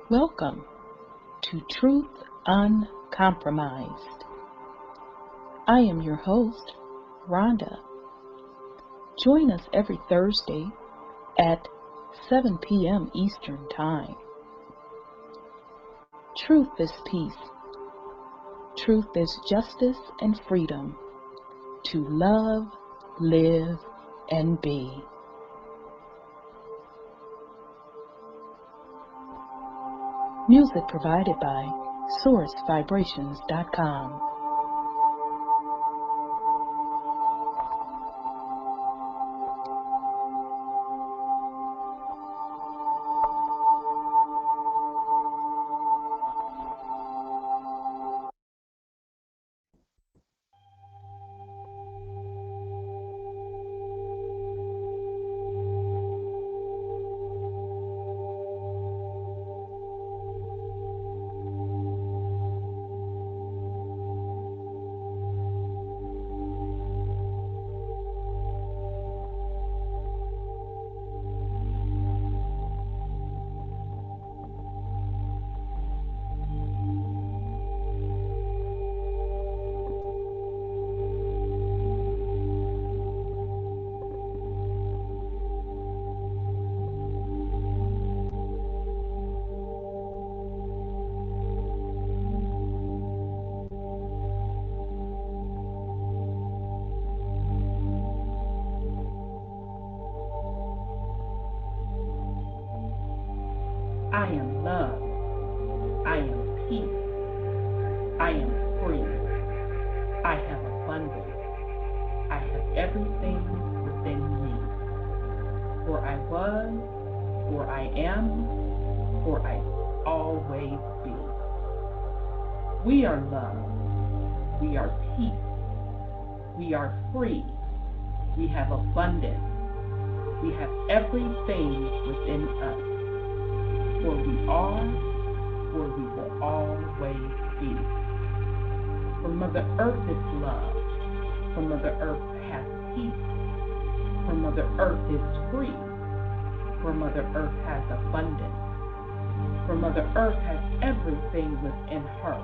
Welcome to Truth Uncompromised. I am your host, Rhonda. Join us every Thursday at 7 p.m. Eastern Time. Truth is peace. Truth is justice and freedom to love, live, and be. Music provided by sourcevibrations.com. I am love. I am peace. I am free. I have abundance. I have everything within me. For I was, for I am, for I always be. We are love. We are peace. We are free. We have abundance. We have everything within us. For we are, for we will always be. For Mother Earth is love. For Mother Earth has peace. For Mother Earth is free. For Mother Earth has abundance. For Mother Earth has everything within her.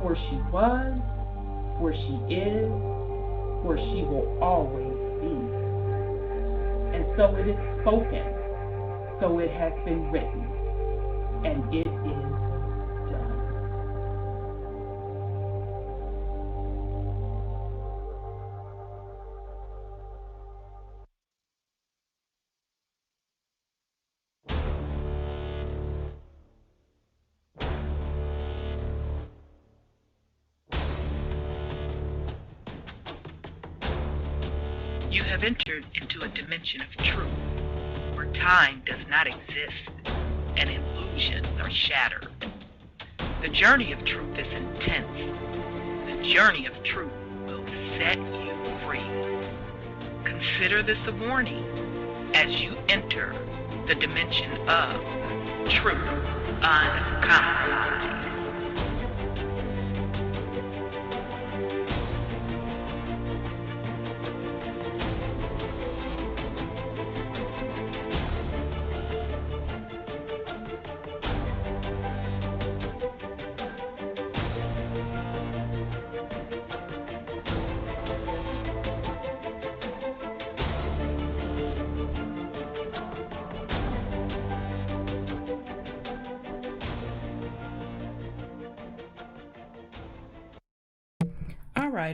For she was, for she is, for she will always be. And so it is spoken. So it has been written, and it is done. You have entered into a dimension of truth, where time does not exist and illusions are shattered. The journey of truth is intense. The journey of truth will set you free. Consider this a warning as you enter the dimension of truth uncompromised.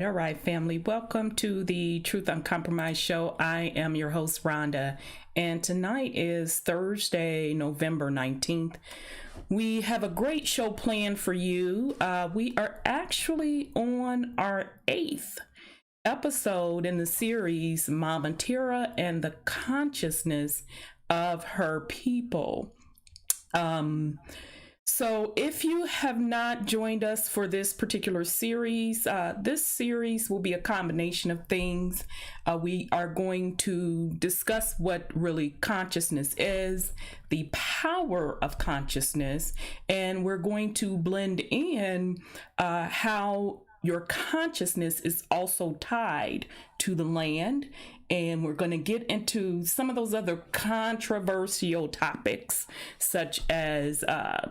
All right, family. Welcome to the Truth Uncompromised show. I am your host, Rhonda, and tonight is Thursday, November 19th. We have a great show planned for you. We are actually on our 8th episode in the series, Momma Terra and the Consciousness of Her People. So if you have not joined us for this particular series, this series will be a combination of things. We are going to discuss what really consciousness is, the power of consciousness, and we're going to blend in how your consciousness is also tied to the land. And we're going to get into some of those other controversial topics, such as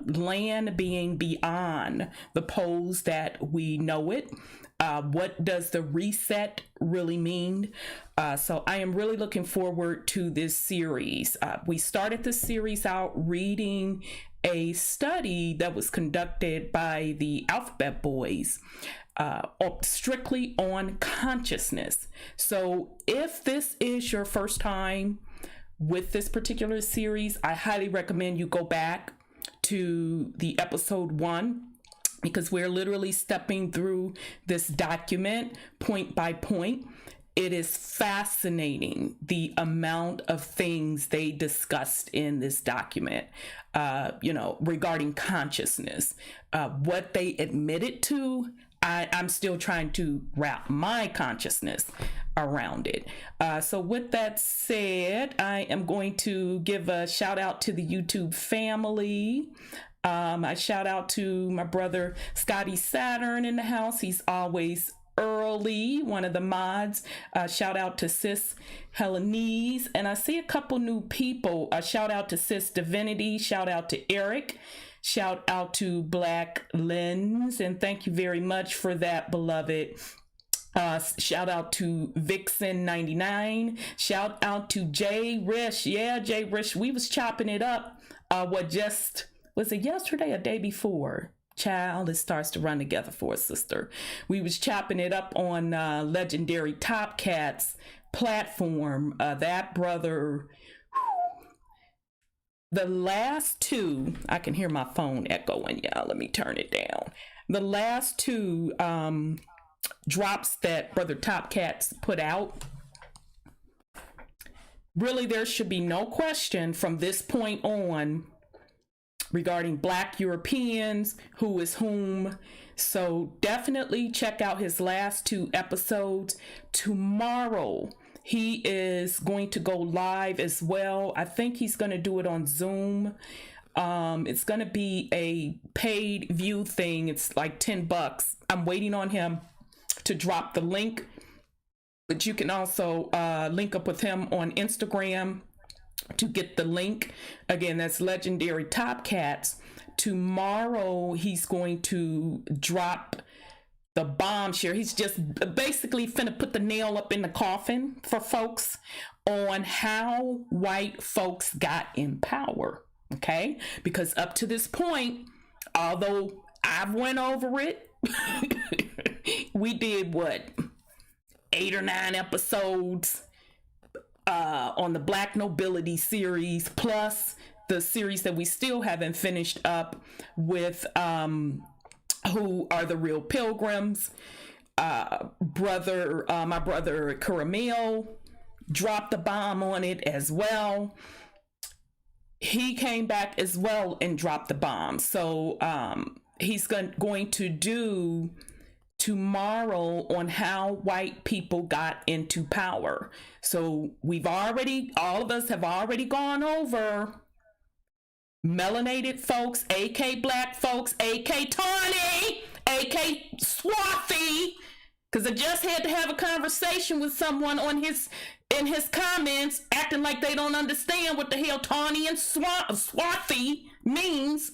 land being beyond the poles that we know it. What does the reset really mean? So I am really looking forward to this series. We started this series out reading a study that was conducted by the Alphabet Boys, strictly on consciousness. So if this is your first time with this particular series, I highly recommend you go back to the episode 1, because we're literally stepping through this document point by point. It is fascinating the amount of things they discussed in this document, regarding consciousness, what they admitted to. I'm still trying to wrap my consciousness around it. So with that said, I am going to give a shout out to the YouTube family. I shout out to my brother Scotty Saturn in the house. He's always early, one of the mods. Shout out to Sis Helenese. And I see a couple new people. Shout out to Sis Divinity. Shout out to Eric. Shout out to Black Lens, and thank you very much for that, beloved. Shout out to Vixen 99. Shout out to Jay Rish. Yeah, Jay Rish. We was chopping it up. Was it yesterday or day before? Child, it starts to run together for a sister. We was chopping it up on Legendary Top Cats platform. That brother. The last two, I can hear my phone echoing, y'all. Let me turn it down. The last two drops that Brother Top Cats put out, really, there should be no question from this point on regarding Black Europeans, who is whom. So definitely check out his last 2 episodes. Tomorrow, he is going to go live as well. I think he's going to do it on Zoom. It's going to be a paid view thing. It's like $10. I'm waiting on him to drop the link, but you can also link up with him on Instagram to get the link. Again, that's Legendary Top Cats. Tomorrow, he's going to drop the bombshell. He's just basically finna put the nail up in the coffin for folks on how white folks got in power. Okay? Because up to this point, although I've went over it, we did what? 8 or 9 episodes on the Black Nobility series, plus the series that we still haven't finished up with Who Are the Real Pilgrims. My brother Caramel dropped the bomb on it as well. He came back as well and dropped the bomb. So he's going to do tomorrow on how white people got into power. So all of us have already gone over melanated folks, AK Black folks, AK Tawny, AK Swarthy, because I just had to have a conversation with someone in his comments acting like they don't understand what the hell Tawny and Swarthy means.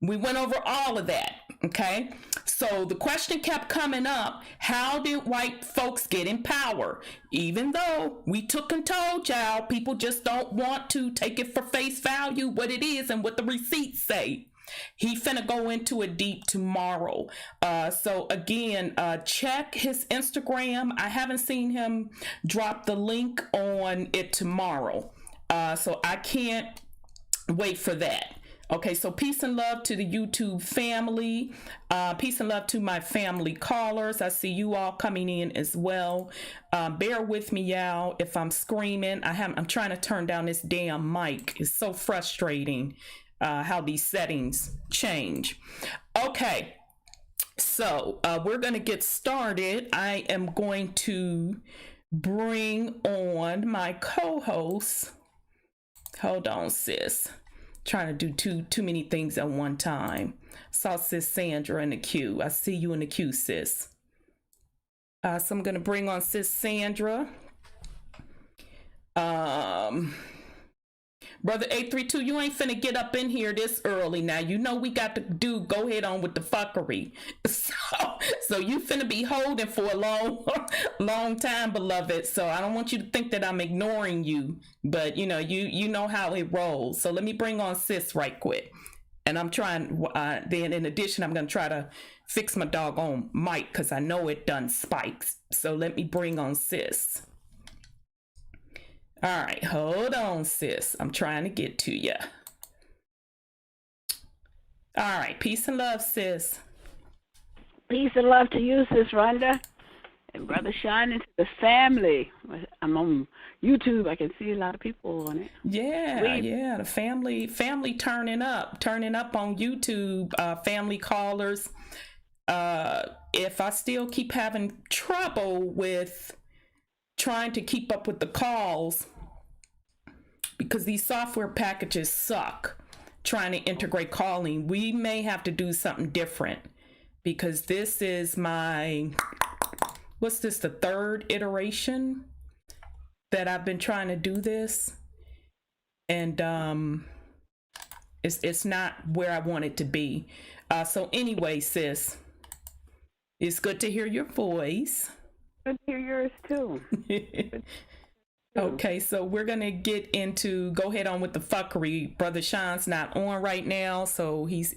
We went over all of that, okay? So the question kept coming up, how did white folks get in power? Even though we took and told y'all, people just don't want to take it for face value, what it is and what the receipts say. He finna go into it deep tomorrow. So again, check his Instagram. I haven't seen him drop the link on it tomorrow. So I can't wait for that. Okay, so peace and love to the YouTube family. Peace and love to my family callers. I see you all coming in as well. Bear with me, y'all, if I'm screaming. I'm trying to turn down this damn mic. It's so frustrating how these settings change. Okay, so we're going to get started. I am going to bring on my co-host. Hold on, sis. Trying to do too many things at one time. Saw sis Sandra in the queue. I see you in the queue, sis. So I'm gonna bring on sis Sandra. Brother 832, you ain't finna get up in here this early now. You know we got to go ahead on with the fuckery. So you finna be holding for a long time, beloved. So I don't want you to think that I'm ignoring you, but you know how it rolls. So let me bring on sis right quick. And I'm trying, then in addition, I'm gonna try to fix my doggone mic because I know it done spikes. So let me bring on sis. All right, hold on, sis. I'm trying to get to you. All right, peace and love, sis. Peace and love to you, Sis Rhonda, and Brother Sean, and to the family. I'm on YouTube. I can see a lot of people on it. Yeah, the family turning up on YouTube. Family callers. If I still keep having trouble with trying to keep up with the calls because these software packages suck, trying to integrate calling, we may have to do something different because this is the third iteration that I've been trying to do this, and it's not where I want it to be. So anyway, sis, it's good to hear your voice. Good to hear yours too. Okay, so we're gonna go ahead on with the fuckery. Brother Sean's not on right now, so he's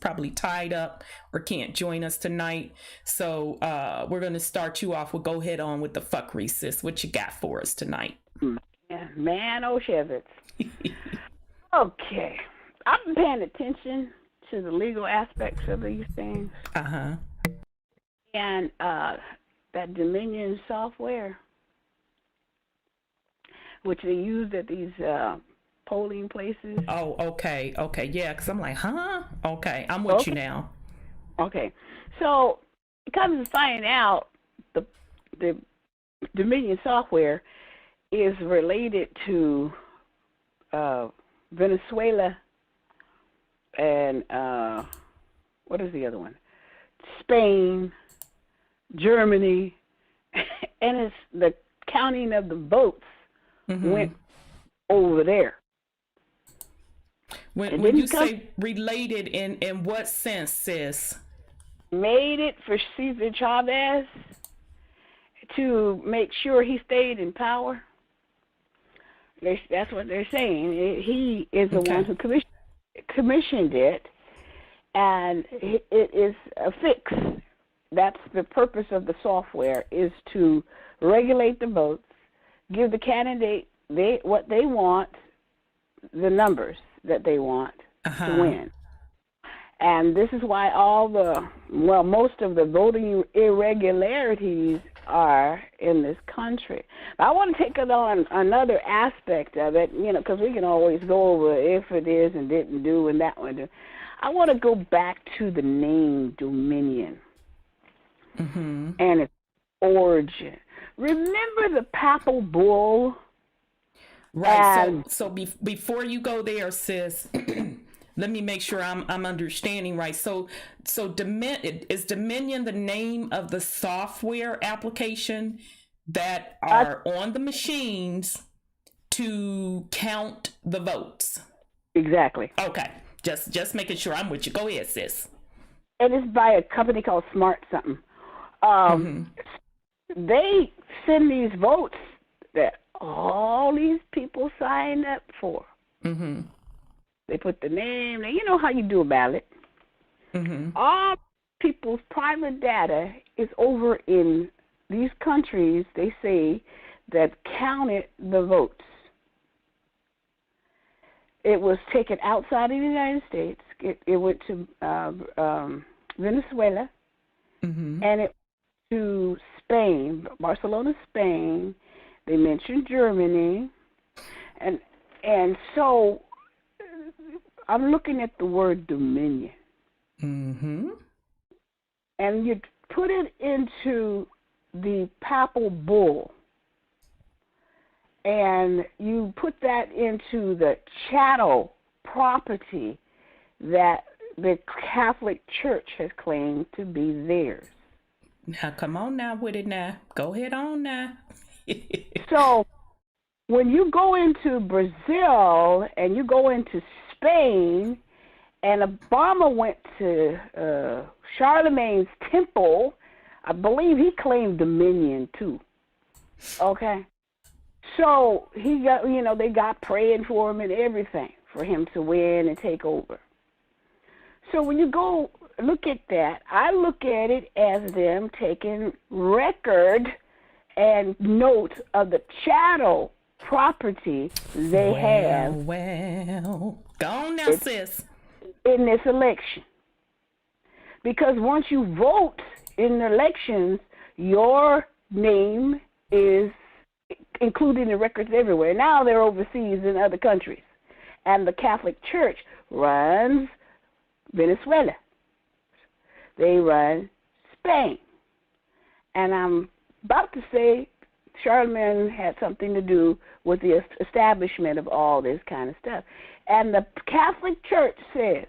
probably tied up or can't join us tonight. So we're gonna start you off. We'll go ahead on with the fuckery, sis. What you got for us tonight? Yeah, man, Shevitz. Okay, I've been paying attention to the legal aspects of these things. And that Dominion software, which they used at these polling places. Oh, okay, yeah, because I'm like, huh? Okay, I'm with you now. Okay, so come to find out, the Dominion software is related to Venezuela and what is the other one? Spain, Germany, and it's the counting of the votes went over there. When you say related, in what sense, sis? Made it for Cesar Chavez to make sure he stayed in power. That's what they're saying. He is the one who commissioned it, and it is a fix. That's the purpose of the software, is to regulate the votes, give the candidate what they want, the numbers that they want to win. And this is why most of the voting irregularities are in this country. But I want to take it on another aspect of it, because we can always go over if it is and didn't do and that one. I want to go back to the name Dominion. And its origin. Remember the papal bull? Right. So before you go there, sis, let me make sure I'm understanding right. So is Dominion the name of the software application that are on the machines to count the votes? Exactly. Okay. Just making sure I'm with you. Go ahead, sis. It is by a company called Smart something. They send these votes that all these people signed up for. They put the name. You know how you do a ballot. All people's private data is over in these countries, they say, that counted the votes. It was taken outside of the United States. It went to Venezuela, and it to Spain, Barcelona, Spain. They mentioned Germany, and so I'm looking at the word Dominion, and you put it into the papal bull, and you put that into the chattel property that the Catholic Church has claimed to be theirs. Now, come on now with it now. Go ahead on now. So when you go into Brazil and you go into Spain, and Obama went to Charlemagne's temple, I believe he claimed dominion too. Okay? So he got, they got praying for him and everything for him to win and take over. So when you go look at that, I look at it as them taking record and note of the chattel property they have. Well, go on now, sis. In this election. Because once you vote in elections, your name is included in the records everywhere. Now they're overseas in other countries. And the Catholic Church runs Venezuela. They run Spain. And I'm about to say Charlemagne had something to do with the establishment of all this kind of stuff. And the Catholic Church says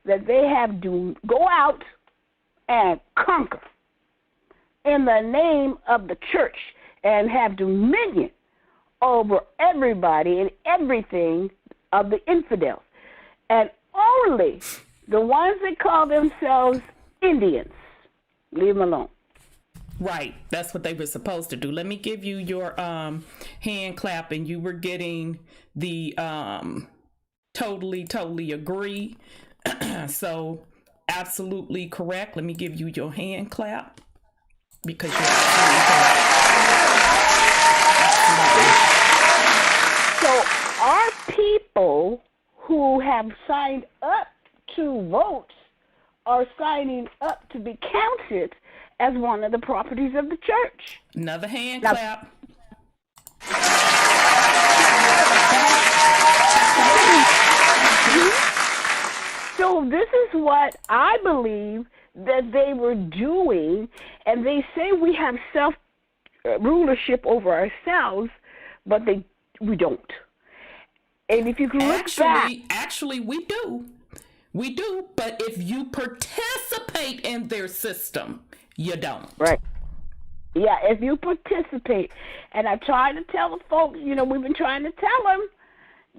that they have to go out and conquer in the name of the church and have dominion over everybody and everything of the infidels. And only the ones that call themselves Indians, leave them alone. Right. That's what they were supposed to do. Let me give you your hand clap, and you were getting the totally agree. So absolutely correct. Let me give you your hand clap because you're absolutely correct. So our people who have signed up to vote are signing up to be counted as one of the properties of the church. Another hand clap. So this is what I believe that they were doing, and they say we have self-rulership over ourselves, but we don't. And if you can look back... Actually, we do. We do, but if you participate in their system, you don't. Right. Yeah, if you participate. And I try to tell the folks, we've been trying to tell them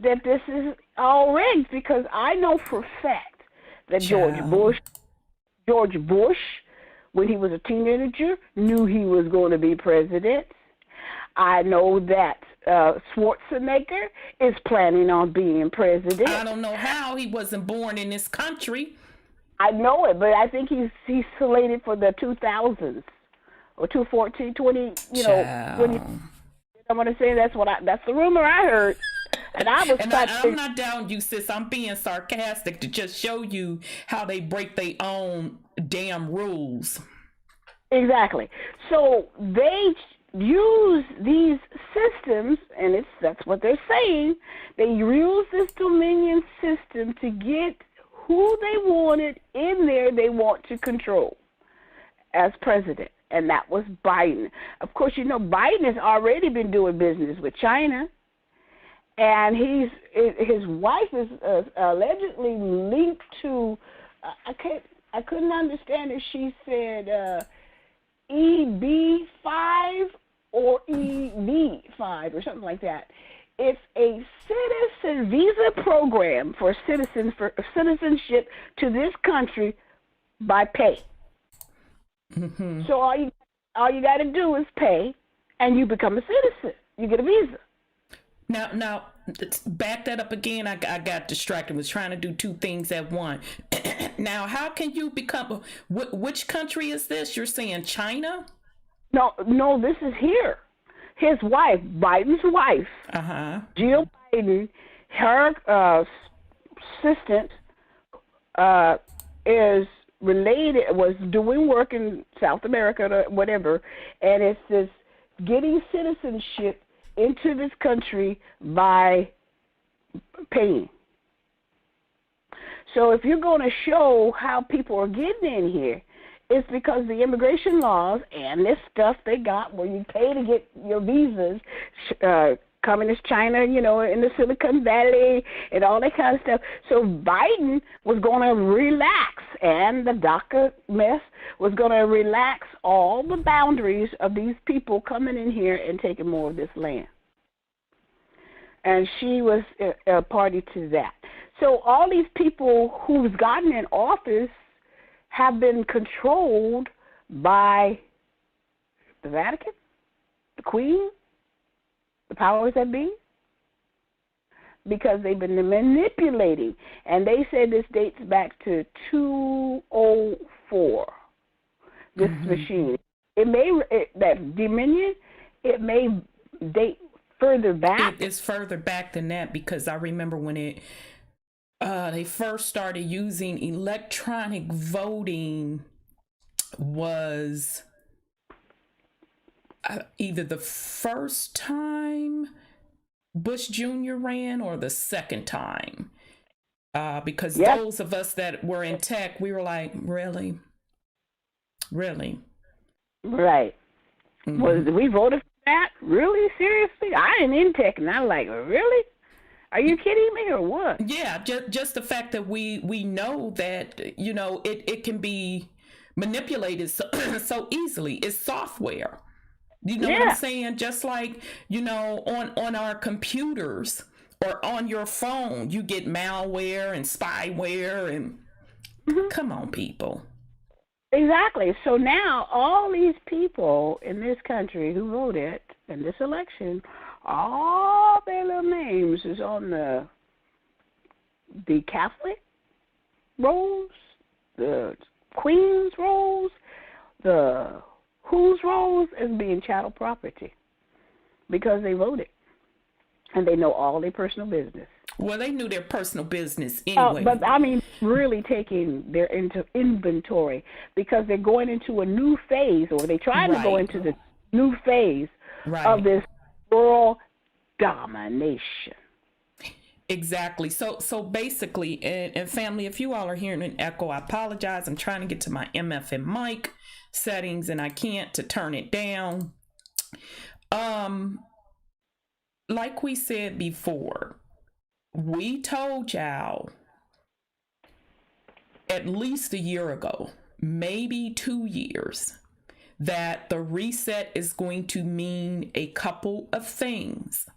that this is all rigged, because I know for a fact that George Bush, when he was a teenager, knew he was going to be president. I know that Schwarzenegger is planning on being president. I don't know how he wasn't born in this country. I know it, but I think he's slated for the 2000s or 2014, 20. I'm gonna say that's the rumor I heard, and I was. I'm not down you, sis. I'm being sarcastic to just show you how they break their own damn rules. Exactly. So they use these systems, and that's what they're saying. They use this dominion system to get who they wanted in there they want to control as president, and that was Biden. Of course, Biden has already been doing business with China, and his wife is allegedly linked to, I couldn't understand if she said EB5 or EV5 or something like that. It's a citizen visa program for citizenship to this country by pay. Mm-hmm. So all you got to do is pay, and you become a citizen. You get a visa. Now, back that up again. I got distracted. Was trying to do two things at once. Now, how can you become? Which country is this? You're saying China? No, this is here. His wife, Biden's wife, Jill Biden, her assistant was doing work in South America or whatever, and it says getting citizenship into this country by paying. So if you're going to show how people are getting in here, it's because the immigration laws and this stuff they got where you pay to get your visas communist China, in the Silicon Valley and all that kind of stuff. So Biden was going to relax, and the DACA mess was going to relax all the boundaries of these people coming in here and taking more of this land. And she was a party to that. So all these people who've gotten in office have been controlled by the Vatican, the Queen, the powers that be, because they've been manipulating. And they say this dates back to 204, this machine. That Dominion, it may date further back. It's further back than that, because I remember when they first started using electronic voting was either the first time Bush Jr. ran or the second time. Because those of us that were in tech, we were like, really? Really? Right. We voted for that? Really? Seriously? I ain't in tech, and I'm like, really? Are you kidding me or what? Yeah, just the fact that we know that, it can be manipulated so easily. It's software. You know what I'm saying? Just like, on our computers or on your phone, you get malware and spyware and come on, people. Exactly. So now all these people in this country who voted in this election, all their little names is on the Catholic rolls, the Queen's rolls, the whose rolls as being chattel property, because they voted and they know all their personal business. Well, they knew their personal business anyway. But I mean, really taking their inventory, because they're going into a new phase, or they're trying to go into the new phase of this world domination. Exactly. So basically, and family, if you all are hearing an echo, I apologize. I'm trying to get to my MFM mic settings and I can't to turn it down. Like we said before, we told y'all at least a year ago, maybe 2 years, that the reset is going to mean a couple of things.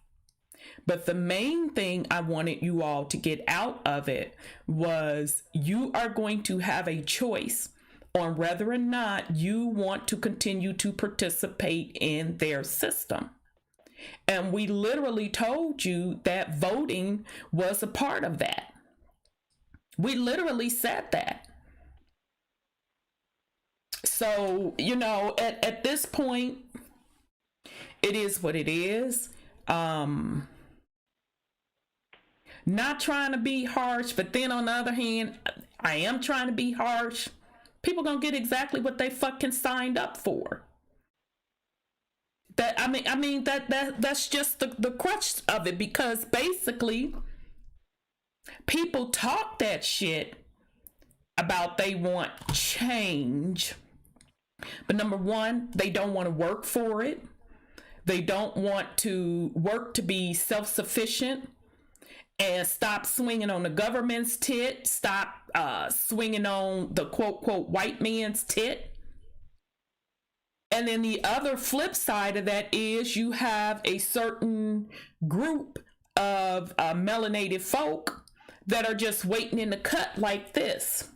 But the main thing I wanted you all to get out of it was you are going to have a choice on whether or not you want to continue to participate in their system. And we literally told you that voting was a part of that. We literally said that. So, at this point, it is what it is. Not trying to be harsh, but then on the other hand, I am trying to be harsh. People gonna get exactly what they fucking signed up for. That's just the crux of it, because basically people talk that shit about they want change, but number one, they don't want to work for it. They don't want to work to be self-sufficient and stop swinging on the government's tit, stop swinging on the quote white man's tit. And then the other flip side of that is you have a certain group of melanated folk that are just waiting in the cut like this,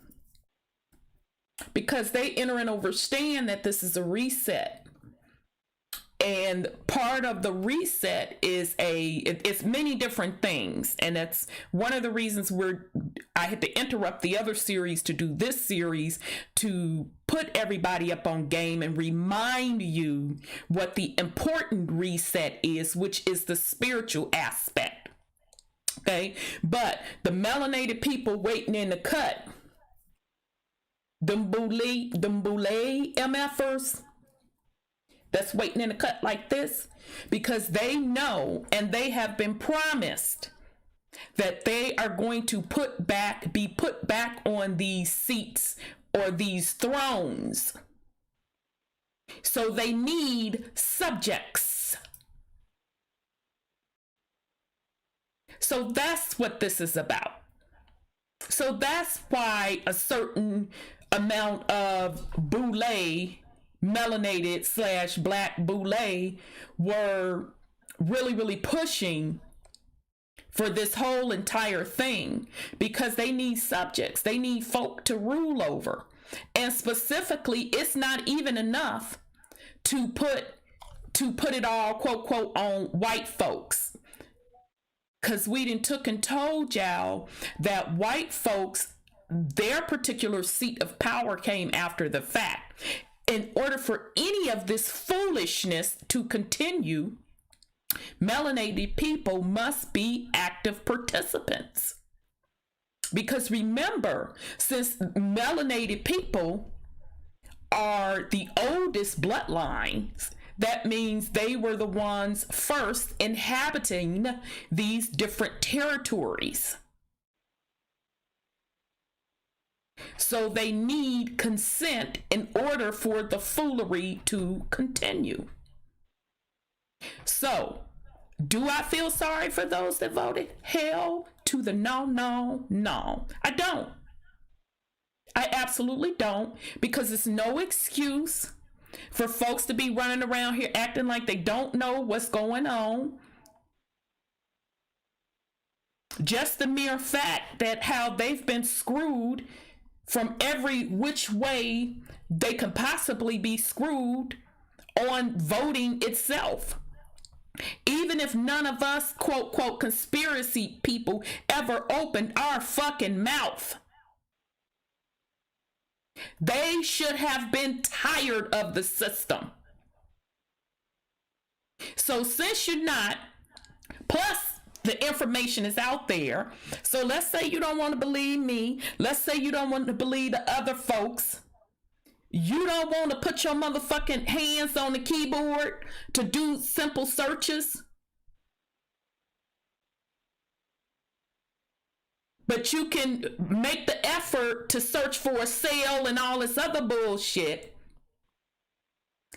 because they enter and understand that this is a reset. And part of the reset is it's many different things. And that's one of the reasons I had to interrupt the other series to do this series, to put everybody up on game and remind you what the important reset is, which is the spiritual aspect. Okay. But the melanated people waiting in the cut, them boule MFers, that's waiting in a cut like this, because they know and they have been promised that they are going to be put back on these seats or these thrones. So they need subjects. So that's what this is about. So that's why a certain amount of boule, melanated / black boule, were really, really pushing for this whole entire thing, because they need subjects. They need folk to rule over. And specifically, it's not even enough to put it all, quote, quote, on white folks. Because we done took and told y'all that white folks, their particular seat of power came after the fact. In order for any of this foolishness to continue, melanated people must be active participants. Because remember, since melanated people are the oldest bloodlines, that means they were the ones first inhabiting these different territories. So they need consent in order for the foolery to continue. So, do I feel sorry for those that voted? Hell to the no, no, no. I don't. I absolutely don't, because it's no excuse for folks to be running around here acting like they don't know what's going on. Just the mere fact that how they've been screwed from every which way they can possibly be screwed on voting itself. Even if none of us, quote, quote, conspiracy people ever opened our fucking mouth, they should have been tired of the system. So since you're not, plus the information is out there. So let's say you don't want to believe me. Let's say you don't want to believe the other folks. You don't want to put your motherfucking hands on the keyboard to do simple searches. But you can make the effort to search for a sale and all this other bullshit.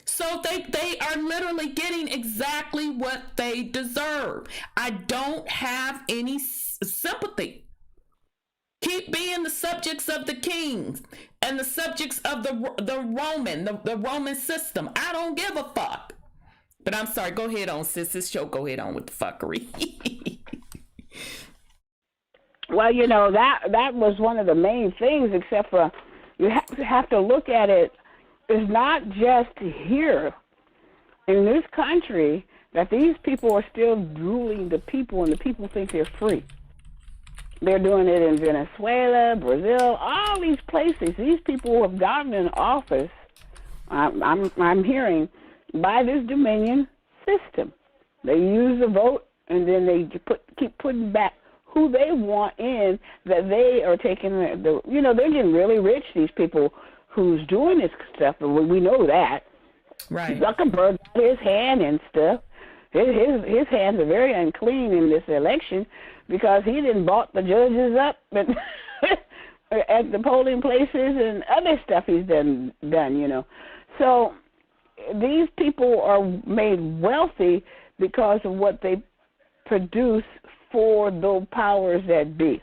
So they are literally getting exactly what they deserve. I don't have any sympathy. Keep being the subjects of the kings and the subjects of the Roman system. I don't give a fuck. But I'm sorry, go ahead on, sis. This show, go ahead on with the fuckery. Well, you know, that was one of the main things, except for you have to look at it. It's not just here in this country that these people are still ruling the people, and the people think they're free. They're doing it in Venezuela, Brazil, all these places. These people have gotten in office, I'm hearing, by this Dominion system. They use the vote, and then they keep putting back who they want in, that they are taking they're getting really rich, these people who's doing this stuff, and we know that. Right. Zuckerberg, his hand and stuff, his hands are very unclean in this election, because he didn't bought the judges up and at the polling places and other stuff he's done, you know. So these people are made wealthy because of what they produce for the powers that be.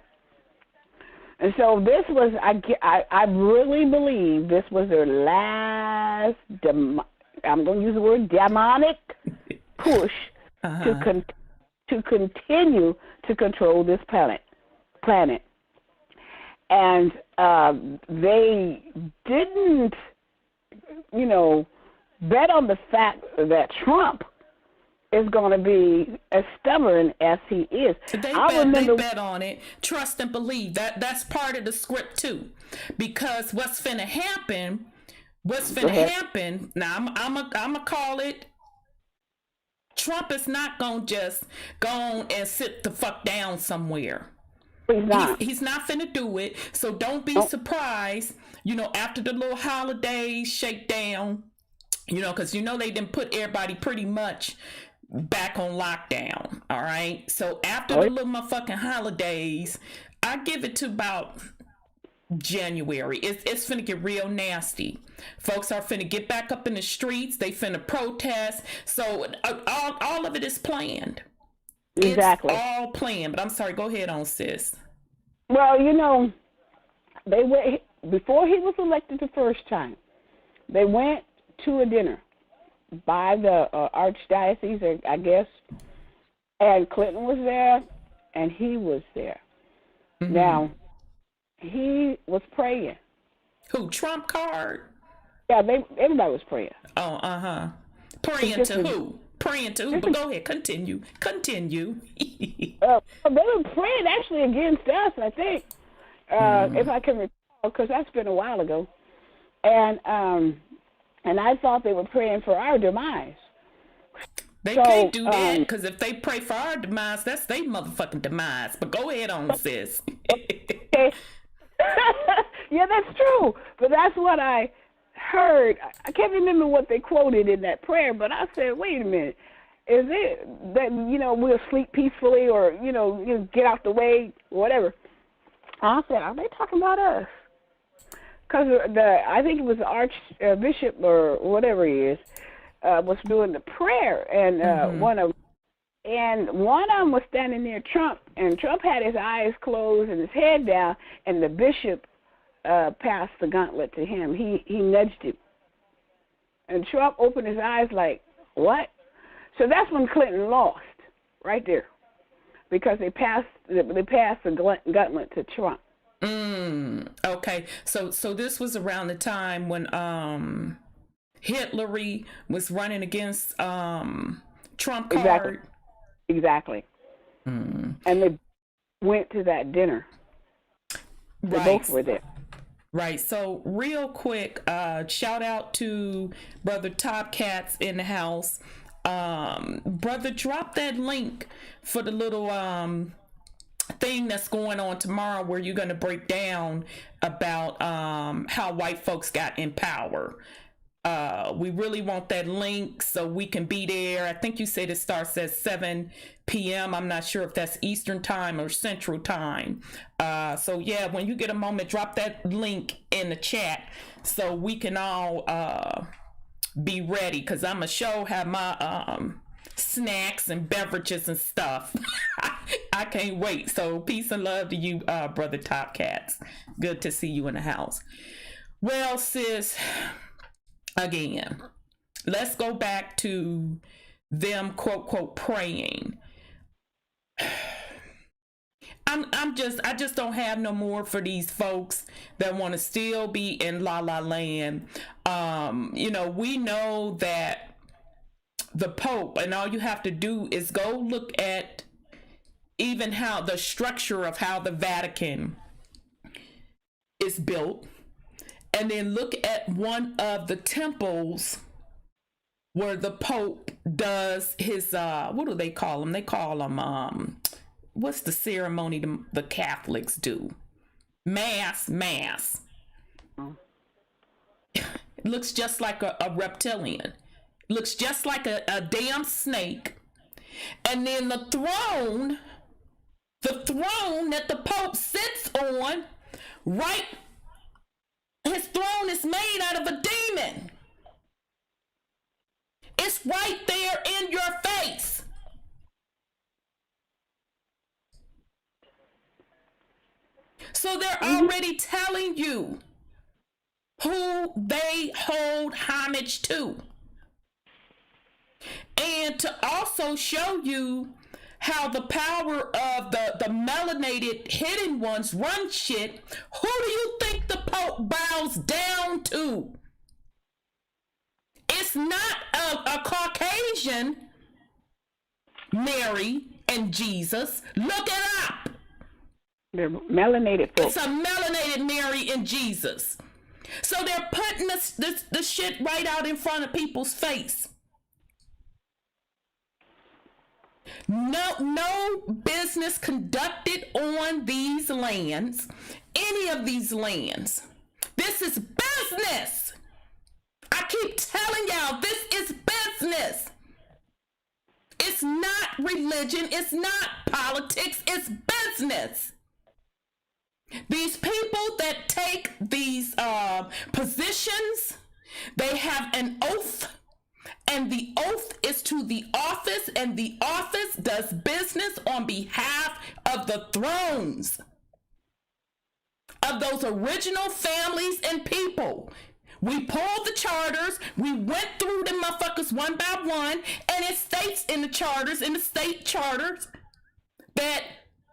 And so this was, I really believe this was their last, I'm going to use the word demonic push to continue to control this planet. And they didn't, bet on the fact that Trump is going to be as stubborn as he is. They bet on it. Trust and believe. That's part of the script too. Because what's finna happen, now I'm gonna call it, Trump is not gonna just go on and sit the fuck down somewhere. He's not finna do it. So don't be surprised, after the little holidays shake down, because they didn't put everybody pretty much back on lockdown. All right. So after the little motherfucking holidays, I give it to about January. It's finna get real nasty. Folks are finna get back up in the streets. They finna protest. So all of it is planned. Exactly. It's all planned. But I'm sorry. Go ahead on, sis. Well, they went before he was elected the first time. They went to a dinner by the archdiocese, I guess, and Clinton was there, and he was there. Mm-hmm. Now, he was praying. Who? Trump card? Yeah, everybody was praying. Oh, praying to who? Praying to who? But go ahead, continue. They were praying actually against us, I think, if I can recall, because that's been a while ago. And I thought they were praying for our demise. They can't do that, because if they pray for our demise, that's their motherfucking demise. But go ahead on, sis. Okay. Yeah, that's true. But that's what I heard. I can't remember what they quoted in that prayer, but I said, wait a minute. Is it that, we'll sleep peacefully or, get out the way, whatever? I said, are they talking about us? Because I think it was the Archbishop or whatever he is, was doing the prayer, and one of them was standing near Trump, and Trump had his eyes closed and his head down, and the bishop passed the gauntlet to him. He nudged him, and Trump opened his eyes like, what? So that's when Clinton lost, right there, because they passed the gauntlet to Trump. Okay, so this was around the time when Hillary was running against Trump card. Exactly. And they went to that dinner. They both were there. Right. So real quick, shout out to Brother Top Cats in the house. Brother, drop that link for the little thing that's going on tomorrow where you're going to break down about how white folks got in power. We really want that link so we can be there. I think you said it starts at 7 p.m. I'm not sure if that's Eastern time or Central time. So yeah, when you get a moment, drop that link in the chat so we can all be ready, because I'm going to have my snacks and beverages and stuff. I can't wait. So peace and love to you, Brother Top Cats. Good to see you in the house. Well, sis, again, let's go back to them quote quote praying. I just don't have no more for these folks that want to still be in la la land. We know that the Pope, and all you have to do is go look at even how the structure of how the Vatican is built, and then look at one of the temples where the Pope does his what do they call them? They call them what's the ceremony the Catholics do? Mass. It looks just like a reptilian. It looks just like a damn snake. And then the throne that the Pope sits on, right? His throne is made out of a demon. It's right there in your face. So they're already telling you who they hold homage to. And to also show you how the power of the melanated hidden ones run shit, who do you think the Pope bows down to? It's not a Caucasian Mary and Jesus. Look it up. They're melanated folks. It's a melanated Mary and Jesus. So they're putting this shit right out in front of people's face. No business conducted on these lands, any of these lands. This is business. I keep telling y'all, this is business. It's not religion. It's not politics. It's business. These people that take these positions, they have an oath And the oath is to the office, and the office does business on behalf of the thrones of those original families and people. We pulled the charters, we went through them motherfuckers one by one, and it states in the charters, in the state charters, that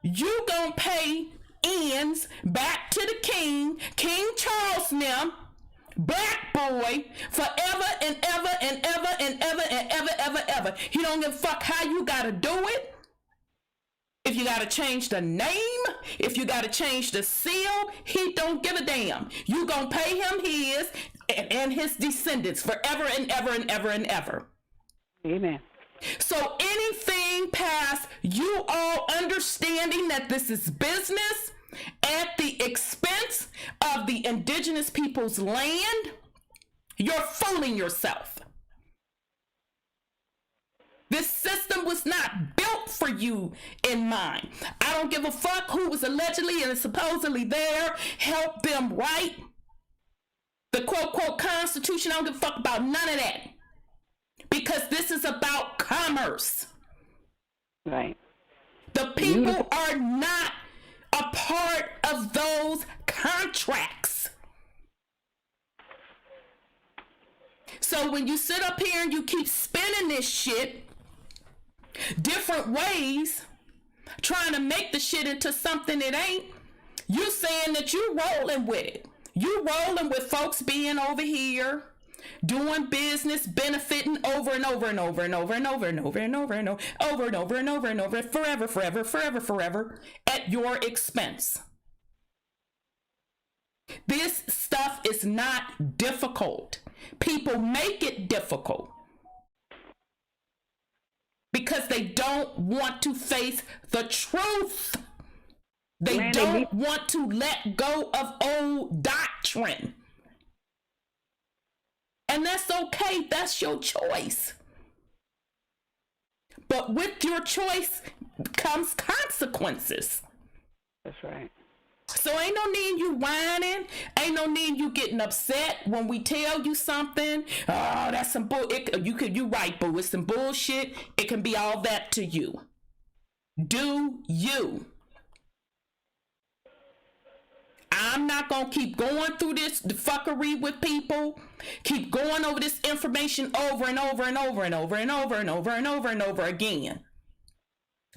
you gonna pay ends back to the king, King Charles now, black boy, forever and ever and ever and ever and ever, ever, ever. He don't give a fuck how you gotta do it. If you gotta change the name, if you gotta change the seal, he don't give a damn. You gonna pay him his and his descendants forever and ever and ever and ever. Amen. So anything past you all understanding that this is business at the expense of the indigenous people's land, you're fooling yourself. This system was not built for you in mind. I don't give a fuck who was allegedly and supposedly there, help them write the quote, quote, Constitution. I don't give a fuck about none of that. Because this is about commerce. Right. The people are not a part of those contracts. So when you sit up here and you keep spinning this shit different ways, trying to make the shit into something it ain't, you saying that you rolling with it. You rolling with folks being over here, doing business, benefiting over and over and over and over and over and over and over and over and over and over and over, forever, forever, forever, forever, at your expense. This stuff is not difficult. People make it difficult because they don't want to face the truth. They don't want to let go of old doctrine. And that's okay. That's your choice. But with your choice comes consequences. That's right. So ain't no need you whining. Ain't no need you getting upset when we tell you something. Oh, that's some bull. You right, boo. It's some bullshit. It can be all that to you. Do you? I'm not going to keep going through this fuckery with people. Keep going over this information over and over and over and over and over and over and over and over again.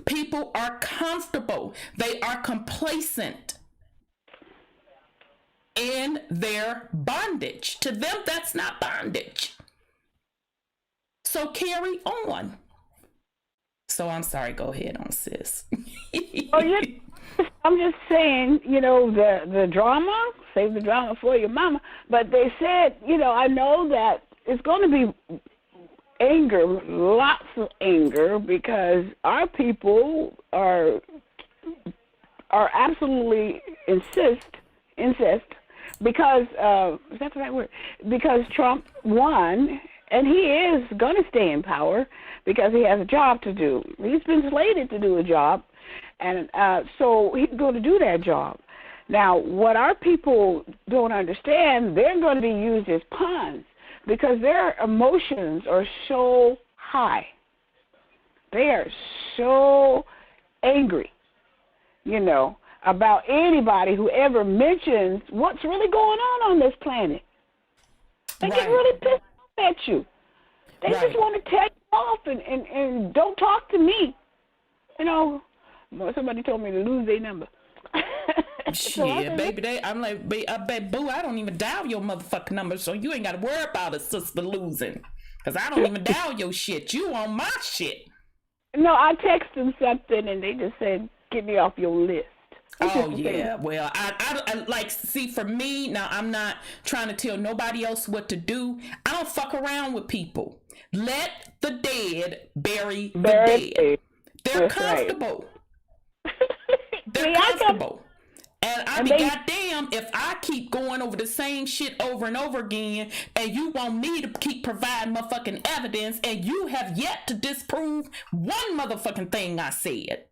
People are comfortable. They are complacent in their bondage. To them, that's not bondage. So carry on. So I'm sorry. Go ahead on, sis. Oh, yeah. I'm just saying, the drama, save the drama for your mama. But they said, I know that it's going to be anger, lots of anger, because our people are absolutely incest, because, is that the right word? Because Trump won, and he is going to stay in power because he has a job to do. He's been slated to do a job. And so he's going to do that job. Now, what our people don't understand, they're going to be used as pawns because their emotions are so high. They are so angry, about anybody who ever mentions what's really going on this planet. They get really pissed off at you. They just want to tell you off and don't talk to me. Somebody told me to lose their number. Shit, baby, I'm like, I bet, boo, I don't even dial your motherfucking number, so you ain't got to worry about a sister losing. Because I don't even dial your shit. You on my shit. No, I texted them something, and they just said, get me off your list. Oh, yeah. Well, I like, see, for me, now, I'm not trying to tell nobody else what to do. I don't fuck around with people. Let the dead bury the dead. They're comfortable. Right. They're comfortable. And I be goddamn if I keep going over the same shit over and over again, and you want me to keep providing motherfucking evidence, and you have yet to disprove one motherfucking thing I said.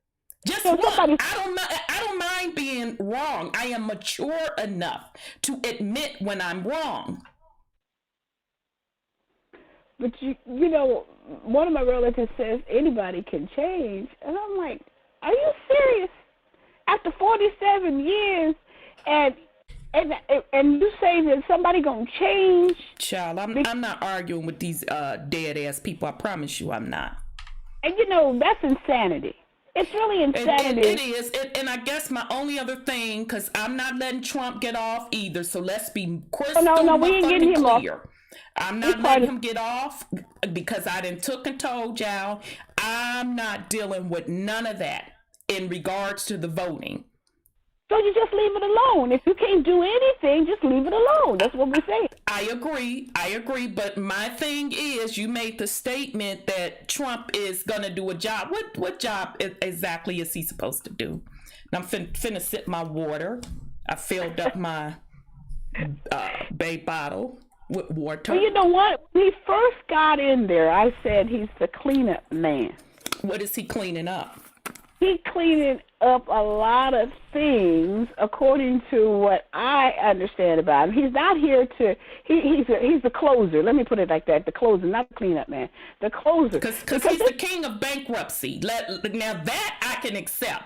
Just one. I don't mind being wrong. I am mature enough to admit when I'm wrong. But you know, one of my relatives says anybody can change, and I'm like, are you serious? After 47 years, and you say that somebody gonna change? Child, I'm not arguing with these dead ass people. I promise you, I'm not. And you know, that's insanity. It's really insanity. It is. And I guess my only other thing, because I'm not letting Trump get off either, so let's be crystal we ain't getting him clear. off. I'm not letting him get off because I done took and told y'all I'm not dealing with none of that in regards to the voting. So you just leave it alone. If you can't do anything, just leave it alone. That's what we're saying. I agree. But my thing is, you made the statement that Trump is going to do a job. What job exactly is he supposed to do? And I'm finna sip my water. I filled up my Bay bottle with water. Well, you know what? When he first got in there, I said he's the cleanup man. What is he cleaning up? He's cleaning up a lot of things according to what I understand about him. He's not here to. He's the closer. Let me put it like that: the closer, not the cleanup man. The closer. Because he's the king of bankruptcy. Now that I can accept.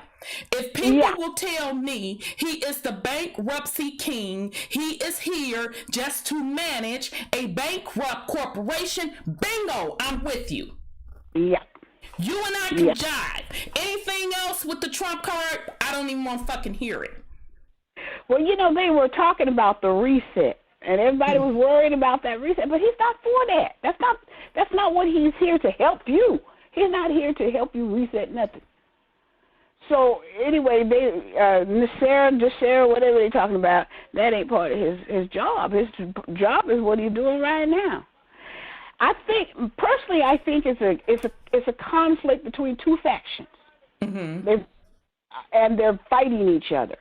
If people will tell me he is the bankruptcy king, he is here just to manage a bankrupt corporation. Bingo, I'm with you. Yeah. You and I can jive. Anything else with the Trump card, I don't even want to fucking hear it. Well, you know, they were talking about the reset, and everybody was worried about that reset, but he's not for that. That's not what he's here to help you. He's not here to help you reset nothing. So anyway, Nasser, whatever they're talking about, that ain't part of his job. His job is what he's doing right now. I think it's a conflict between two factions. Mm-hmm. They're fighting each other.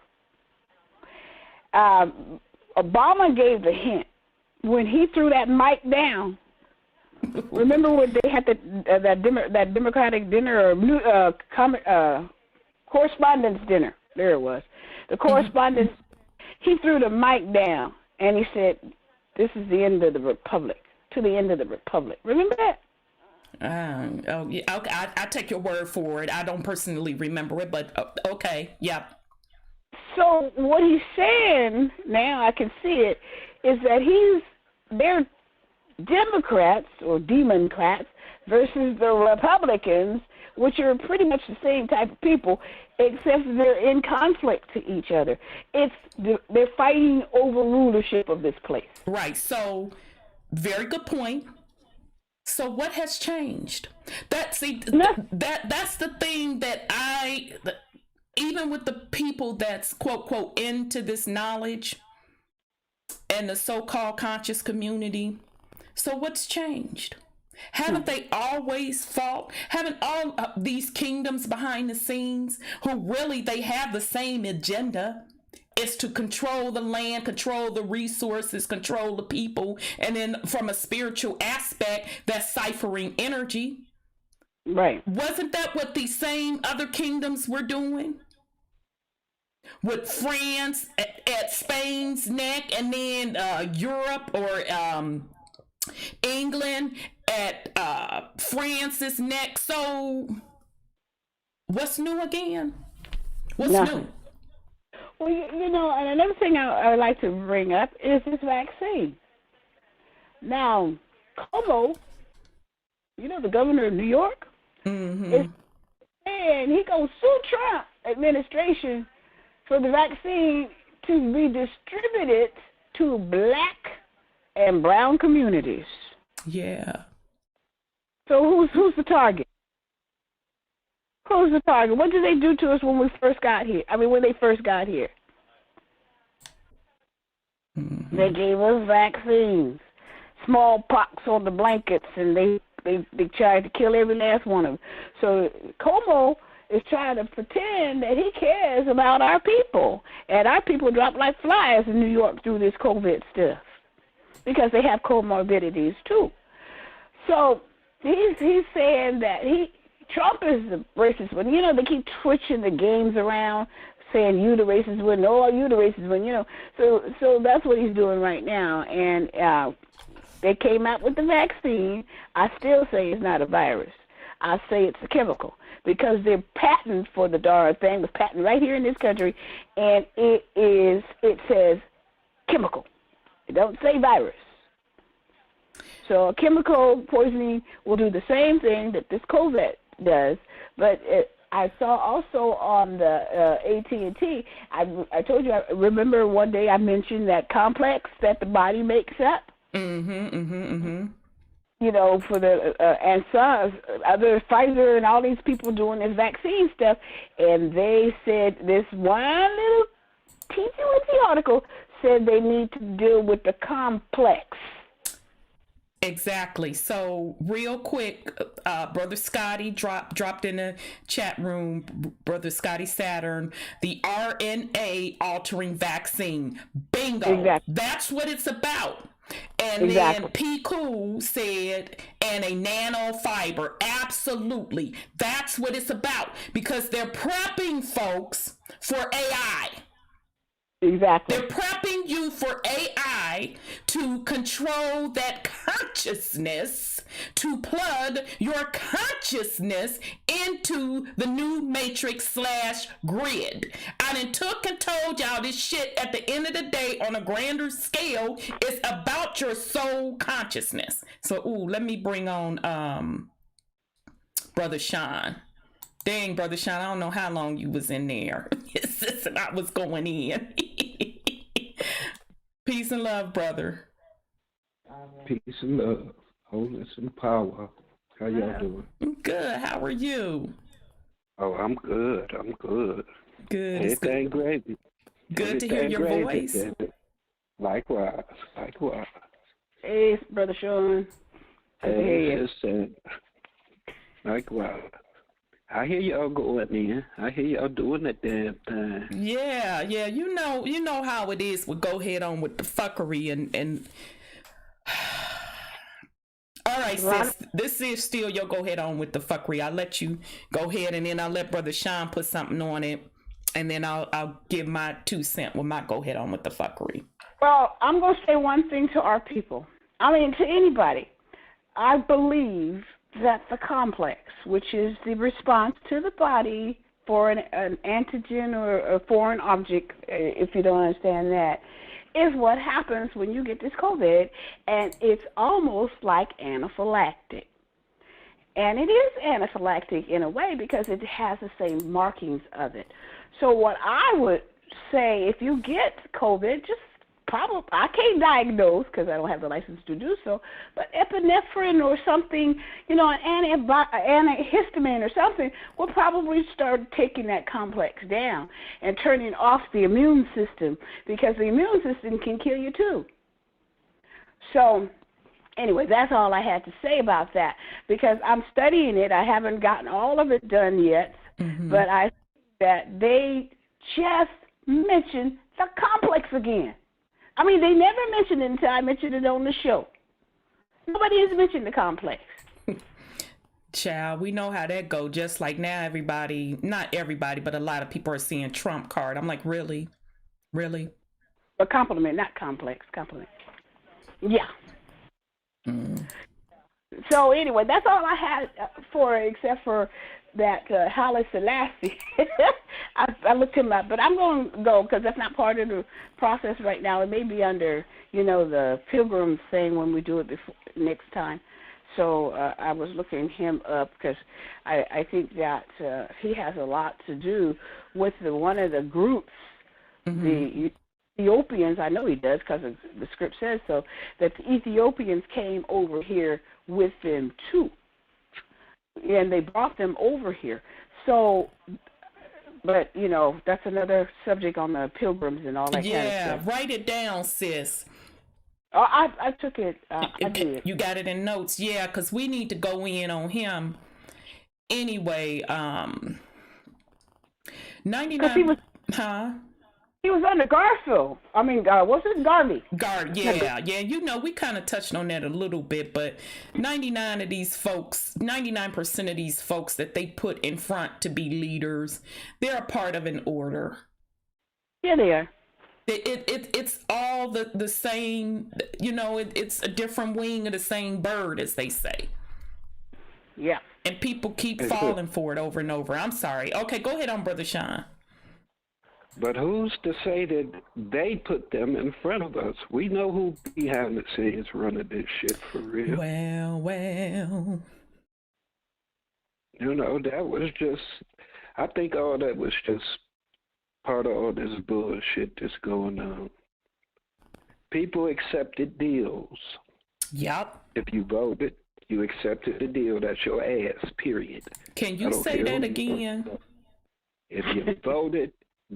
Obama gave the hint when he threw that mic down. Remember when they had that Democratic dinner or correspondence dinner? There it was. The correspondence. He threw the mic down and he said, "This is the end of the republic." To the end of the republic. Remember that? Okay, I take your word for it. I don't personally remember it, but okay, yeah. So what he's saying now, I can see it, is that they're Democrats or Democrats versus the Republicans, which are pretty much the same type of people, except they're in conflict to each other. They're fighting over rulership of this place. Right. So. Very good point. So what has changed? That's the thing that even with the people that's quote quote into this knowledge and the so-called conscious community. So what's changed? Haven't they always fought? Haven't all these kingdoms behind the scenes who really they have the same agenda? Is to control the land, control the resources, control the people, and then from a spiritual aspect, that's ciphering energy. Right. Wasn't that what these same other kingdoms were doing? With France at Spain's neck, and then Europe or England at France's neck. So, what's new again? What's new? Well, you know, and another thing I would like to bring up is this vaccine. Now, Cuomo, you know, the governor of New York, is saying he going to sue Trump administration for the vaccine to be distributed to black and brown communities. Yeah. So who's the target? Who's the target? What did they do to us when we first got here? I mean, when they first got here? Mm-hmm. They gave us vaccines, smallpox on the blankets, and they tried to kill every last one of them. So Cuomo is trying to pretend that he cares about our people, and our people drop like flies in New York through this COVID stuff because they have comorbidities too. So he's saying that Trump is the racist one. You know, they keep switching the games around, saying you the racist one, no, you the racist one, you know. So that's what he's doing right now. And they came out with the vaccine. I still say it's not a virus. I say it's a chemical because their patent for the darn thing was patented right here in this country, and it says chemical. It don't say virus. So a chemical poisoning will do the same thing that this COVID does, but I saw also on the AT&T, I told you, I remember one day I mentioned that complex that the body makes up. You know, for the, and some other Pfizer and all these people doing this vaccine stuff, and they said this one little teensy-weensy article said they need to deal with the complex. Exactly. So real quick, Brother Scotty dropped in the chat room, Brother Scotty Saturn, the RNA altering vaccine. Bingo. Exactly. That's what it's about. And exactly. then P. Cool said, and a nanofiber. Absolutely. That's what it's about. Because they're prepping folks for AI. Exactly. They're prepping you for AI to control that consciousness, to plug your consciousness into the new matrix / grid. I done took and told y'all this shit. At the end of the day, on a grander scale, it's about your soul consciousness. So, let me bring on Brother Sean. Dang, Brother Sean, I don't know how long you was in there. Listen, I was going in. Peace and love, brother. Peace and love. Wholeness and power. How y'all doing? Good. How are you? Oh, I'm good. Good. Everything great. Good to hear your voice. Likewise. Hey, Brother Sean. Hey, likewise. I hear y'all going in. I hear y'all doing that damn thing. Yeah. You know how it is. We'll go head on with the fuckery and all right, sis. This is still your go head on with the fuckery. I'll let you go ahead, and then I'll let Brother Sean put something on it, and then I'll give my 2 cents with my go head on with the fuckery. Well, I'm going to say one thing to our people. I mean, to anybody. I believe that the complex, which is the response to the body for an antigen or a foreign object, if you don't understand that, is what happens when you get this COVID, and it's almost like anaphylactic. And it is anaphylactic in a way because it has the same markings of it. So what I would say, if you get COVID, just probably, I can't diagnose because I don't have the license to do so, but epinephrine or something, an antihistamine or something will probably start taking that complex down and turning off the immune system, because the immune system can kill you too. So anyway, that's all I had to say about that, because I'm studying it. I haven't gotten all of it done yet, but I think that they just mentioned the complex again. I mean, they never mentioned it until I mentioned it on the show. Nobody has mentioned the complex. Child, we know how that go. Just like now, everybody, not everybody, but a lot of people are seeing Trump card. I'm like, really? A compliment, not complex. Compliment. Yeah. So anyway, that's all I had for it, except for that Haile Selassie. I looked him up, but I'm going to go because that's not part of the process right now. It may be under, the pilgrim thing when we do it next time. So I was looking him up because I think that he has a lot to do with one of the groups, the Ethiopians. I know he does because the script says so, that the Ethiopians came over here with them too. And they brought them over here. So, but, that's another subject on the pilgrims and all that kind of stuff. Yeah, write it down, sis. Oh, I took it. I did. You got it in notes. Yeah, because we need to go in on him. Anyway, 99... He was under Garfield. I mean, what's it, Garvey? Yeah. We kind of touched on that a little bit, but 99% of these folks that they put in front to be leaders, they're a part of an order. Yeah, they are. It's all all the same, it's a different wing of the same bird, as they say. Yeah. And people keep falling for it over and over. I'm sorry. Okay, go ahead on, Brother Sean. But who's to say that they put them in front of us? We know who behind the scenes running this shit for real. Well. That was just, I think all that was just part of all this bullshit that's going on. People accepted deals. Yep. If you voted, you accepted the deal. That's your ass, period. Can you say that again? If you voted,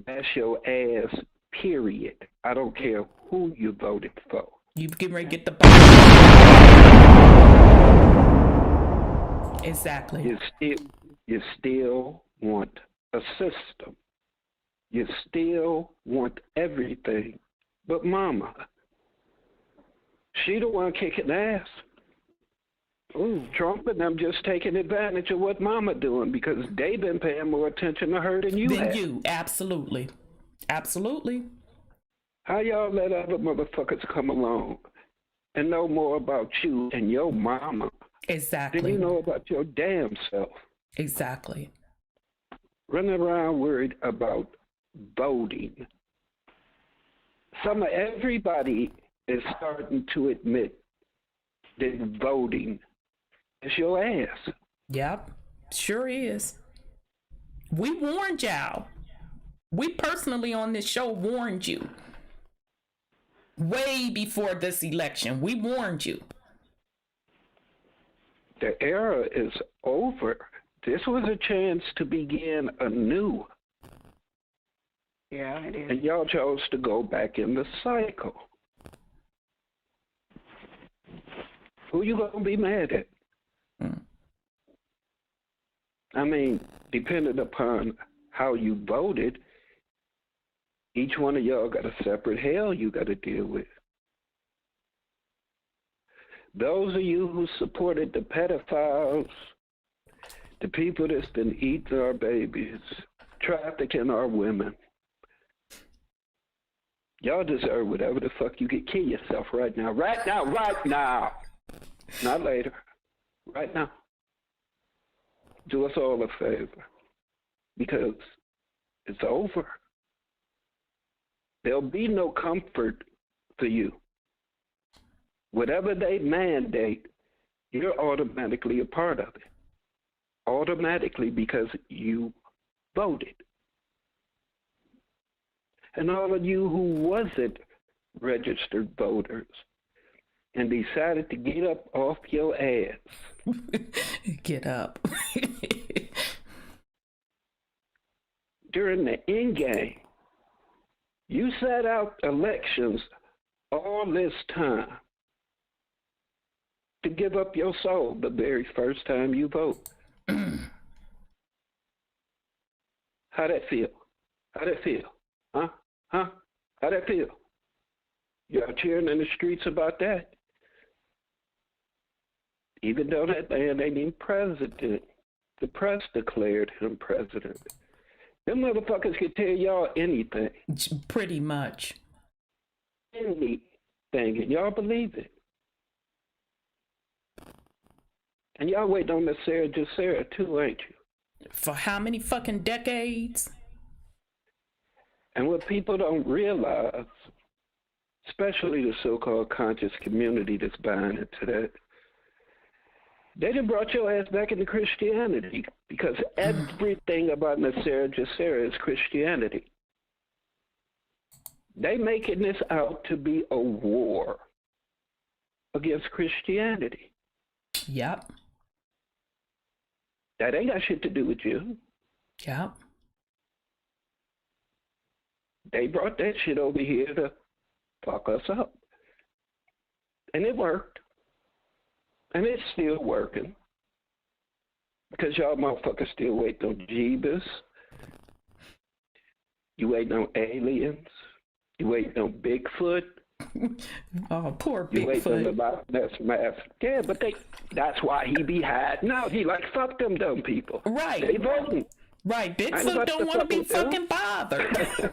that's your ass, period. I don't care who you voted for. You get ready to get the Exactly. You still want a system. You still want everything but mama. She the one kicking ass. Ooh, Trump and them just taking advantage of what mama doing because they been paying more attention to her than you have. Absolutely. Absolutely. How y'all let other motherfuckers come along and know more about you and your mama Exactly. than you know about your damn self? Exactly. Running around worried about voting. Everybody is starting to admit that voting is your ass. Yep, sure is. We warned y'all. We personally on this show warned you. Way before this election, we warned you. The era is over. This was a chance to begin anew. Yeah, it is. And y'all chose to go back in the cycle. Who you gonna be mad at? I mean, depending upon how you voted, each one of y'all got a separate hell you got to deal with. Those of you who supported the pedophiles, the people that's been eating our babies, trafficking our women, y'all deserve whatever the fuck you get. Kill yourself right now. Right now, right now. Not later. Right now. Do us all a favor. Because it's over. There'll be no comfort for you. Whatever they mandate, you're automatically a part of it. Automatically because you voted. And all of you who wasn't registered voters and decided to get up off your ass. Get up. During the end game, you sat out elections all this time to give up your soul the very first time you vote. How'd that feel? How'd that feel? Huh? How'd that feel? Y'all cheering in the streets about that? Even though that man ain't even president, the press declared him president. Them motherfuckers can tell y'all anything. Pretty much. Anything, and y'all believe it. And y'all waiting on the Sarah too, ain't you? For how many fucking decades? And what people don't realize, especially the so-called conscious community that's buying into that, they done brought your ass back into Christianity because everything about Nasera Jacera is Christianity. They making this out to be a war against Christianity. Yep. That ain't got shit to do with you. Yep. They brought that shit over here to fuck us up. And it worked. And it's still working. Because y'all motherfuckers still waiting on Jeebus. You waiting on aliens. You waiting on Bigfoot. Oh, poor Bigfoot. You waiting on the Loch Ness Master. Yeah, but that's why he be hiding out. He like, fuck them dumb people. Right. They voting. Right. Bigfoot don't want to be fucking bothered.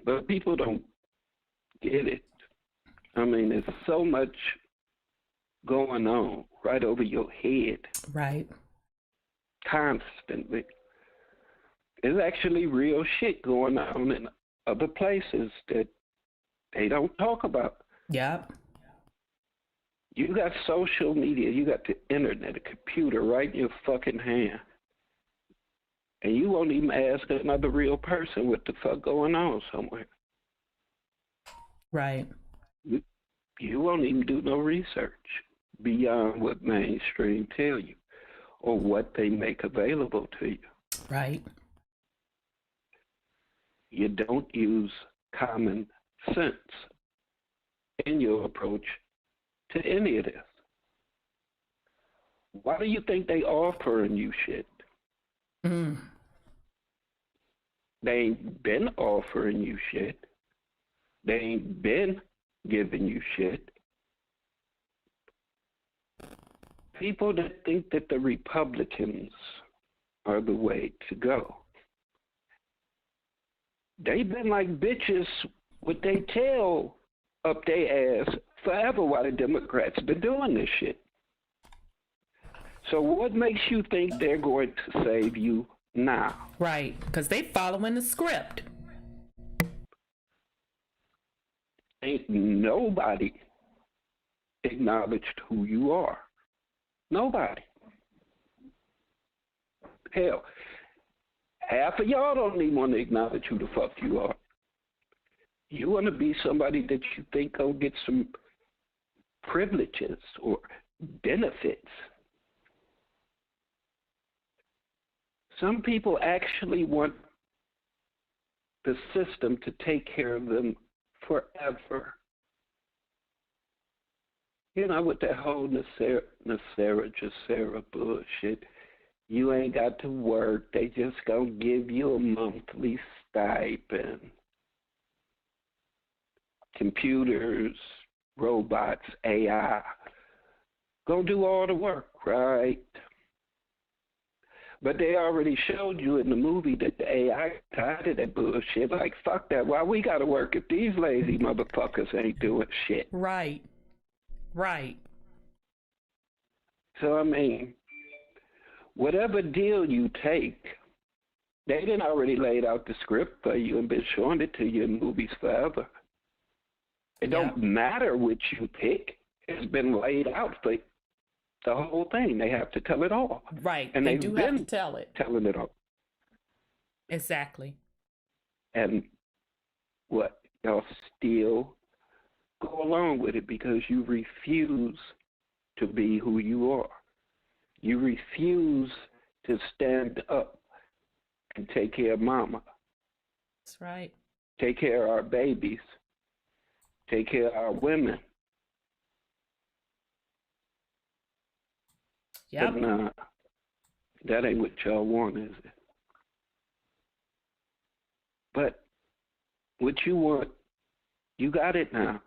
But people don't get it. I mean, there's so much going on right over your head. Right. Constantly. There's actually real shit going on in other places that they don't talk about. Yep. You got social media, you got the internet, a computer right in your fucking hand. And you won't even ask another real person what the fuck going on somewhere. Right. You won't even do no research beyond what mainstream tell you or what they make available to you. Right. You don't use common sense in your approach to any of this. Why do you think they offering you shit? Mm. They ain't been offering you shit. They ain't been giving you shit. People that think that the Republicans are the way to go. They've been like bitches with their tail up their ass forever while the Democrats been doing this shit. So what makes you think they're going to save you now? Right, because they following the script. Ain't nobody acknowledged who you are. Nobody. Hell, half of y'all don't even want to acknowledge who the fuck you are. You want to be somebody that you think gonna get some privileges or benefits. Some people actually want the system to take care of them forever. You know, with that whole Nasera bullshit, you ain't got to work. They just gonna give you a monthly stipend. Computers, robots, AI, gonna do all the work, right? But they already showed you in the movie that the AI tired of that bullshit. Like, fuck that. Why we gotta work if these lazy motherfuckers ain't doing shit? Right. Right. So, I mean, whatever deal you take, they didn't already laid out the script for you and been showing it to you in movies forever. It don't matter which you pick. It's been laid out for the whole thing. They have to tell it all. Right. And they do have to tell it. Telling it all. Exactly. And what? Y'all still go along with it because you refuse to be who you are. You refuse to stand up and take care of mama. That's right. Take care of our babies. Take care of our women. Yep. But nah, that ain't what y'all want, is it? But what you want, you got it now.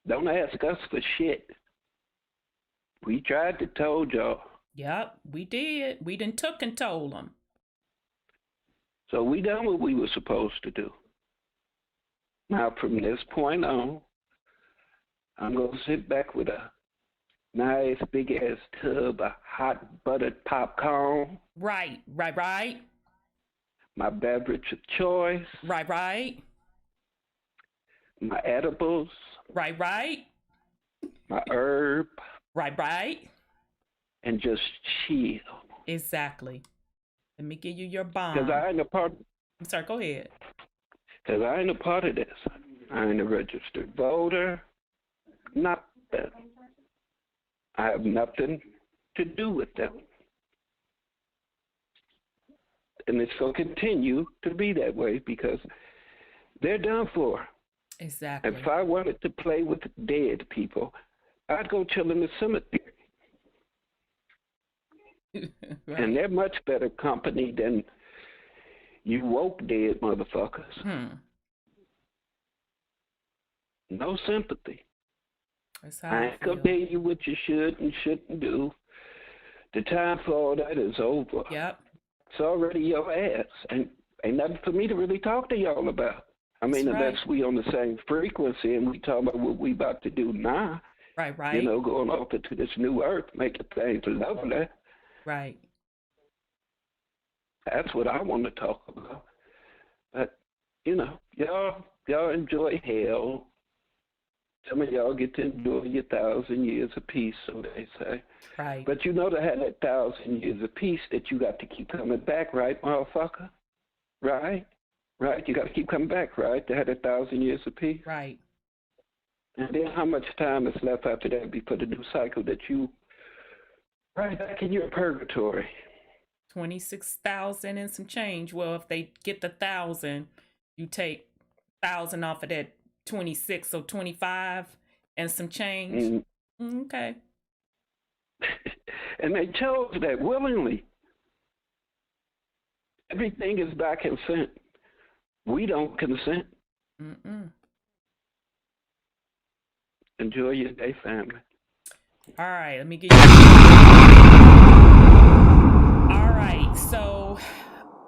Don't ask us for shit. We tried to told y'all. Yep, we did. We done took and told them. So we done what we were supposed to do. Now from this point on, I'm going to sit back with a nice big ass tub of hot buttered popcorn. Right. My beverage of choice. Right. My edibles. Right. My herb. Right. And just chill. Exactly. Let me give you your bomb. Because I ain't a part. I'm sorry, go ahead. Because I ain't a part of this. I ain't a registered voter. Nothing. I have nothing to do with them. And it's going to continue to be that way because they're done for. Exactly. If I wanted to play with dead people, I'd go chill in the cemetery. Right. And they're much better company than you woke dead motherfuckers. No sympathy. That's how I ain't gonna tell you what you should and shouldn't do. The time for all that is over. Yep. It's already your ass. Ain't nothing for me to really talk to y'all about. I mean, unless we on the same frequency and we talk about what we about to do now. Right. You know, going off into this new earth, making things lovely. Right. That's what I want to talk about. But, you know, y'all enjoy hell. Some of y'all get to enjoy your 1,000 years of peace, so they say. Right. But you know to have that 1,000 years of peace that you got to keep coming back, right, motherfucker? Right? Right? You got to keep coming back, right, to have that 1,000 years of peace? Right. And then how much time is left after that before the new cycle that you right back in your purgatory? 26,000 and some change. Well, if they get the 1,000, you take 1,000 off of that 26, so 25 and some change. Okay. And they chose that willingly. Everything is by consent. We don't consent. Enjoy your day, family. All right, let me get you. All right, so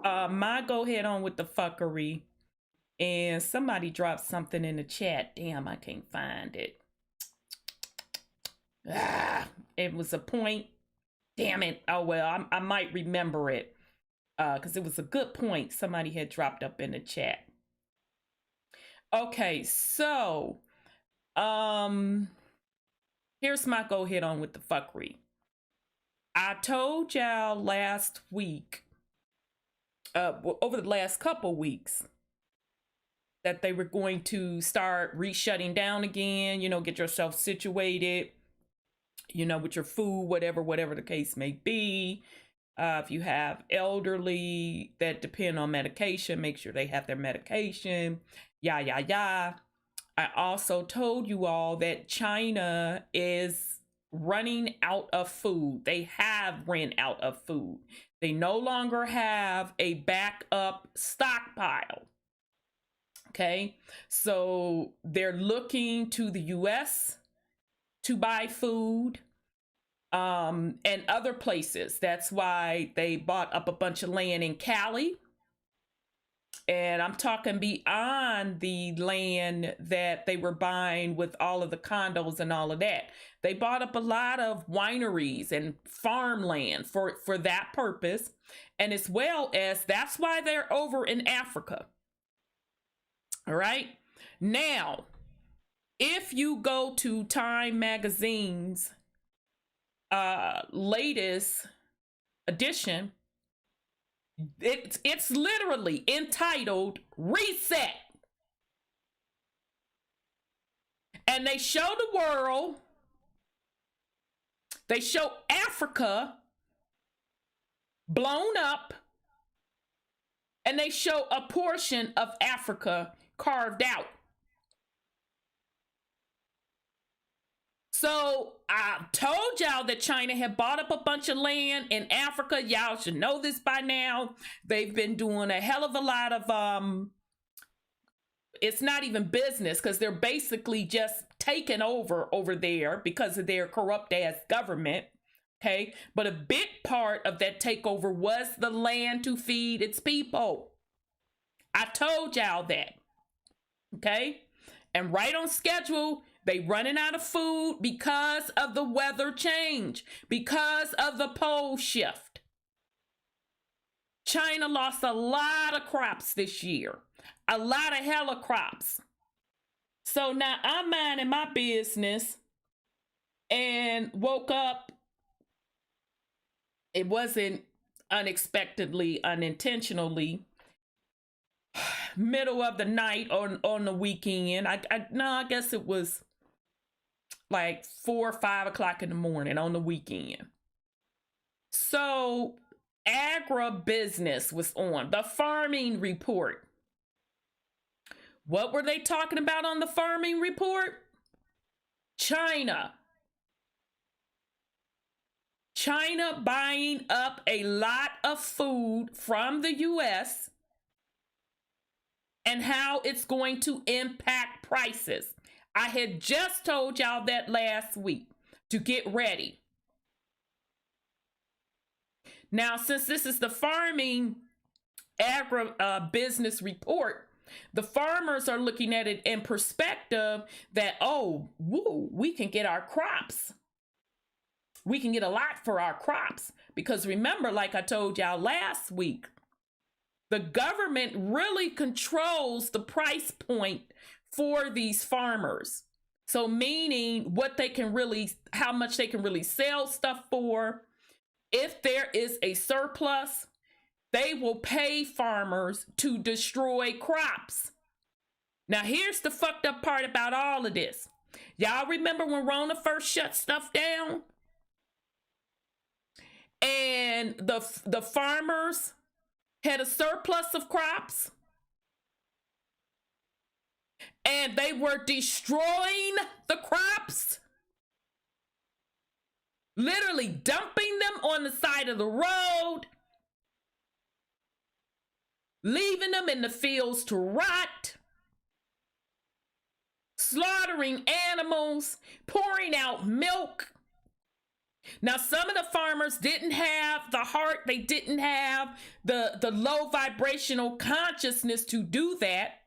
my go ahead on with the fuckery. And somebody dropped something in the chat. Damn, I can't find it. It was a point. Damn it. Oh, well, I might remember it. Because it was a good point somebody had dropped up in the chat. Okay, so here's my go ahead on with the fuckery. I told y'all last week, over the last couple weeks, that they were going to start shutting down again, you know, get yourself situated, you know, with your food, whatever the case may be. If you have elderly that depend on medication, make sure they have their medication, I also told you all that China is running out of food. They have ran out of food. They no longer have a backup stockpile. Okay, so they're looking to the US to buy food and other places. That's why they bought up a bunch of land in Cali. And I'm talking beyond the land that they were buying with all of the condos and all of that. They bought up a lot of wineries and farmland for that purpose. And as well as that's why they're over in Africa. All right. Now, if you go to Time Magazine's latest edition, it's literally entitled Reset. And they show the world, they show Africa blown up, and they show a portion of Africa carved out. So I told y'all that China had bought up a bunch of land in Africa. Y'all should know this by now. They've been doing a hell of a lot of, it's not even business because they're basically just taking over there because of their corrupt ass government. Okay. But a big part of that takeover was the land to feed its people. I told y'all that. Okay. And right on schedule, they running out of food because of the weather change, because of the pole shift. China lost a lot of crops this year, a lot of hella crops. So now I'm minding my business and woke up. It wasn't unexpectedly, unintentionally, middle of the night on the weekend. I guess it was like 4 or 5 o'clock in the morning on the weekend. So agribusiness was on, the farming report. What were they talking about on the farming report? China. China buying up a lot of food from the US and how it's going to impact prices. I had just told y'all that last week to get ready. Now, since this is the farming business report, the farmers are looking at it in perspective that, oh, woo, we can get our crops. We can get a lot for our crops. Because remember, like I told y'all last week, the government really controls the price point for these farmers. So meaning what they can really, how much they can really sell stuff for. If there is a surplus, they will pay farmers to destroy crops. Now, here's the fucked up part about all of this. Y'all remember when Rona first shut stuff down? And the farmers had a surplus of crops? And they were destroying the crops? Literally dumping them on the side of the road, leaving them in the fields to rot, slaughtering animals, pouring out milk. Now, some of the farmers didn't have the heart, they didn't have the low vibrational consciousness to do that.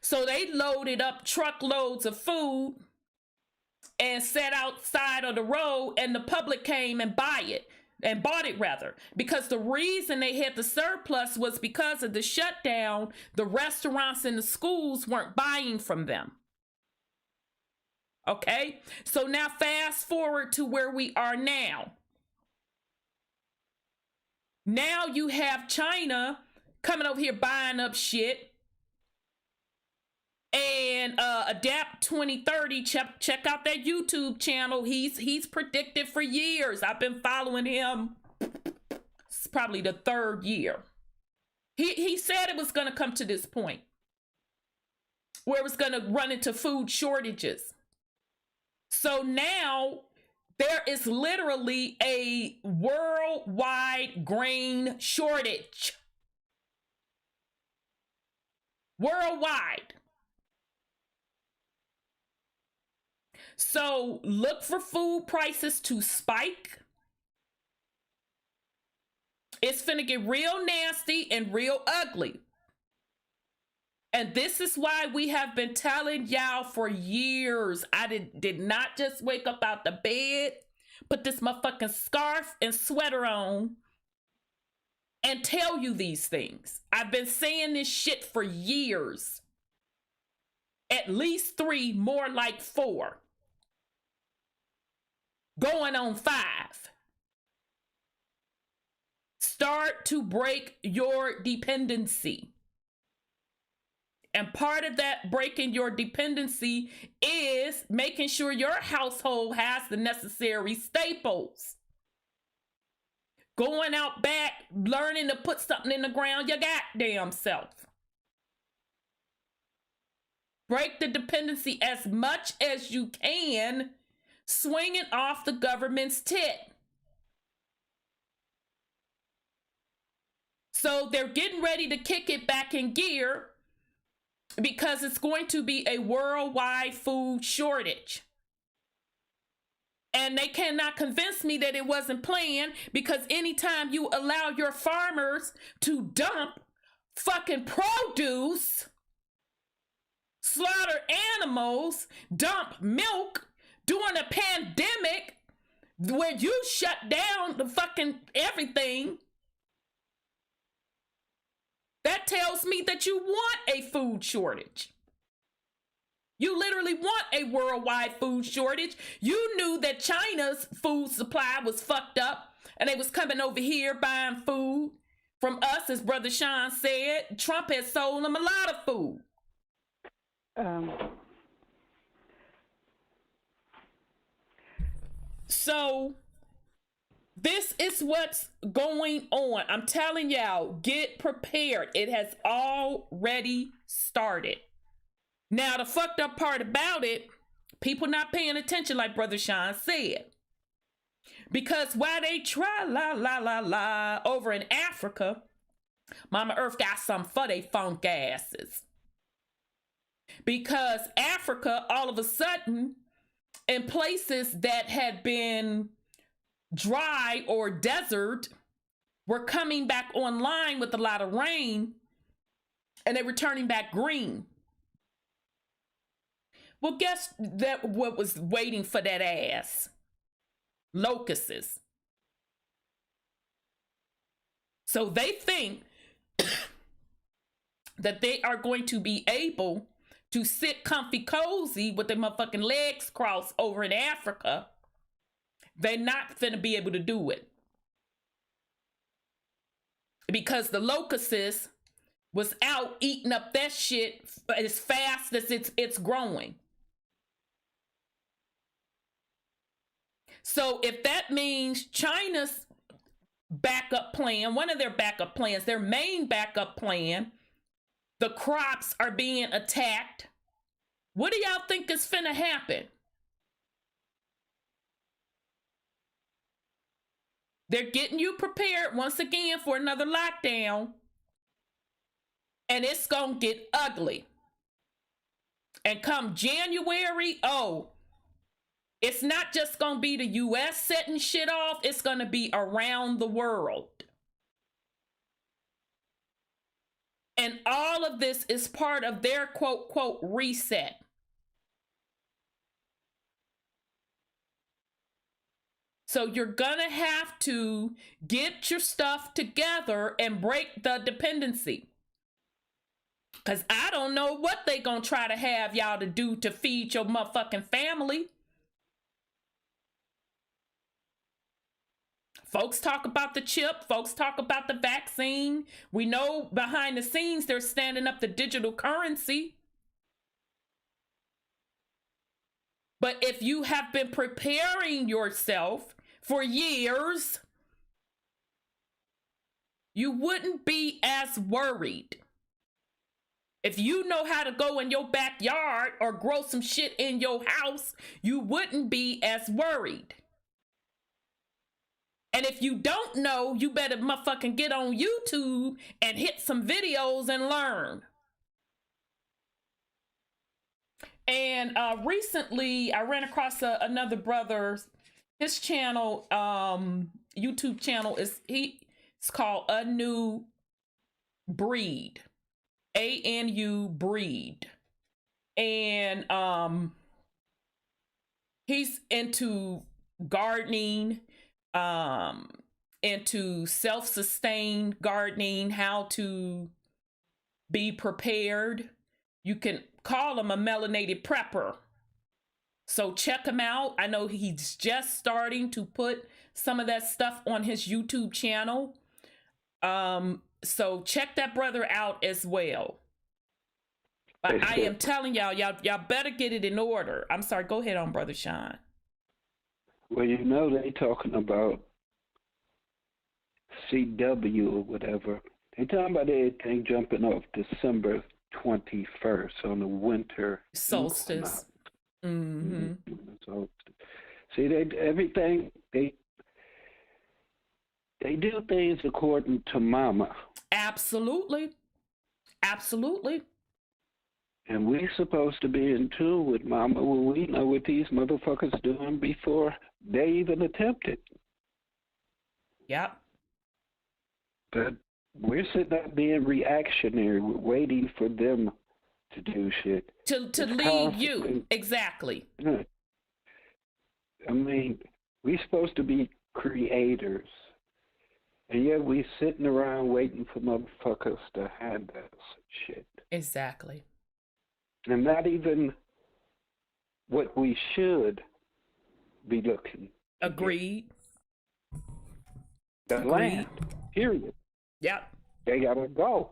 So they loaded up truckloads of food and sat outside of the road, and the public came and bought it rather. Because the reason they had the surplus was because of the shutdown. The restaurants and the schools weren't buying from them. Okay, so now fast forward to where we are now. Now you have China coming over here buying up shit. And Adapt 2030, check out that YouTube channel. He's predicted for years. I've been following him. It's probably the third year. He said it was going to come to this point where it was going to run into food shortages. So now there is literally a worldwide grain shortage. Worldwide. So look for food prices to spike. It's finna get real nasty and real ugly. And this is why we have been telling y'all for years. I did not just wake up out the bed, put this motherfucking scarf and sweater on, and tell you these things. I've been saying this shit for years. At least 3, more like 4. Going on 5. Start to break your dependency. And part of that breaking your dependency is making sure your household has the necessary staples. Going out back, learning to put something in the ground your goddamn self. Break the dependency as much as you can, swinging off the government's tit. So they're getting ready to kick it back in gear because it's going to be a worldwide food shortage. And they cannot convince me that it wasn't planned, because anytime you allow your farmers to dump fucking produce, slaughter animals, dump milk during a pandemic where you shut down the fucking everything, that tells me that you want a food shortage. You literally want a worldwide food shortage. You knew that China's food supply was fucked up and they was coming over here buying food from us, as Brother Sean said. Trump has sold them a lot of food. So this is what's going on. I'm telling y'all, get prepared. It has already started. Now, the fucked up part about it, people not paying attention, like Brother Sean said. Because while they try la over in Africa, Mama Earth got some for they funk asses. Because Africa, all of a sudden, in places that had been dry or desert were coming back online with a lot of rain, and they were turning back green. Well, guess that what was waiting for that ass? Locusts. So they think that they are going to be able to sit comfy cozy with their motherfucking legs crossed over in Africa. They're not finna be able to do it. Because the locusts was out eating up that shit as fast as it's growing. So if that means China's backup plan, one of their backup plans, their main backup plan, the crops are being attacked, what do y'all think is finna happen? They're getting you prepared once again for another lockdown, and it's gonna get ugly. And come January, it's not just gonna be the US setting shit off, it's gonna be around the world. And all of this is part of their quote, quote, reset. So you're gonna have to get your stuff together and break the dependency. Because I don't know what they gonna try to have y'all to do to feed your motherfucking family. Folks talk about the chip. Folks talk about the vaccine. We know behind the scenes they're standing up the digital currency. But if you have been preparing yourself for years, you wouldn't be as worried. If you know how to go in your backyard or grow some shit in your house, you wouldn't be as worried. And if you don't know, you better motherfucking get on YouTube and hit some videos and learn. And recently I ran across another brother. His channel, YouTube channel it's called A New Breed. ANU Breed. And he's into gardening, into self-sustained gardening, how to be prepared. You can call him a melanated prepper. So check him out. I know he's just starting to put some of that stuff on his YouTube channel. So check that brother out as well. But I am telling y'all better get it in order. I'm sorry, go ahead on, Brother Sean. Well, you know they talking about CW or whatever. They talking about everything jumping off December 21st on the winter solstice. Mm-hmm. See, everything they do things according to Mama. Absolutely. Absolutely. And we supposed to be in tune with Mama when we know what these motherfuckers doing before they even attempt it. Yep. But we're sitting there being reactionary. We're waiting for them to do shit. To lead you. Exactly. I mean, we're supposed to be creators. And yet we sitting around waiting for motherfuckers to hand us shit. Exactly. And not even what we should be looking. Agreed. The land, period. Yep. They gotta go.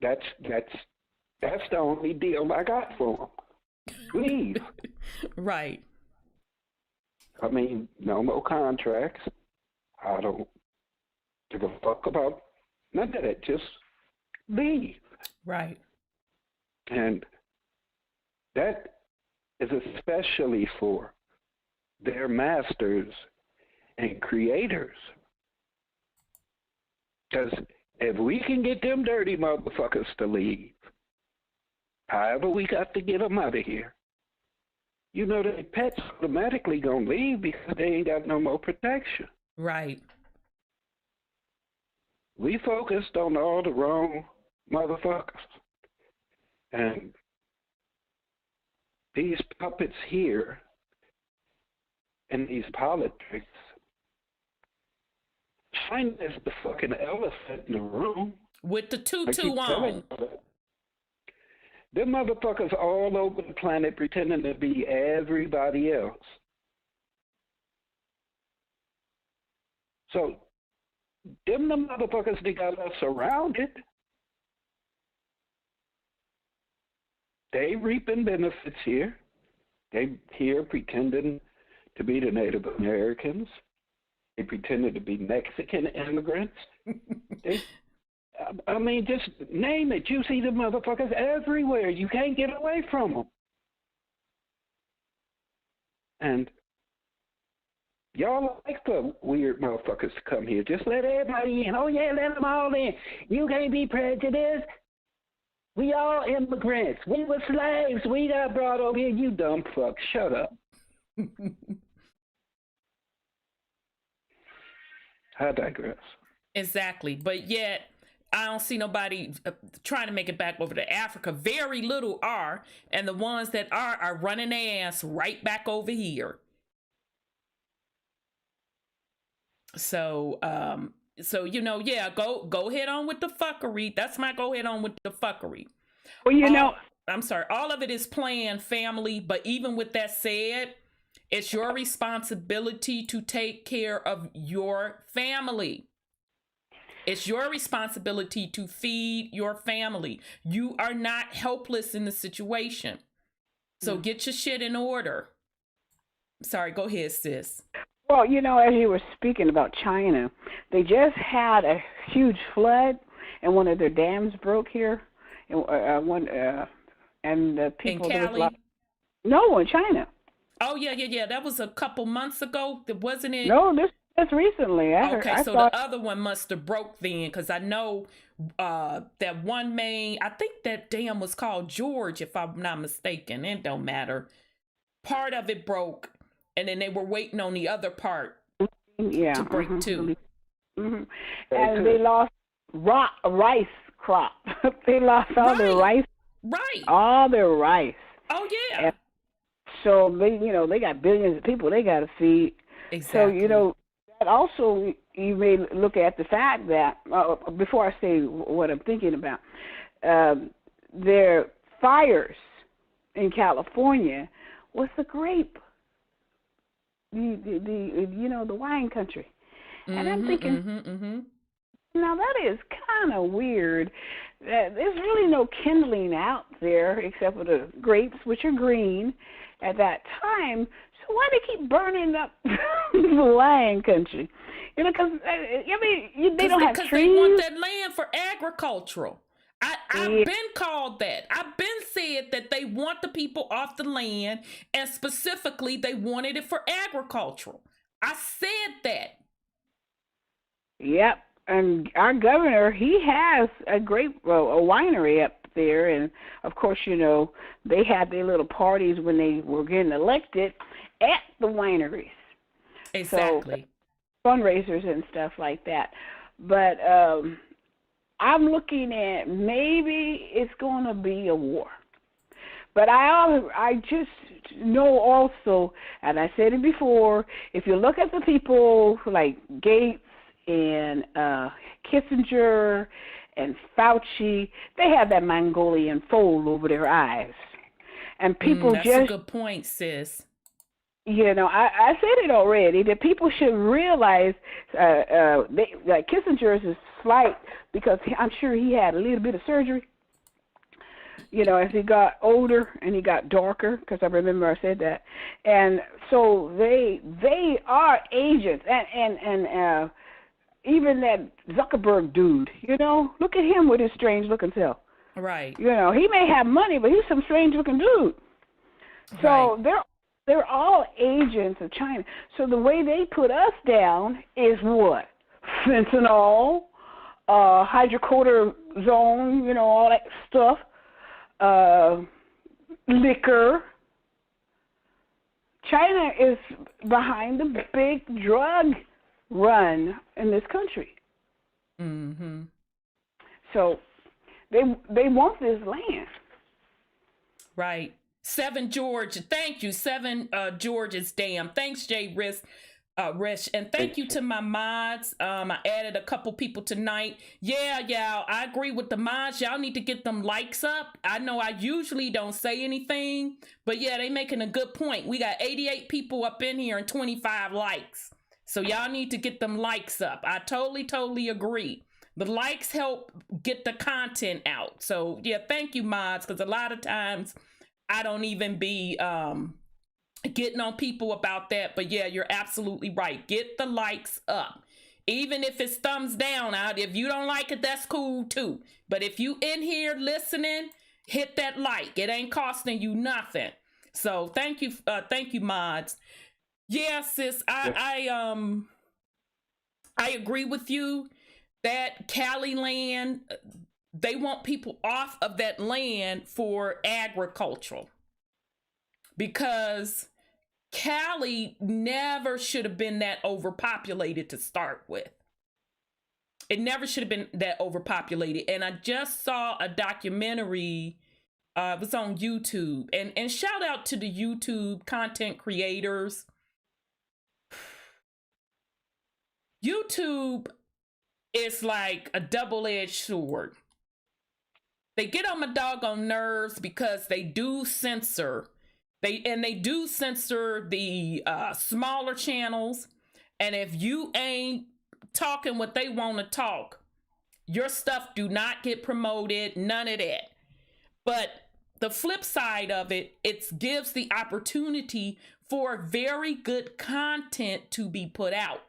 That's the only deal I got for them. Leave. Right. I mean, no more contracts. I don't give a fuck about none of that. Just leave. Right. And that is especially for their masters and creators. Because if we can get them dirty motherfuckers to leave, however we got to get them out of here, you know their pets automatically gonna leave because they ain't got no more protection. Right. We focused on all the wrong motherfuckers. And these puppets here and these politics, China is the fucking elephant in the room. With the tutu on. Them motherfuckers all over the planet pretending to be everybody else. So, them the motherfuckers that got us surrounded. They reaping benefits here. They here pretending to be the Native Americans. They pretended to be Mexican immigrants. I mean, just name it. You see the motherfuckers everywhere. You can't get away from them. And y'all like the weird motherfuckers to come here. Just let everybody in. Oh, yeah, let them all in. You can't be prejudiced. We all immigrants. We were slaves. We got brought over here. You dumb fuck. Shut up. I digress. Exactly. But yet, I don't see nobody trying to make it back over to Africa. Very little are. And the ones that are running their ass right back over here. So, you know, yeah, go head on with the fuckery. That's my go head on with the fuckery. Well, you know, I'm sorry, all of it is planned, family, but even with that said, it's your responsibility to take care of your family. It's your responsibility to feed your family. You are not helpless in the situation. So get your shit in order. Sorry, go ahead, sis. Well, you know, as you were speaking about China, they just had a huge flood, and one of their dams broke here, and the people in Cali? No, in China. Oh yeah. That was a couple months ago, wasn't it? No, this recently. The other one must have broke then, because I know that one main. I think that dam was called George, if I'm not mistaken. It don't matter. Part of it broke. And then they were waiting on the other part to break too. Mm-hmm. And they lost rice crop. They lost all their rice. Right. All their rice. Oh, yeah. And so they got billions of people they got to feed. Exactly. So, that also, you may look at the fact that, before I say what I'm thinking about, their fires in California was the grape. The wine country. And I'm thinking, now that is kind of weird. There's really no kindling out there except for the grapes, which are green at that time. So why do they keep burning up the wine country? Because, they don't have trees. Because they want that land for agricultural. I've been called that. I've been said that they want the people off the land, and specifically they wanted it for agricultural. I said that. Yep, and our governor, he has a winery up there, and of course, they had their little parties when they were getting elected at the wineries. Exactly. So, fundraisers and stuff like that. But I'm looking at maybe it's going to be a war. But I just know also, and I said it before, if you look at the people like Gates and Kissinger and Fauci, they have that Mongolian fold over their eyes. And people that's a good point, sis. I said it already, that people should realize Kissinger's is slight because I'm sure he had a little bit of surgery, as he got older and he got darker, because I remember I said that. And so they are agents. And even that Zuckerberg dude, look at him with his strange-looking self. Right. He may have money, but he's some strange-looking dude. So they're all agents of China. So the way they put us down is what? Fentanyl, hydrocodone, all that stuff, liquor, China is behind the big drug run in this country. Mm-hmm. So they want this land. Right. 7 George, thank you. 7 George's Dam. Thanks, Jay Risk. Rish, and thank you to my mods. I added a couple people tonight. Yeah, I agree with the mods. Y'all need to get them likes up. I know I usually don't say anything, but yeah, they making a good point. We got 88 people up in here and 25 likes. So y'all need to get them likes up. I totally agree. The likes help get the content out. So yeah, thank you, mods, because a lot of times I don't even be getting on people about that. But yeah, you're absolutely right. Get the likes up. Even if it's thumbs down out, if you don't like it, that's cool too. But if you in here listening, hit that like. It ain't costing you nothing. So thank you, mods. Yeah, sis, I agree with you that Cali land, they want people off of that land for agricultural, because Cali never should have been that overpopulated to start with. It never should have been that overpopulated. And I just saw a documentary, it was on YouTube, and shout out to the YouTube content creators. YouTube is like a double-edged sword. They get on my doggone nerves because they do censor. They do censor the smaller channels. And if you ain't talking what they want to talk, your stuff do not get promoted, none of that. But the flip side of it, it gives the opportunity for very good content to be put out.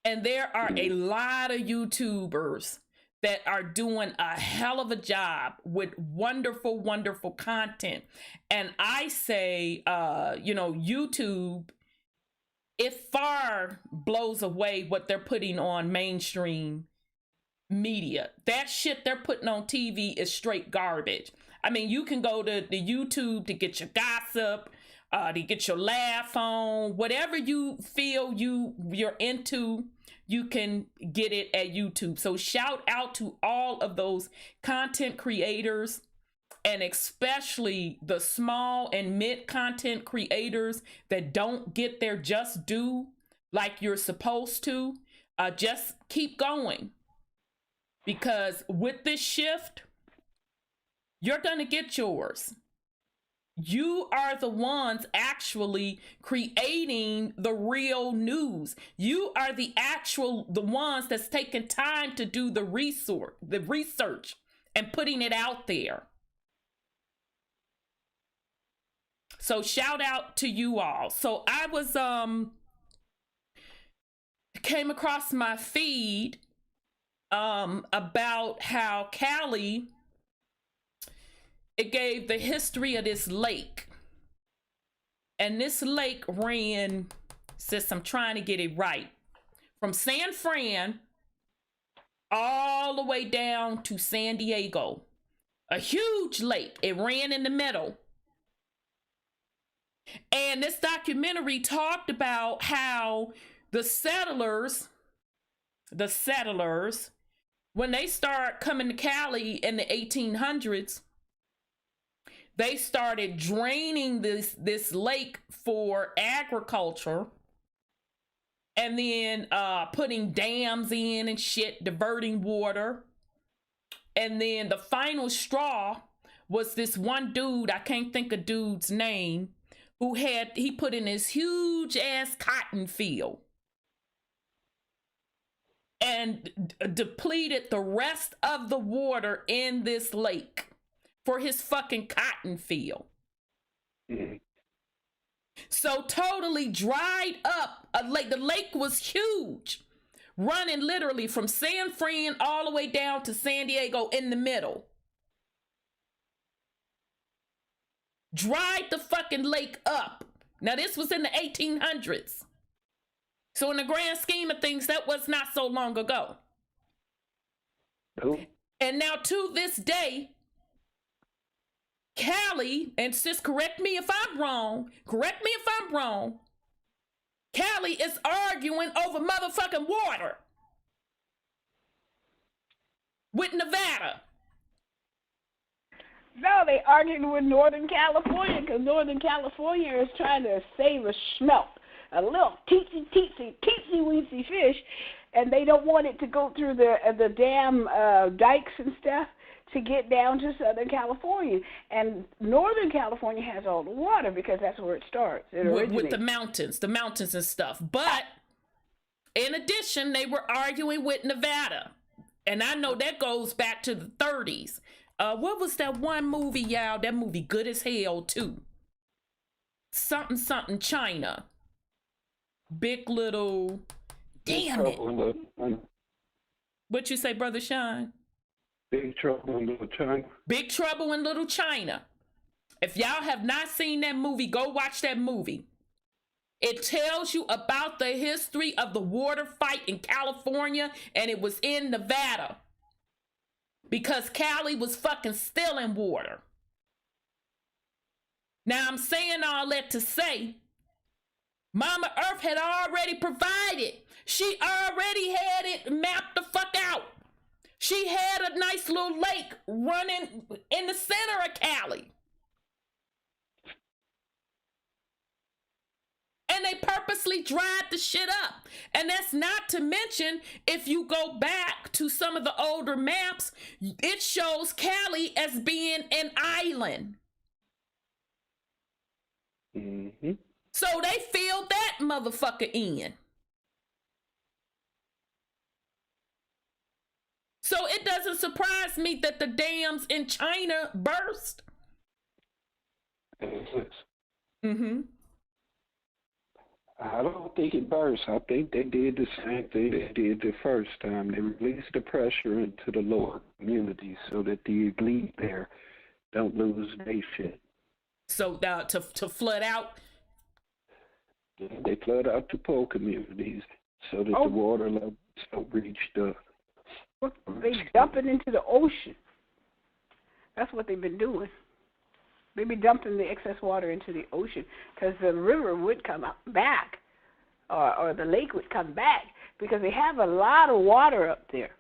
And there are a lot of YouTubers that are doing a hell of a job with wonderful content. And I say, YouTube, it far blows away what they're putting on mainstream media. That shit they're putting on TV is straight garbage. I mean, you can go to the YouTube to get your gossip, to get your laugh on, whatever you feel you're into, you can get it at YouTube. So shout out to all of those content creators, and especially the small and mid content creators that don't get their just due like you're supposed to. Just keep going, because with this shift, you're gonna get yours. You are the ones actually creating the real news. You are the ones that's taking time to do the research and putting it out there. So shout out to you all. So I was came across my feed about how Cali, it gave the history of this lake. And this lake ran, sis, I'm trying to get it right, from San Fran all the way down to San Diego. A huge lake. It ran in the middle. And this documentary talked about how the settlers, when they start coming to Cali in the 1800s, they started draining this lake for agriculture, and then putting dams in and shit, diverting water. And then the final straw was this one dude, I can't think of dude's name, he put in his huge ass cotton field and depleted the rest of the water in this lake for his fucking cotton field. Mm-hmm. So totally dried up a lake. The lake was huge, running literally from San Fran all the way down to San Diego in the middle. Dried the fucking lake up. Now this was in the 1800s. So in the grand scheme of things, that was not so long ago. Cool. And now to this day, Callie, and sis, correct me if I'm wrong. Callie is arguing over motherfucking water with Nevada. No, they arguing with Northern California because Northern California is trying to save a smelt, a little teensy-weensy fish, and they don't want it to go through the damn dikes and stuff to get down to Southern California. And Northern California has all the water because that's where it starts. With the mountains and stuff. But in addition, they were arguing with Nevada. And I know that goes back to the 30s. What was that one movie, y'all? That movie good as hell, too. Something China. Big Little... Damn it. What you say, Brother Sean? Big Trouble in Little China. Big Trouble in Little China. If y'all have not seen that movie, go watch that movie. It tells you about the history of the water fight in California, and it was in Nevada. Because Cali was fucking stealing water. Now I'm saying all that to say, Mama Earth had already provided. She already had it mapped the fuck out. She had a nice little lake running in the center of Cali. And they purposely dried the shit up. And that's not to mention, if you go back to some of the older maps, it shows Cali as being an island. Mm-hmm. So they filled that motherfucker in. So it doesn't surprise me that the dams in China burst. Mm-hmm. I don't think it burst. I think they did the same thing they did the first time. They released the pressure into the lower communities so that the elite there don't lose their shit. So to flood out? They flood out the poor communities so that the water levels don't reach the... They dump it into the ocean. That's what they've been doing. They be dumping the excess water into the ocean because the river would come back, or the lake would come back, because they have a lot of water up there,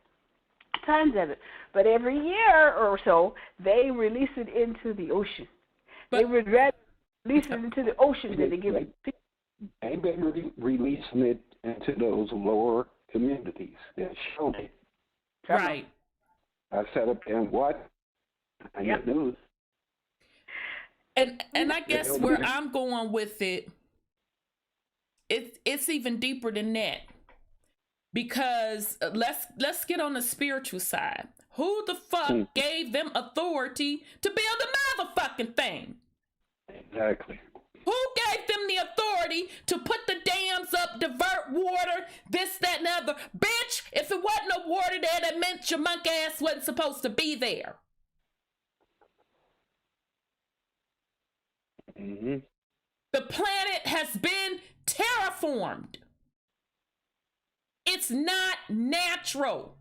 tons of it. But every year or so, they release it into the ocean. They would rather release it into the ocean than they give it. They've been releasing it into those lower communities that showed it. Right. I sat up there and watched. I got news. And I guess where I'm going with it's even deeper than that. Because let's get on the spiritual side. Who the fuck gave them authority to build the motherfucking thing? Exactly. Who gave them the authority to put the dams up, divert water, this, that, and the other? Bitch, if it wasn't no water there, that meant your monk ass wasn't supposed to be there. Mm-hmm. The planet has been terraformed. It's not natural.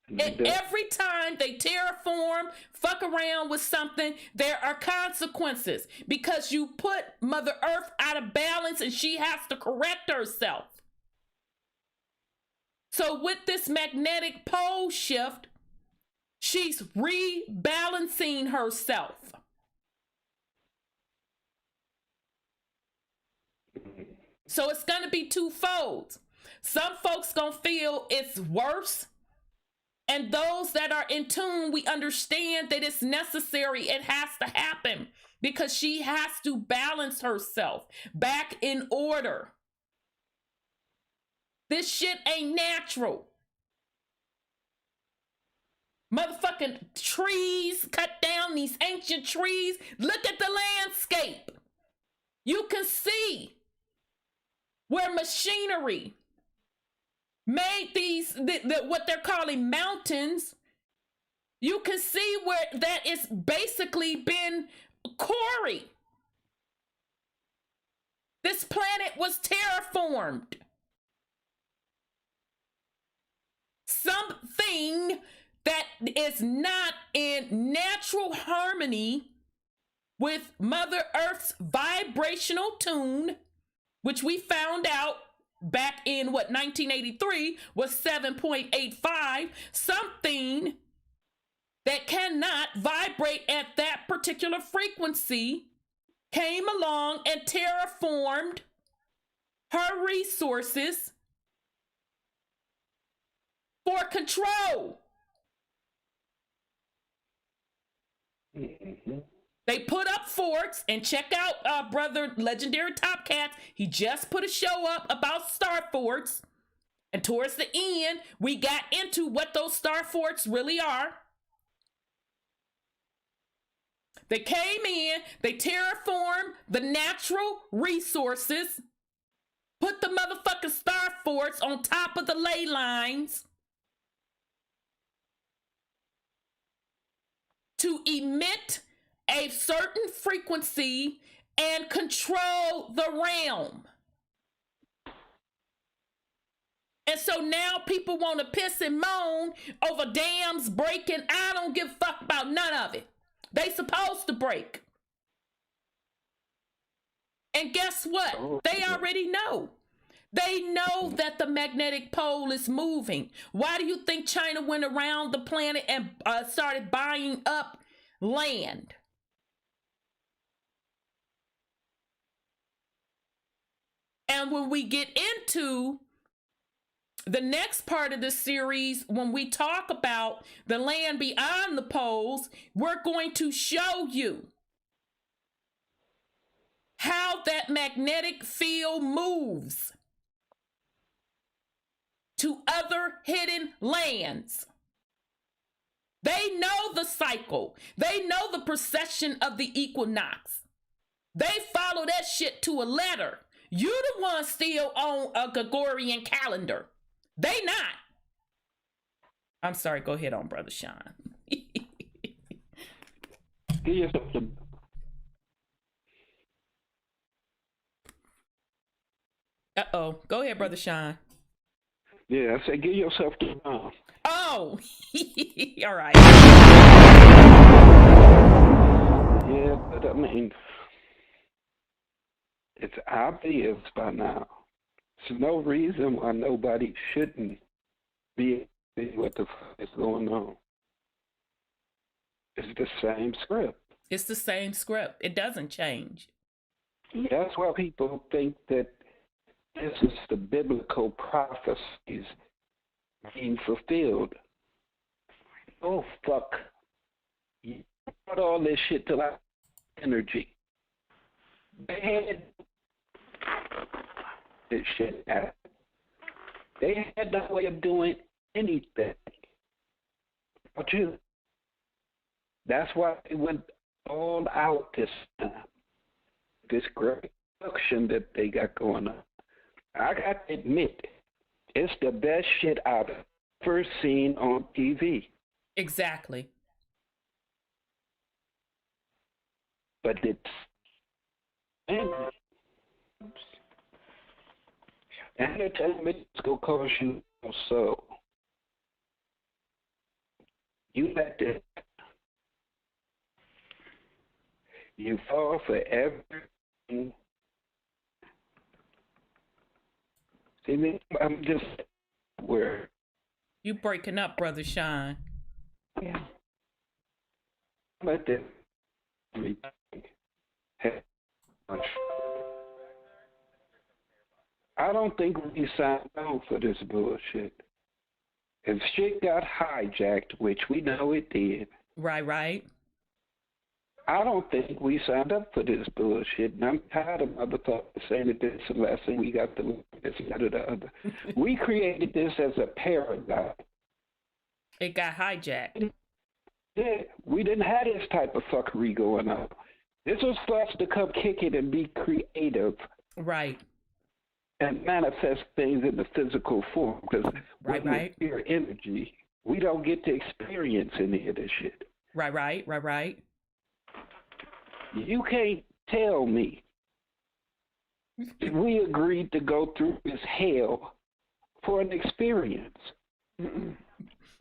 And every time they terraform, fuck around with something, there are consequences, because you put Mother Earth out of balance and she has to correct herself. So with this magnetic pole shift, she's rebalancing herself. So it's going to be twofold. Some folks going to feel it's worse. And those that are in tune, we understand that it's necessary. It has to happen because she has to balance herself back in order. This shit ain't natural. Motherfucking trees, cut down these ancient trees. Look at the landscape. You can see where machinery made these, what they're calling mountains. You can see where that is basically been quarried. This planet was terraformed. Something that is not in natural harmony with Mother Earth's vibrational tune, which we found out back in 1983 was 7.85, something that cannot vibrate at that particular frequency came along and terraformed her resources for control. Mm-hmm. They put up forts, and check out brother Legendary Top Cats. He just put a show up about star forts. And towards the end, we got into what those star forts really are. They came in, they terraformed the natural resources, put the motherfucking star forts on top of the ley lines to emit a certain frequency and control the realm. And so now people want to piss and moan over dams breaking. I don't give a fuck about none of it. They supposed to break. And guess what? They already know. They know that the magnetic pole is moving. Why do you think China went around the planet and started buying up land? And when we get into the next part of the series, when we talk about the land beyond the poles, we're going to show you how that magnetic field moves to other hidden lands. They know the cycle. They know the precession of the equinox. They follow that shit to a letter. You the one still on a Gregorian calendar. They not. I'm sorry, go ahead on, Brother Sean. Uh-oh. Go ahead, Brother Sean. Yeah, I said give yourself the time. Oh! All right. Yeah, but I mean, it's obvious by now. There's no reason why nobody shouldn't be what the fuck is going on. It's the same script. It's the same script. It doesn't change. That's why people think that this is the biblical prophecies being fulfilled. Oh, fuck. You brought all this shit to life energy. They had this shit happen. They had no way of doing anything. But you, that's why they went all out this time. This great production that they got going on. I got to admit, it's the best shit I've ever seen on TV. Exactly. But it's entertainment is going to cost you your soul. You let it. You fall for everything. See me? I'm just where. You breaking up, Brother Sean. Yeah. Let them. I don't think we signed on for this bullshit. If shit got hijacked, which we know it did. Right. I don't think we signed up for this bullshit, and I'm tired of motherfuckers saying that this is a lesson, we got to look at this, that, or the other. We created this as a paradigm. It got hijacked. Yeah, we didn't have this type of fuckery going on. This was for us to come kick it and be creative. Right. And manifest things in the physical form. Because right. Pure energy, we don't get to experience any of this shit. Right. You can't tell me we agreed to go through this hell for an experience.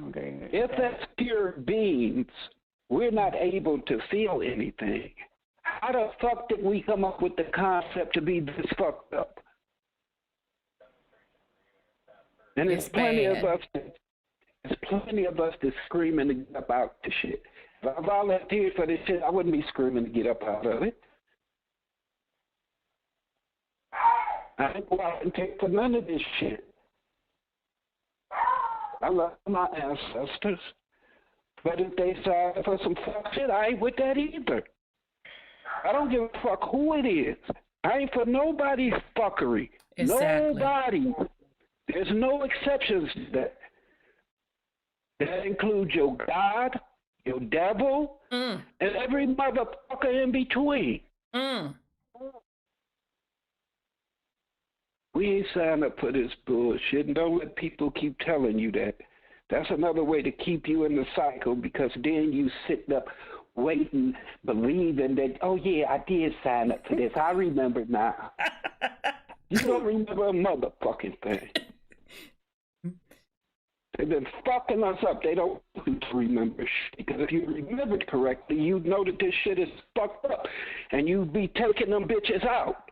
Okay. If that's pure beings, we're not able to feel anything. How the fuck did we come up with the concept to be this fucked up? And there's plenty of us. There's plenty of us that's screaming to get up out the shit. If I volunteered for this shit, I wouldn't be screaming to get up out of it. I ain't volunteered for none of this shit. I love my ancestors. But if they sign up for some fuck shit, I ain't with that either. I don't give a fuck who it is. I ain't for nobody's fuckery. Exactly. Nobody. There's no exceptions to that. That includes your God, your devil, and every motherfucker in between. We ain't signed up for this bullshit, and don't let people keep telling you that. That's another way to keep you in the cycle, because then you sitting up waiting, believing that, oh yeah, I did sign up for this. I remember now. You don't remember a motherfucking thing. They've been fucking us up. They don't want to remember shit. Because if you remembered correctly, you'd know that this shit is fucked up. And you'd be taking them bitches out.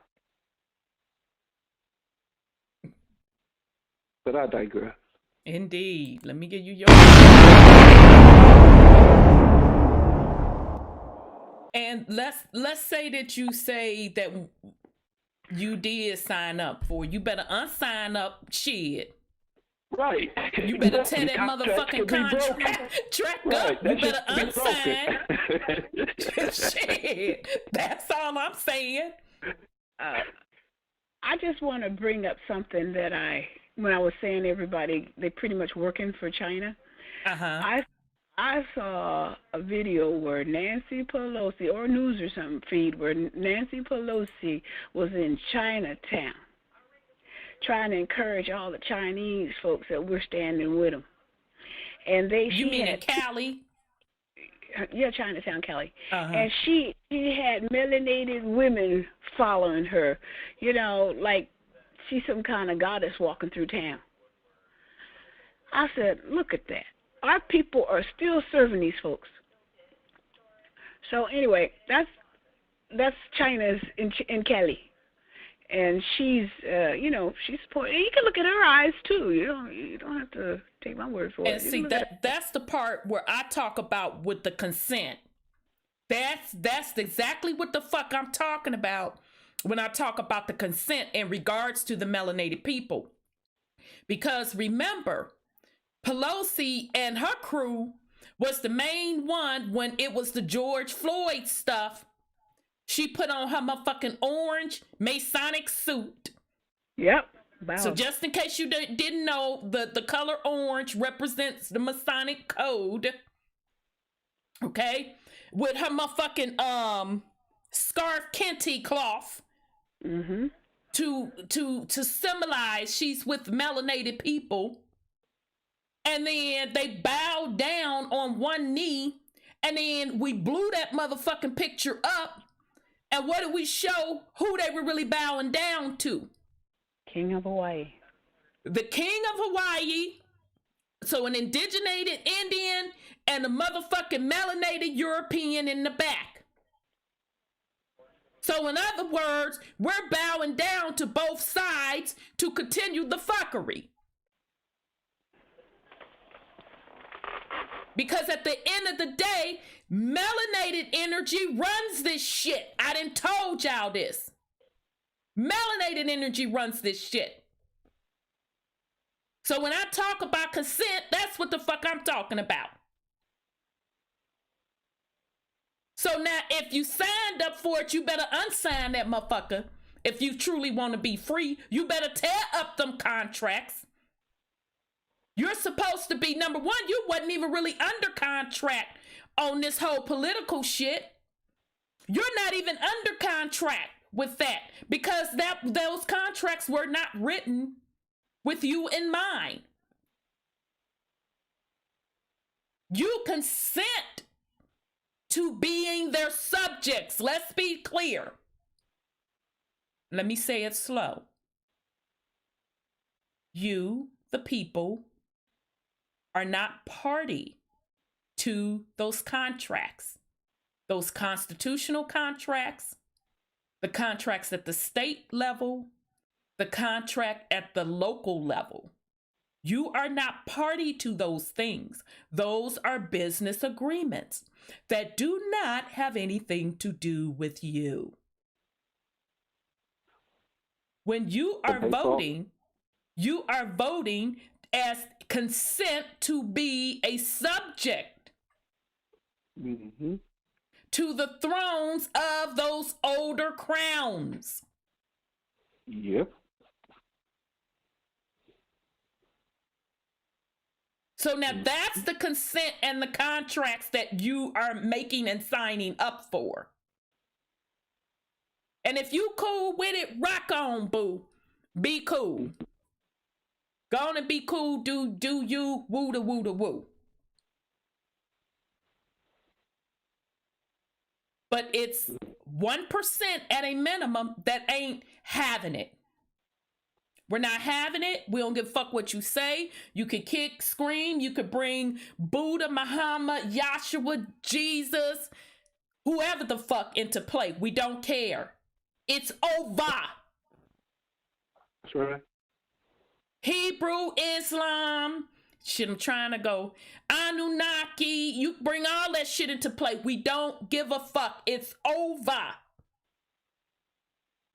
But I digress. Indeed. Let me give you your... And let's say that you say that you did sign up for. You better unsign up shit. Right. You better tear that motherfucking contract up. You better unsign. Shit. That's all I'm saying. I just want to bring up something that when I was saying everybody, they pretty much working for China. I saw a video where Nancy Pelosi, or news or something feed, where Nancy Pelosi was in Chinatown trying to encourage all the Chinese folks that we're standing with them. And you mean in Cali? Yeah, Chinatown, Cali. And she had melanated women following her, like she's some kind of goddess walking through town. I said, look at that. Our people are still serving these folks. So anyway, that's China's in Cali. And she's, she's supporting. And you can look at her eyes too. You don't have to take my word for it. And see, that's the part where I talk about with the consent. That's exactly what the fuck I'm talking about when I talk about the consent in regards to the melanated people. Because remember, Pelosi and her crew was the main one when it was the George Floyd stuff. She put on her motherfucking orange Masonic suit. Yep. Wow. So just in case you didn't know, the color orange represents the Masonic code. Okay? With her motherfucking scarf kente cloth. To symbolize she's with melanated people. And then they bowed down on one knee. And then we blew that motherfucking picture up. And what did we show? Who they were really bowing down to? King of Hawaii. The King of Hawaii. So an indiginated Indian and a motherfucking melanated European in the back. So in other words, we're bowing down to both sides to continue the fuckery. Because at the end of the day, melanated energy runs this shit. I done told y'all this. Melanated energy runs this shit. So when I talk about consent, that's what the fuck I'm talking about. So now, if you signed up for it, you better unsign that motherfucker. If you truly want to be free, you better tear up them contracts. You're supposed to be, number one, you wasn't even really under contract on this whole political shit. You're not even under contract with that because those contracts were not written with you in mind. You consent to being their subjects. Let's be clear. Let me say it slow. You, the people, are not party to those contracts, those constitutional contracts, the contracts at the state level, the contract at the local level. You are not party to those things. Those are business agreements that do not have anything to do with you. When you are voting as consent to be a subject to the thrones of those older crowns. Yep. So now that's the consent and the contracts that you are making and signing up for. And if you cool with it, rock on, boo. Be cool. Go on and be cool. Do you woo da woo da woo. But it's 1% at a minimum that ain't having it. We're not having it. We don't give a fuck what you say. You could kick, scream. You could bring Buddha, Muhammad, Yahshua, Jesus, whoever the fuck into play. We don't care. It's over. That's right. Hebrew, Islam, shit, I'm trying to go. Anunnaki, you bring all that shit into play. We don't give a fuck. It's over.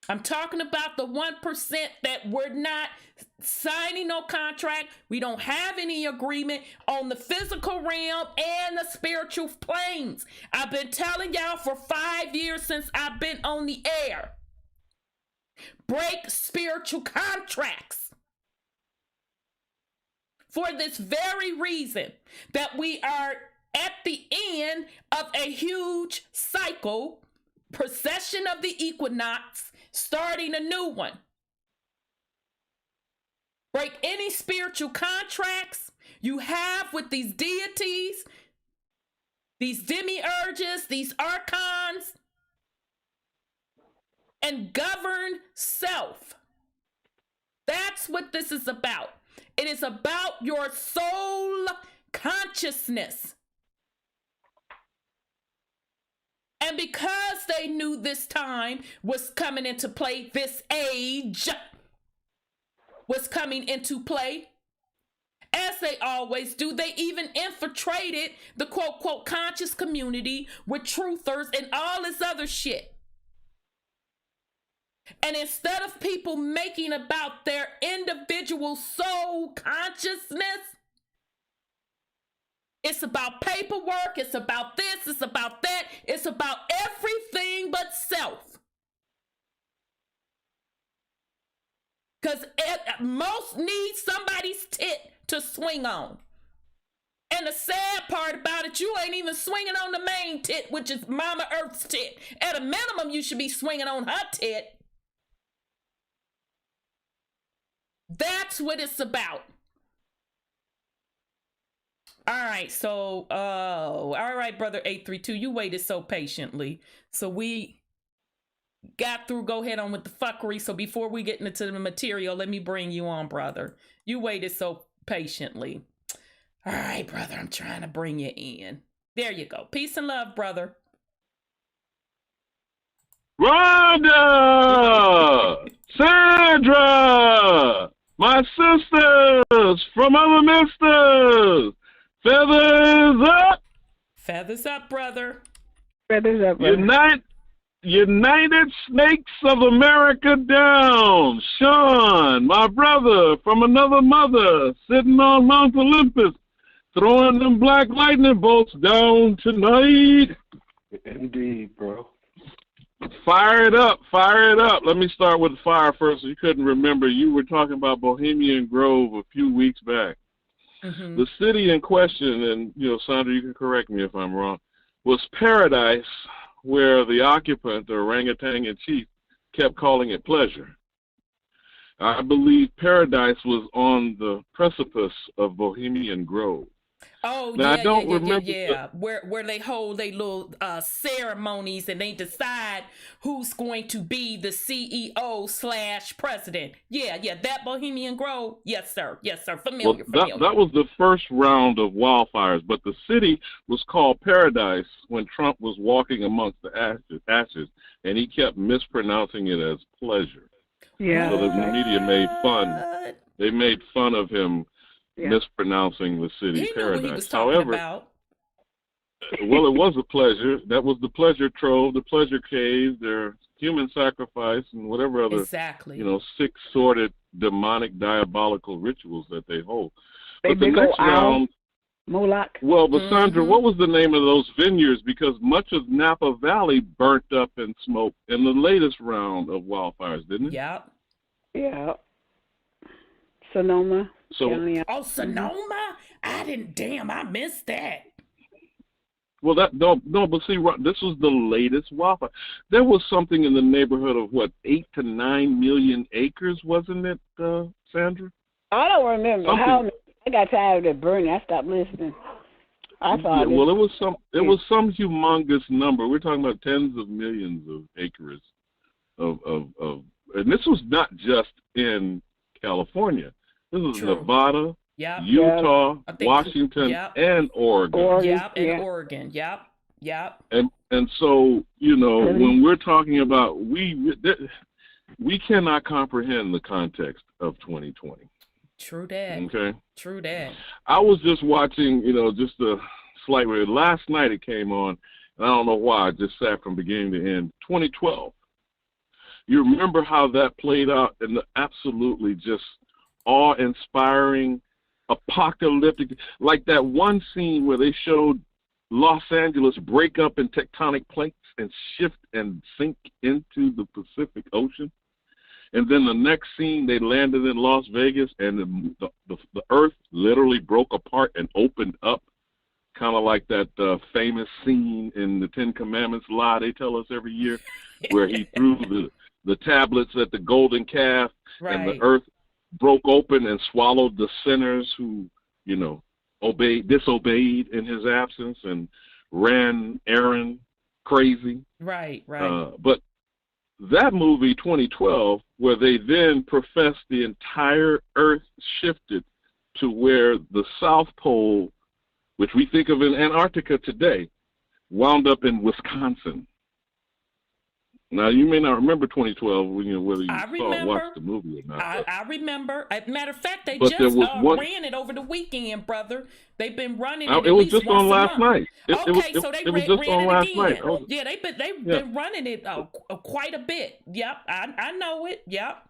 I'm talking about the 1% that we're not signing no contract. We don't have any agreement on the physical realm and the spiritual planes. I've been telling y'all for 5 years since I've been on the air. Break spiritual contracts. For this very reason, that we are at the end of a huge cycle, procession of the equinox, starting a new one. Break any spiritual contracts you have with these deities, these demiurges, these archons, and govern self. That's what this is about. It is about your soul consciousness. And because they knew this time was coming into play, this age was coming into play, as they always do, they even infiltrated the quote conscious community with truthers and all this other shit. And instead of people making about their individual soul consciousness, it's about paperwork, it's about this, it's about that, it's about everything but self. Because most need somebody's tit to swing on. And the sad part about it, you ain't even swinging on the main tit, which is Mama Earth's tit. At a minimum, you should be swinging on her tit. That's what it's about. All right, so, all right, brother 832, you waited so patiently. So we got through, go ahead on with the fuckery. So before we get into the material, let me bring you on, brother. You waited so patiently. All right, brother, I'm trying to bring you in. There you go. Peace and love, brother. Rhonda! Sandra! My sisters from other misters! Feathers up! Feathers up, brother. Feathers up, brother. United Snakes of America down. Sean, my brother from another mother, sitting on Mount Olympus, throwing them black lightning bolts down tonight. Indeed, bro. Fire it up, fire it up. Let me start with the fire first. You couldn't remember. You were talking about Bohemian Grove a few weeks back. Mm-hmm. The city in question, and, Sandra, you can correct me if I'm wrong, was Paradise, where the occupant, the orangutan in chief, kept calling it pleasure. I believe Paradise was on the precipice of Bohemian Grove. Oh Now, I yeah, yeah, don't yeah, yeah, remember. yeah. Where they hold their little ceremonies and they decide who's going to be the CEO slash president. Yeah, yeah. That Bohemian Grove. Yes, sir. Yes, sir. Well, Familiar, that familiar. was the first round of wildfires, but the city was called Paradise when Trump was walking amongst the ashes, and he kept mispronouncing it as pleasure. Yeah. So the media made fun. What? They made fun of him mispronouncing the city He knew what he Paradise. was talking However, about. well, it was a pleasure. That was the pleasure trove, the pleasure cave, their human sacrifice, and whatever other, Exactly. six-sorted, demonic, diabolical rituals that they hold. They But the big next old owl, round, Moloch. well, but Sandra, Mm-hmm. what was the name of those vineyards? Because much of Napa Valley burnt up in smoke in the latest round of wildfires, didn't it? Yep. Yeah. Sonoma. So, County. Oh, Sonoma? I missed that. well, but see, this was the latest wildfire. There was something in the neighborhood of, 8 to 9 million acres, wasn't it, Sandra? I don't remember how. I got tired of it burning. I stopped listening. I thought. Yeah, well, it was some humongous number. We're talking about tens of millions of acres of and this was not just in California. This was Nevada, Utah, Washington, and Oregon. Yep, and Oregon. Yep. And so, when we're talking about we cannot comprehend the context of 2020. True that. Okay. True that. I was just watching, just a slight way. Last night it came on, and I don't know why. I just sat from beginning to end. 2012. You remember how that played out in the absolutely just awe-inspiring, apocalyptic, like that one scene where they showed Los Angeles break up in tectonic plates and shift and sink into the Pacific Ocean. And then the next scene, they landed in Las Vegas, and the earth literally broke apart and opened up, kind of like that famous scene in the Ten Commandments lie they tell us every year, where he threw the tablets at the golden calf, and the earth broke open and swallowed the sinners who, disobeyed in his absence and ran Aaron crazy. Right. But that movie, 2012, where they then professed the entire earth shifted to where the South Pole, which we think of in Antarctica today, wound up in Wisconsin. Now, you may not remember 2012, whether you watched the movie or not. I remember. As a matter of fact, they but just ran it over the weekend, brother. They've been running it. It was just on last night. So they ran it again. Night. Yeah, they've been running it quite a bit. Yep, I know it. Yep.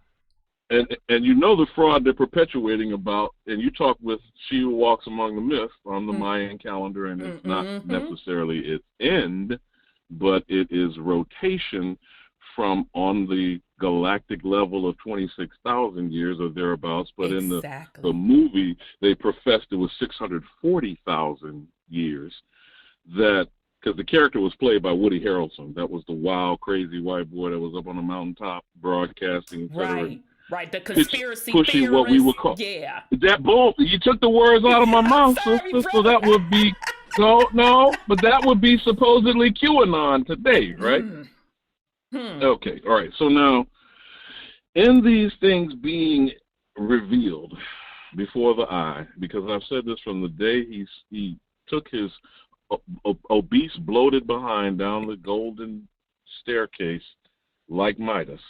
And the fraud they're perpetuating about, and you talk with She Who Walks Among the Myths on the Mayan calendar, and it's not necessarily its end, but it is rotation from on the galactic level of 26,000 years or thereabouts. But in the movie, they professed it was 640,000 years. That because the character was played by Woody Harrelson. That was the wild, crazy white boy that was up on the mountaintop broadcasting, etc. Right, the conspiracy pushing theorists. What we would call that bull. You took the words out of my mouth, sister. So that would be no, but that would be supposedly QAnon today, right? Okay, all right. So now, in these things being revealed before the eye, because I've said this from the day he took his obese, bloated behind down the golden staircase like Midas.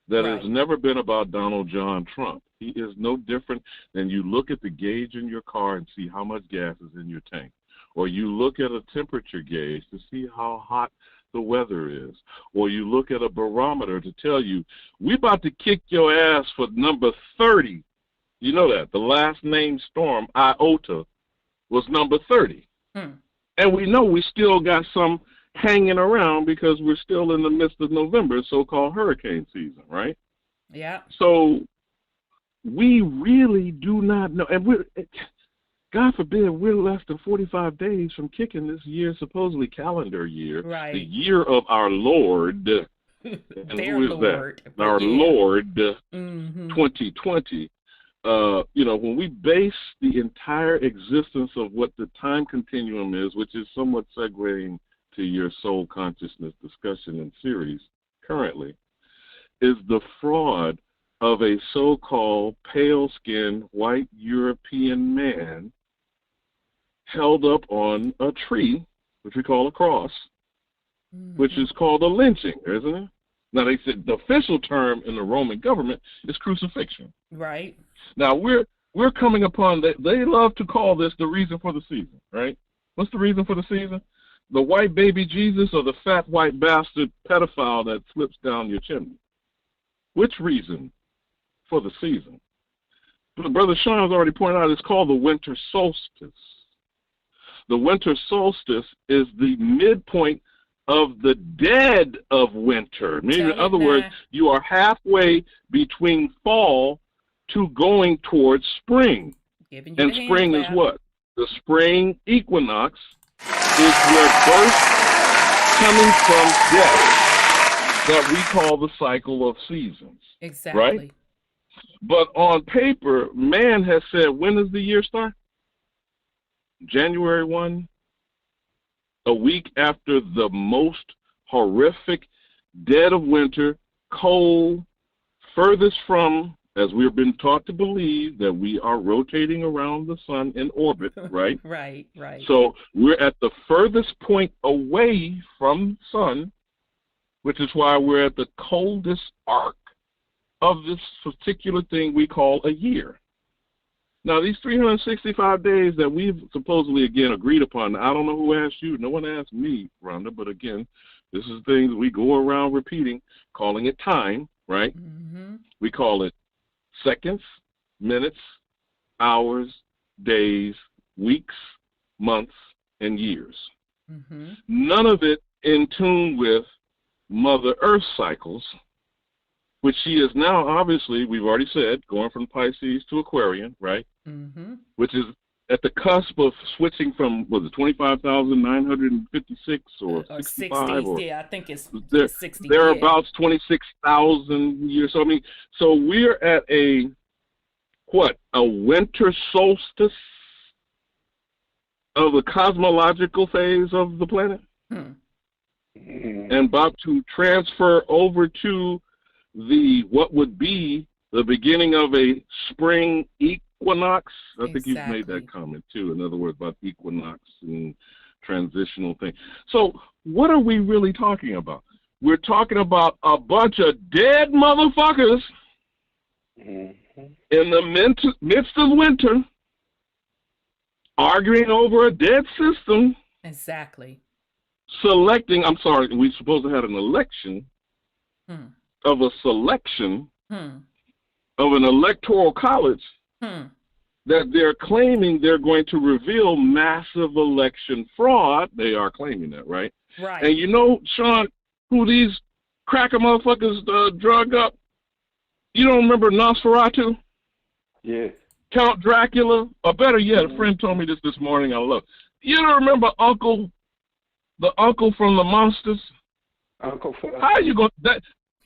That has never been about Donald John Trump. He is no different than you look at the gauge in your car and see how much gas is in your tank. Or you look at a temperature gauge to see how hot the weather is. Or you look at a barometer to tell you, we about to kick your ass for number 30. You know that. The last named storm, Iota, was number 30. And we know we still got some hanging around because we're still in the midst of November, so-called hurricane season, right? Yeah. So we really do not know. And God forbid, we're less than 45 days from kicking this year, supposedly calendar year, the year of our Lord. And who is Lord. that? Our Lord, 2020. when we base the entire existence of what the time continuum is, which is somewhat segueing to your soul consciousness discussion and series currently, is the fraud of a so-called pale-skinned white European man held up on a tree, which we call a cross, which is called a lynching, isn't it? Now, they said the official term in the Roman government is crucifixion. Right. Now, we're coming upon that. They love to call this the reason for the season, right? What's the reason for the season? The white baby Jesus or the fat white bastard pedophile that slips down your chimney? Which reason for the season? But Brother Sean has already pointed out it's called the winter solstice. The winter solstice is the midpoint of the dead of winter. Meaning, in other words, you are halfway between fall to going towards spring. And spring is what? The spring equinox is where birth coming from death that we call the cycle of seasons. Exactly. Right? But on paper, man has said, when does the year start? January 1, a week after the most horrific dead of winter, cold, furthest from, as we've been taught to believe, that we are rotating around the sun in orbit, right? Right. So we're at the furthest point away from the sun, which is why we're at the coldest arc of this particular thing we call a year. Now, these 365 days that we've supposedly, again, agreed upon, I don't know who asked you. No one asked me, Rhonda, but again, this is things we go around repeating, calling it time, right? Mm-hmm. We call it seconds, minutes, hours, days, weeks, months, and years. Mm-hmm. None of it in tune with Mother Earth cycles, which she is now, obviously, we've already said, going from Pisces to Aquarian, right? Mm-hmm. Which is at the cusp of switching from, was it 25,956 or 65? 60, or, yeah, I think it's 60. Thereabouts 26,000 years. So, so we're at a winter solstice of the cosmological phase of the planet? And about to transfer over to what would be the beginning of a spring equinox. I think you've made that comment too. In other words, about equinox and transitional thing. So what are we really talking about? We're talking about a bunch of dead motherfuckers in the midst of winter arguing over a dead system. Exactly. Selecting, we're supposed to have an election of a selection of an electoral college that they're claiming they're going to reveal massive election fraud. They are claiming that, right? Right. And you know, Sean, who these cracker motherfuckers drug up? You don't remember Nosferatu? Yeah. Count Dracula? Or better yet, a friend told me this morning I love. You don't remember the uncle from the Monsters? Uncle Phil. How you going that?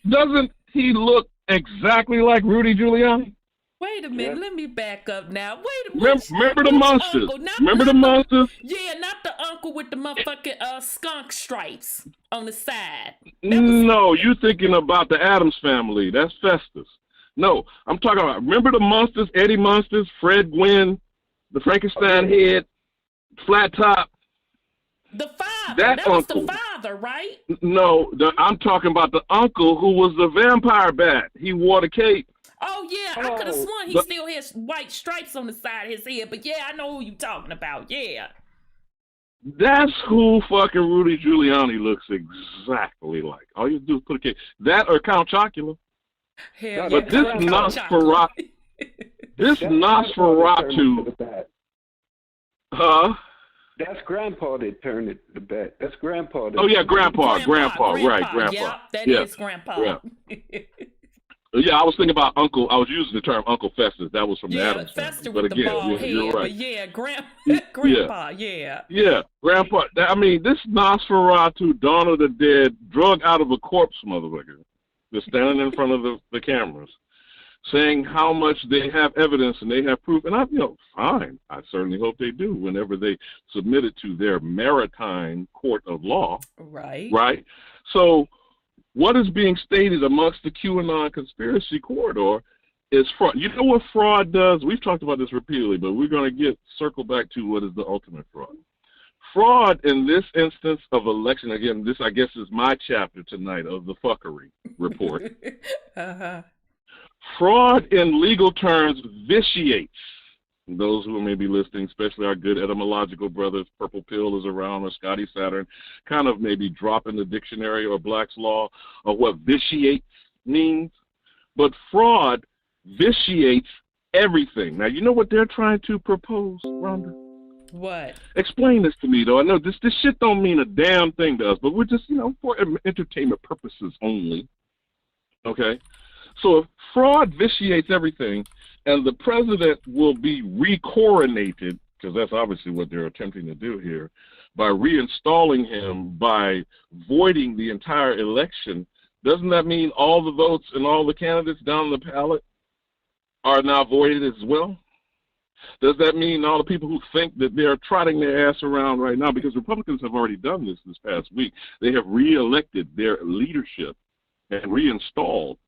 Doesn't he look exactly like Rudy Giuliani? Wait a minute, let me back up now. Wait a minute. Remember the Monsters? Remember the Monsters? Yeah, not the uncle with the motherfucking skunk stripes on the side. No, you're thinking about the Addams Family. That's Festus. No, I'm talking about, remember the Monsters, Eddie Monsters, Fred Gwynn, the Frankenstein head, flat top? The father. That was the father, right? No, I'm talking about the uncle who was the vampire bat. He wore the cape. Oh, yeah. I could have sworn he still has white stripes on the side of his head. But, yeah, I know who you're talking about. Yeah. That's who fucking Rudy Giuliani looks exactly like. All you do is put a cape. That or Count Chocula. Hell but this Nosferatu. This Nosferatu. Huh? That's Grandpa that turned it the bat. That's Grandpa. Grandpa. Right, Grandpa. Yeah, that is Grandpa. Yeah, I was thinking about Uncle. I was using the term Uncle Festus. That was from the Addams Fester Family. With the bald head, you're right. But yeah, Grandpa. Yeah, Grandpa. I mean, this Nosferatu, Dawn of the Dead, drug out of a corpse, motherfucker, just standing in front of the cameras. saying how much they have evidence and they have proof. And fine. I certainly hope they do whenever they submit it to their maritime court of law. Right. Right? So what is being stated amongst the QAnon conspiracy corridor is fraud. You know what fraud does? We've talked about this repeatedly, but we're going to circle back to what is the ultimate fraud. Fraud in this instance of election, again, this I guess is my chapter tonight of the fuckery report. Fraud in legal terms vitiates. Those who may be listening, especially our good etymological brothers, Purple Pill is around, or Scotty Saturn, kind of maybe drop in the dictionary or Black's Law of what vitiate means. But fraud vitiates everything. Now, you know what they're trying to propose, Rhonda? What? Explain this to me, though. I know this shit don't mean a damn thing to us, but we're just, for entertainment purposes only. Okay? So if fraud vitiates everything, and the president will be recoronated, because that's obviously what they're attempting to do here, by reinstalling him, by voiding the entire election, doesn't that mean all the votes and all the candidates down the ballot are now voided as well? Does that mean all the people who think that they're trotting their ass around right now, because Republicans have already done this past week, they have reelected their leadership and reinstalled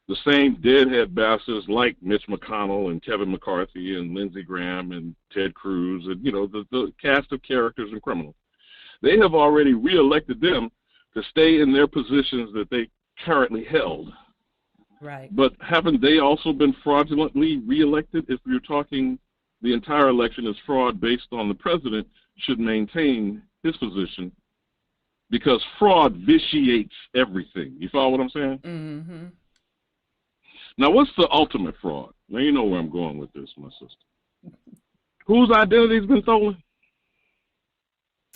the same deadhead bastards like Mitch McConnell and Kevin McCarthy and Lindsey Graham and Ted Cruz and, the cast of characters and criminals. They have already reelected them to stay in their positions that they currently held. Right. But haven't they also been fraudulently reelected? If you're talking the entire election is fraud based on the president should maintain his position, because fraud vitiates everything. You follow what I'm saying? Mm-hmm. Now, what's the ultimate fraud? Now, you know where I'm going with this, my sister. Whose identity's been stolen?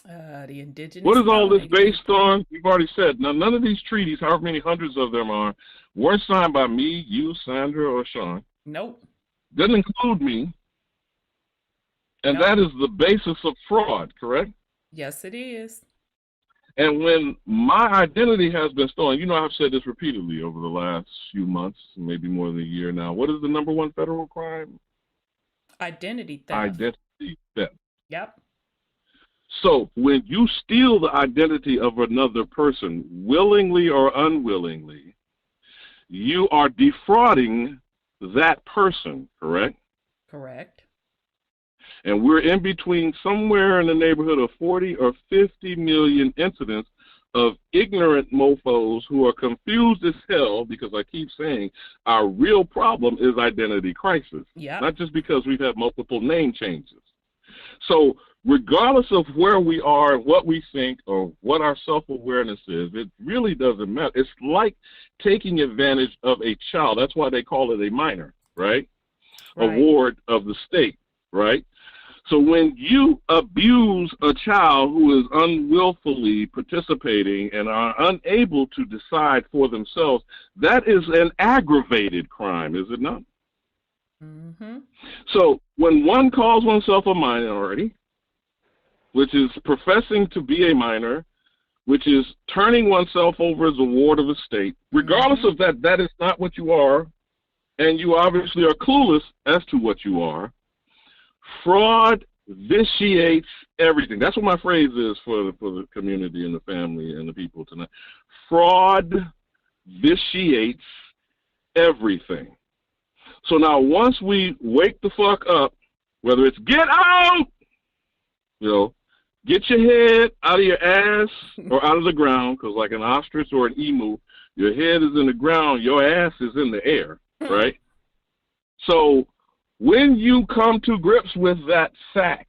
The indigenous. What is all this based on? We've already said. Now, none of these treaties, however many hundreds of them are, weren't signed by me, you, Sandra, or Sean. Nope. Doesn't include me. And that is the basis of fraud, correct? Yes, it is. And when my identity has been stolen, I've said this repeatedly over the last few months, maybe more than a year now. What is the number one federal crime? Identity theft. Identity theft. Yep. So when you steal the identity of another person, willingly or unwillingly, you are defrauding that person, correct? Correct. And we're in between somewhere in the neighborhood of 40 or 50 million incidents of ignorant mofos who are confused as hell, because I keep saying our real problem is identity crisis. Yeah. Not just because we've had multiple name changes. So regardless of where we are and what we think or what our self-awareness is, it really doesn't matter. It's like taking advantage of a child. That's why they call it a minor, right? Award of the state, right? So when you abuse a child who is unwillfully participating and are unable to decide for themselves, that is an aggravated crime, is it not? Mm-hmm. So when one calls oneself a minority, which is professing to be a minor, which is turning oneself over as a ward of a state, regardless of that, that is not what you are, and you obviously are clueless as to what you are. Fraud vitiates everything. That's what my phrase is for the community and the family and the people tonight. Fraud vitiates everything. So now once we wake the fuck up, whether it's get out, get your head out of your ass or out of the ground, because like an ostrich or an emu, your head is in the ground, your ass is in the air, right? So when you come to grips with that fact,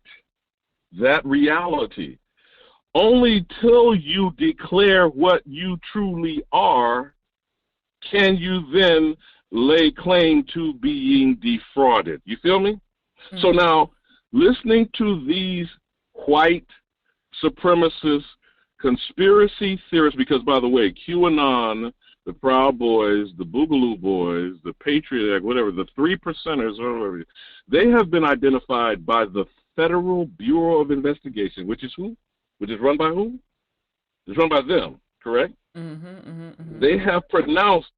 that reality, only till you declare what you truly are can you then lay claim to being defrauded. You feel me? Mm-hmm. So now, listening to these white supremacist conspiracy theorists, because by the way, QAnon, the Proud Boys, the Boogaloo Boys, the Patriot Act, whatever, the 3%ers, whatever, they have been identified by the Federal Bureau of Investigation, which is who? Which is run by who? It's run by them, correct? Mm-hmm, mm-hmm, mm-hmm. They have pronounced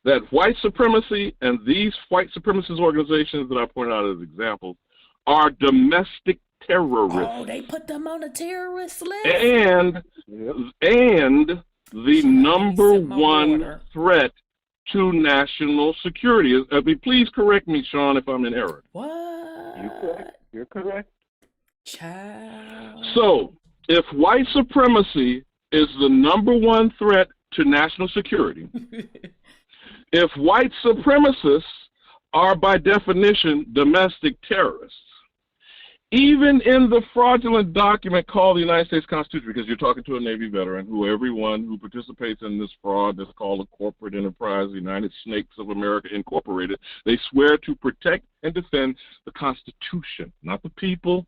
that white supremacy and these white supremacist organizations that I pointed out as examples are domestic terrorists. Oh, they put them on a terrorist list? And the number one threat to national security. Please correct me, Sean, if I'm in error. What? You're correct. Child. So, if white supremacy is the number one threat to national security, if white supremacists are by definition domestic terrorists, even in the fraudulent document called the United States Constitution, because you're talking to a Navy veteran, who everyone who participates in this fraud that's called a corporate enterprise, the United Snakes of America Incorporated, they swear to protect and defend the Constitution, not the people,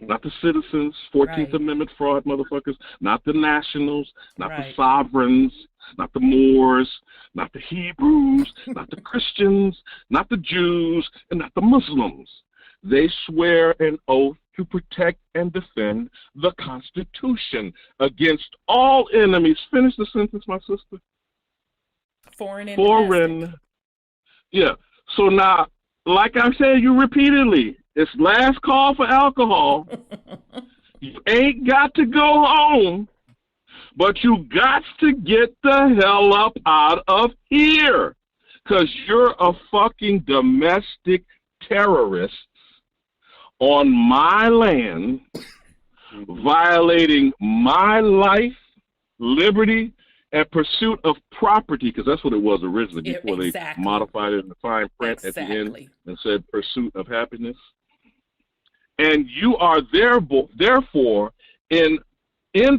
not the citizens, 14th Amendment fraud motherfuckers, not the nationals, not the sovereigns, not the Moors, not the Hebrews, not the Christians, not the Jews, and not the Muslims. They swear an oath to protect and defend the Constitution against all enemies. Finish the sentence, my sister. Foreign and domestic. Yeah. So now, like I said you repeatedly, it's last call for alcohol. You ain't got to go home, but you got to get the hell up out of here, because you're a fucking domestic terrorist on my land, violating my life, liberty, and pursuit of property, because that's what it was originally before they modified it in the fine print at the end and said pursuit of happiness. And you are therefore in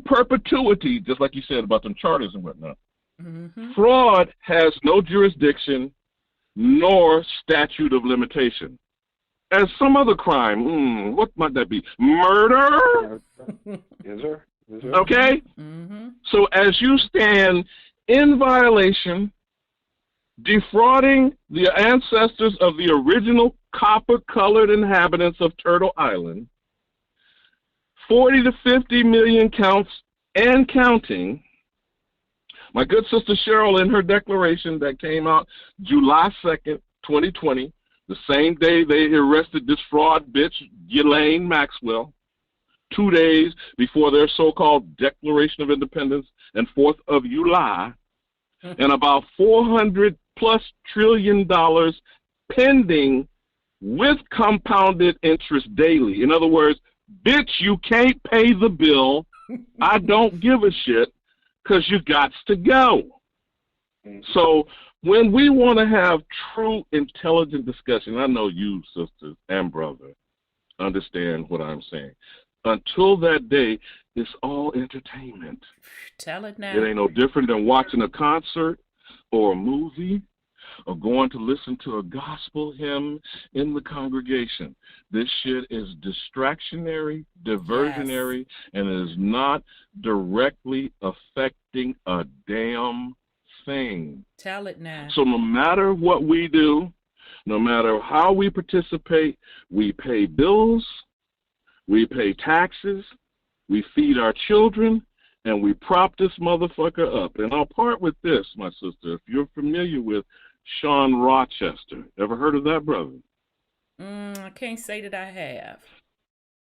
perpetuity, just like you said about them charters and whatnot. Mm-hmm. Fraud has no jurisdiction nor statute of limitation. As some other crime, what might that be? Murder? Yes, sir. Yes, sir. Okay? Mm-hmm. So as you stand in violation, defrauding the ancestors of the original copper-colored inhabitants of Turtle Island, 40 to 50 million counts and counting, my good sister Cheryl, in her declaration that came out July 2nd, 2020, the same day they arrested this fraud bitch, Ghislaine Maxwell, 2 days before their so-called Declaration of Independence and 4th of July, and about $400+ trillion pending with compounded interest daily. In other words, bitch, you can't pay the bill. I don't give a shit, because you got to go. So when we want to have true, intelligent discussion, I know you, sisters and brother, understand what I'm saying. Until that day, it's all entertainment. Tell it now. It ain't no different than watching a concert or a movie or going to listen to a gospel hymn in the congregation. This shit is distractionary, diversionary, and it is not directly affecting a damn thing. Tell it now. So no matter what we do, no matter how we participate, we pay bills, we pay taxes, we feed our children, and we prop this motherfucker up. And I'll part with this, my sister. If you're familiar with Sean Rochester, ever heard of that brother? I can't say that I have.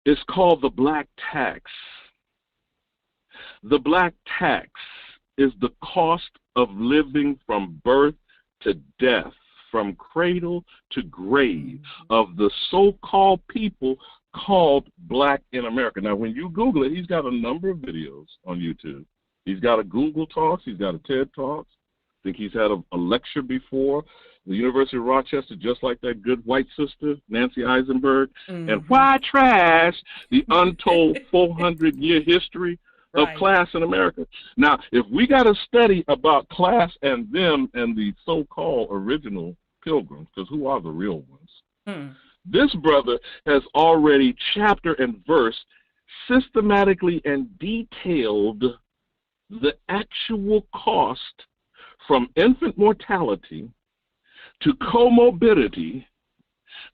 It's called the black tax. The black tax is the cost of living from birth to death, from cradle to grave, of the so-called people called black in America. Now, when you Google it, he's got a number of videos on YouTube. He's got a Google Talks. He's got a TED Talks. I think he's had a lecture before the University of Rochester, just like that good white sister, Nancy Eisenberg. Mm-hmm. And why trash the untold 400-year history of class in America? Now, if we got a study about class and them and the so-called original pilgrims, because who are the real ones? This brother has already chapter and verse systematically and detailed the actual cost from infant mortality to comorbidity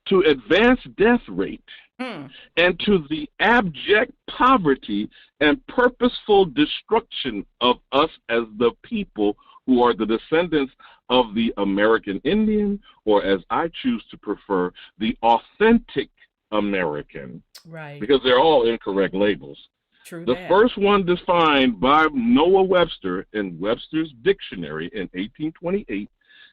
to advanced death rate and to the abject poverty and purposeful destruction of us as the people who are the descendants of the American Indian, or as I choose to prefer, the authentic American. Right. Because they're all incorrect labels. True the that. first one defined by Noah Webster in Webster's Dictionary in 1828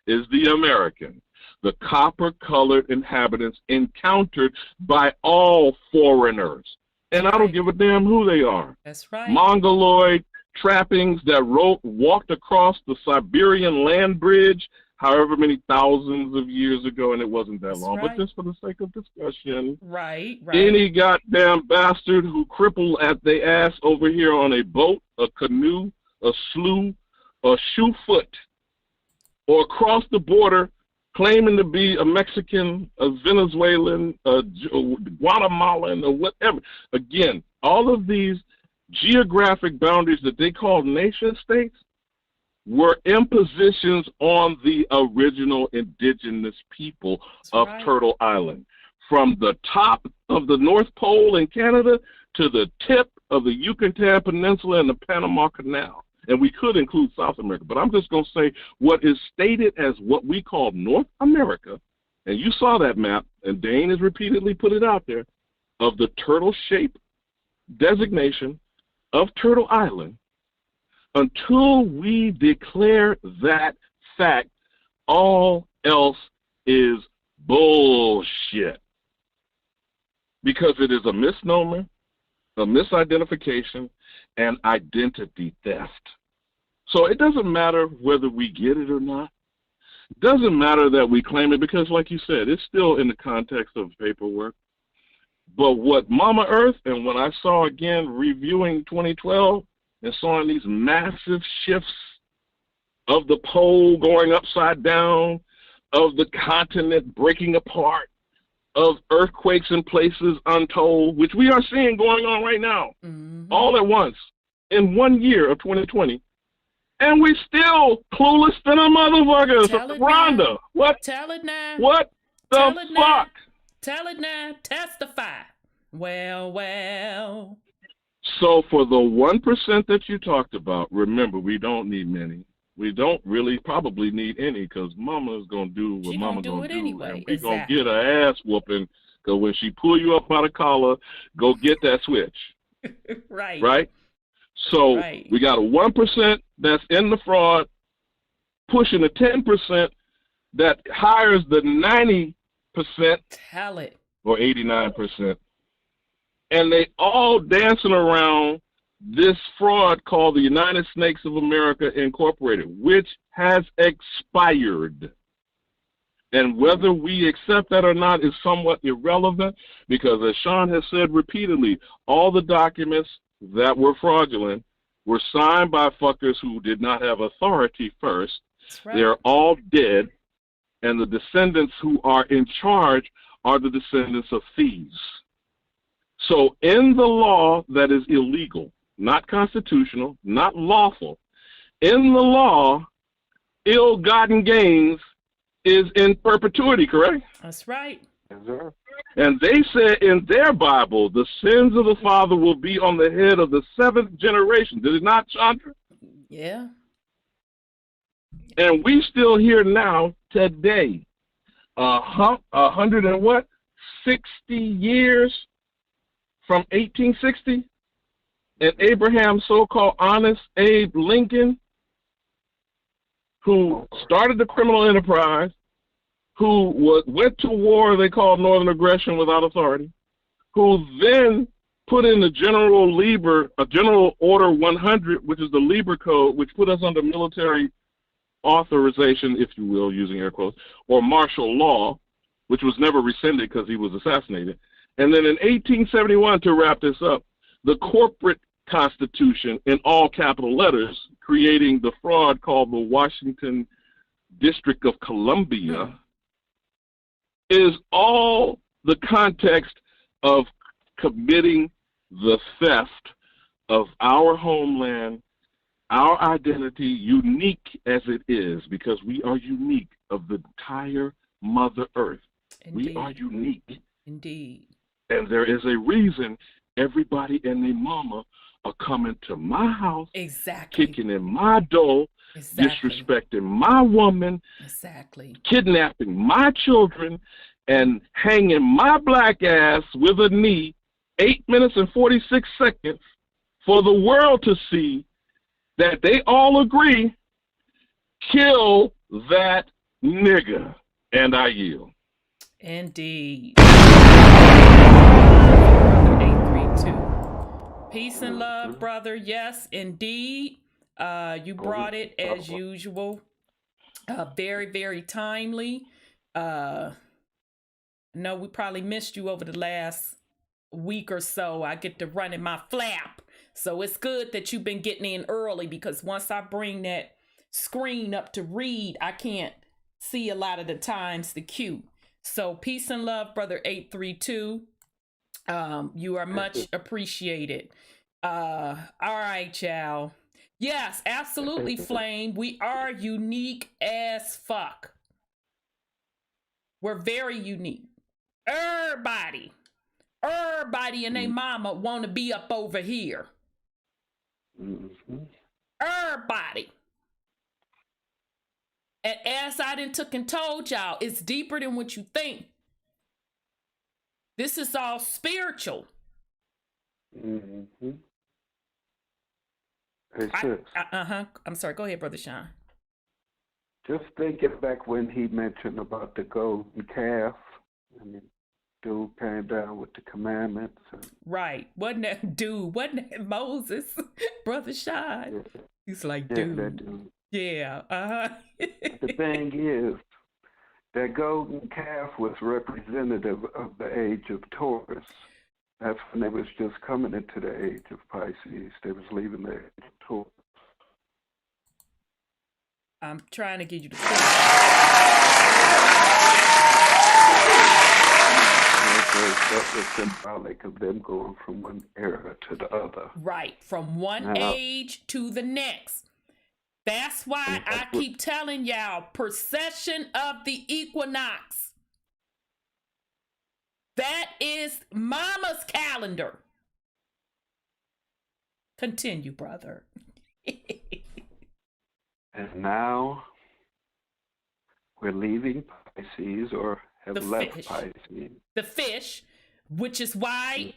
is the American, the copper-colored inhabitants encountered by all foreigners. And I don't give a damn who they are. That's right. Mongoloid trappings that walked across the Siberian land bridge however many thousands of years ago, and it wasn't that long, but just for the sake of discussion. Right. Any goddamn bastard who crippled at the ass over here on a boat, a canoe, a slough, a shoe foot, or across the border claiming to be a Mexican, a Venezuelan, a Guatemalan, or whatever. Again, all of these geographic boundaries that they call nation states were impositions on the original indigenous people of Turtle Island. From the top of the North Pole in Canada to the tip of the Yucatan Peninsula and the Panama Canal. And we could include South America, but I'm just going to say what is stated as what we call North America, and you saw that map, and Dane has repeatedly put it out there, of the turtle shape designation of Turtle Island. Until we declare that fact, all else is bullshit. Because it is a misnomer, a misidentification, and identity theft. So it doesn't matter whether we get it or not. It doesn't matter that we claim it because, like you said, it's still in the context of paperwork. But what Mama Earth, and when I saw again reviewing 2012, and saw these massive shifts of the pole going upside down, of the continent breaking apart, of earthquakes in places untold, which we are seeing going on right now, all at once, in 1 year of 2020. And we still clueless than a motherfucker. Rhonda, what? Tell it now. What the fuck? Tell it now. Testify. Well. So for the 1% that you talked about, remember, we don't need many. We don't really probably need any because Mama is going to do what Mama going to do. Anyway. And we're going to get an ass whooping because when she pull you up by the collar, go get that switch. Right. Right? So we got a 1% that's in the fraud, pushing the 10% that hires the 90%. Tell it. Or 89%. And they all dancing around this fraud called the United Snakes of America Incorporated, which has expired. And whether we accept that or not is somewhat irrelevant because, as Sean has said repeatedly, all the documents that were fraudulent were signed by fuckers who did not have authority first. They're all dead, and the descendants who are in charge are the descendants of thieves. So in the law that is illegal, not constitutional, not lawful, in the law, ill-gotten gains is in perpetuity, correct? That's right. Yes, sir. And they said in their Bible, the sins of the father will be on the head of the 7th generation. Did it not, Chandra? Yeah. And we still here now, today, 100 and what? 60 years from 1860, and Abraham, so-called honest Abe Lincoln, who started the criminal enterprise, who went to war they called Northern Aggression without authority, who then put in the General Order 100, which is the Lieber Code, which put us under military authorization, if you will, using air quotes, or martial law, which was never rescinded because he was assassinated. And then in 1871, to wrap this up, the corporate Constitution in all capital letters, creating the fraud called the Washington District of Columbia, is all the context of committing the theft of our homeland, our identity, unique as it is, because we are unique of the entire Mother Earth. Indeed. We are unique. Indeed. And there is a reason everybody and their mama are coming to my house, exactly, kicking in my door, disrespecting my woman, kidnapping my children, and hanging my black ass with a knee 8 minutes and 46 seconds for the world to see that they all agree, kill that nigga. And I yield. Indeed. 832. Peace and love, brother. Yes, indeed. You brought it as usual. Very, very timely. No, we probably missed you over the last week or so. I get to run in my flap. So it's good that you've been getting in early, because once I bring that screen up to read, I can't see a lot of the times the cue. So peace and love, brother 832. You are much appreciated. All right, y'all. Yes, absolutely, Flame. We are unique as fuck. We're very unique. Everybody and their mama want to be up over here. Everybody. And as I done took and told y'all, it's deeper than what you think. This is all spiritual. Hey, I'm sorry. Go ahead, Brother Sean. Just thinking back when he mentioned about the golden calf. I mean, dude came down with the commandments. Right. Wasn't that Moses? Brother Sean. Yeah. He's like, dude. That dude. Yeah. The thing is, that golden calf was representative of the age of Taurus. That's when they was just coming into the age of Pisces. They was leaving the age of Taurus. I'm trying to get you to That was symbolic of them going from one era to the other. Right, from one age to the next. That's why I keep telling y'all, precession of the equinox. That is Mama's calendar. Continue, brother. And now we're leaving Pisces, or have left Pisces. The fish, which is why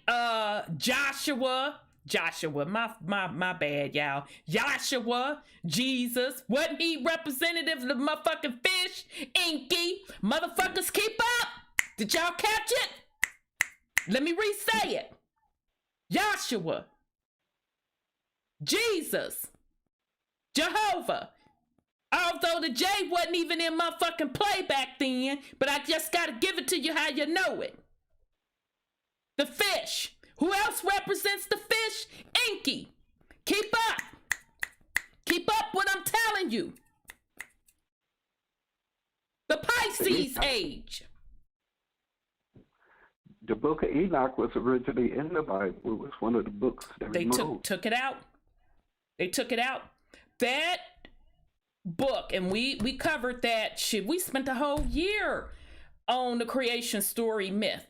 Joshua, my bad, y'all. Joshua, Jesus, wasn't he representative of the motherfucking fish? Inky, motherfuckers, keep up. Did y'all catch it? Let me re-say it. Joshua, Jesus, Jehovah. Although the J wasn't even in motherfucking play back then, but I just gotta give it to you how you know it. The fish. Who else represents the fish? Inky. Keep up. Keep up what I'm telling you. The Pisces age. The book of Enoch was originally in the Bible. It was one of the books they took it out. They took it out. That book, and we covered that shit. We spent a whole year on the creation story myth.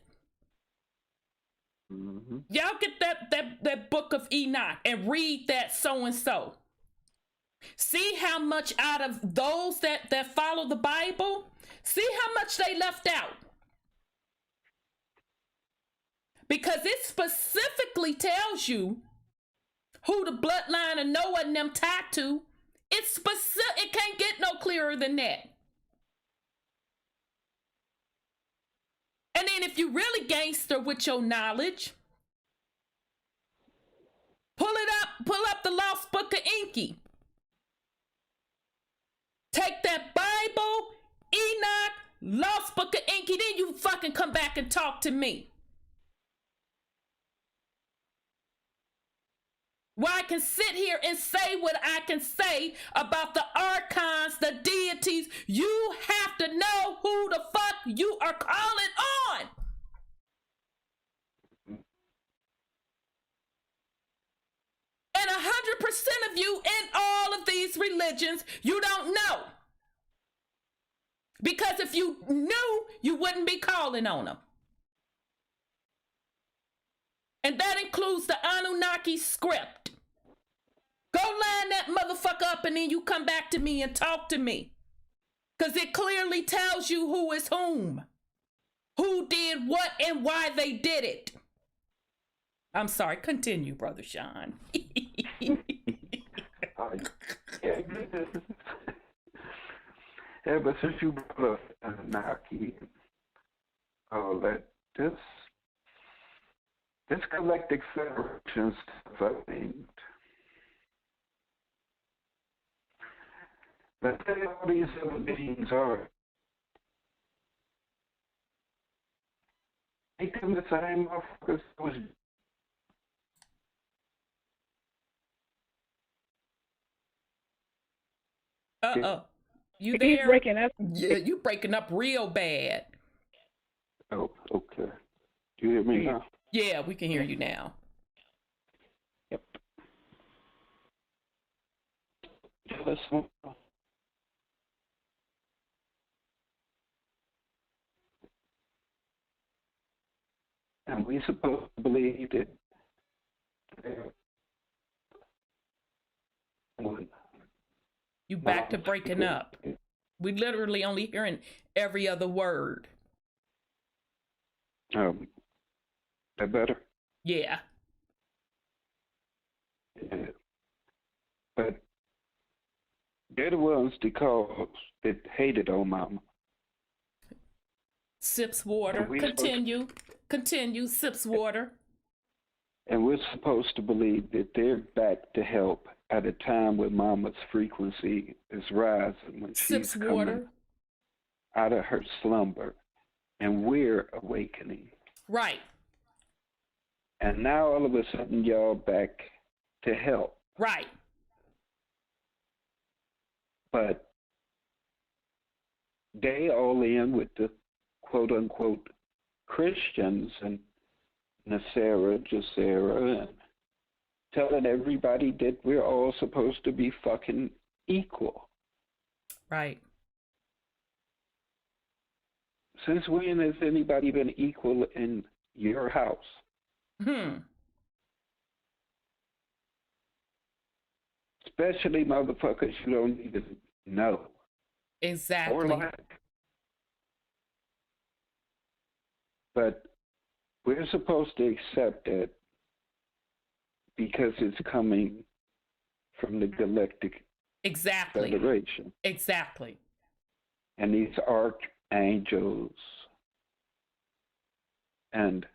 Mm-hmm. Y'all get that book of Enoch and read that so-and-so. See how much out of those that follow the Bible, see how much they left out. Because it specifically tells you who the bloodline of Noah and them tied to. It's specific. It can't get no clearer than that. And then if you really gangster with your knowledge, pull up the Lost Book of Inky. Take that Bible, Enoch, Lost Book of Inky, then you fucking come back and talk to me. Where I can sit here and say what I can say about the archons, the deities. You have to know who the fuck you are calling on. And 100% of you in all of these religions, you don't know. Because if you knew, you wouldn't be calling on them. And that includes the Anunnaki script. Go line that fuck up and then you come back to me and talk to me. Because it clearly tells you who is whom. Who did what and why they did it. I'm sorry. Continue, Brother Sean. Yeah, but since you brought up Naki, all that, this galactic federation stuff, I mean, but they all these other beings are, make them the same motherfuckers was. You there? He's breaking up. Yeah, you breaking up real bad. Oh, okay. Do you hear me now? Yeah, we can hear you now. Yep. Listen. And we supposed to believe that you back to breaking up. We literally only hearing every other word. That better? Yeah. Yeah. But they're the ones that hated on Mama. Sips water. Continue. Sips water. And we're supposed to believe that they're back to help at a time when Mama's frequency is rising, when Sips she's water. coming out of her slumber, and we're awakening. Right. And now all of a sudden y'all back to help. Right. But they all in with the quote unquote Christians and Nasera, Jacera, and telling everybody that we're all supposed to be fucking equal. Right. Since when has anybody been equal in your house? Especially motherfuckers you don't even know. Exactly. Or like. But we're supposed to accept it because it's coming from the Galactic Federation. Exactly. And these archangels. And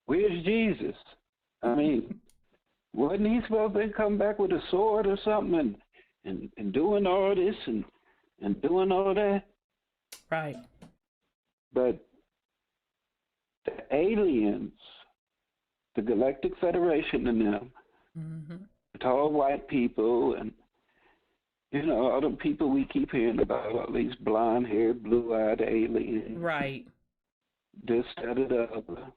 where's Jesus? I mean, wasn't he supposed to come back with a sword or something and doing all this and doing all that? Right. But the aliens, the Galactic Federation and them, tall white people and, you know, all the people we keep hearing about, all these blonde-haired, blue-eyed aliens. Right. This, that, and the other.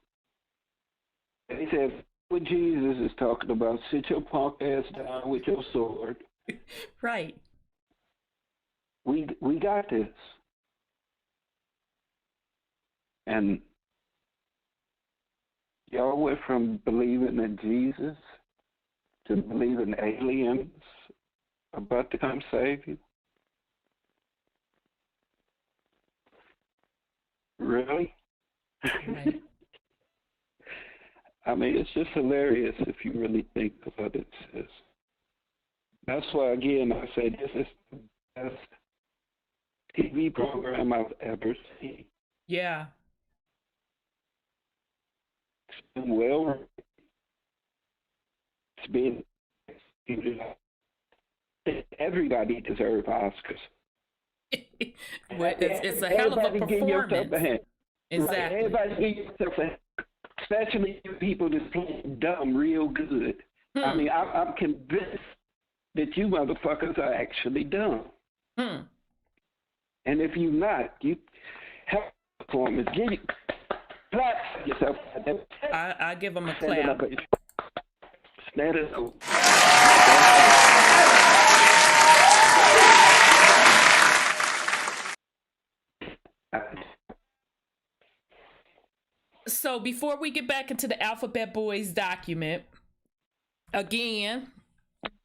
They said, what Jesus is talking about, sit your punk ass down with your sword. Right. We got this. And y'all went from believing in Jesus to believing aliens about to come save you? Really? Right. I mean, it's just hilarious if you really think about it, sis. That's why, again, I say this is the best TV program I've ever seen. Yeah. It's been well. It's been executed. Everybody deserves Oscars. Well, it's a hell of a performance. Exactly. Right. Everybody give yourself a hand. Especially people that's playing dumb real good. I mean, I'm convinced that you motherfuckers are actually dumb. And if you're not, you have performance. Give you clap for yourself. I give them a clap. Stand it up. So before we get back into the Alphabet Boys document, again,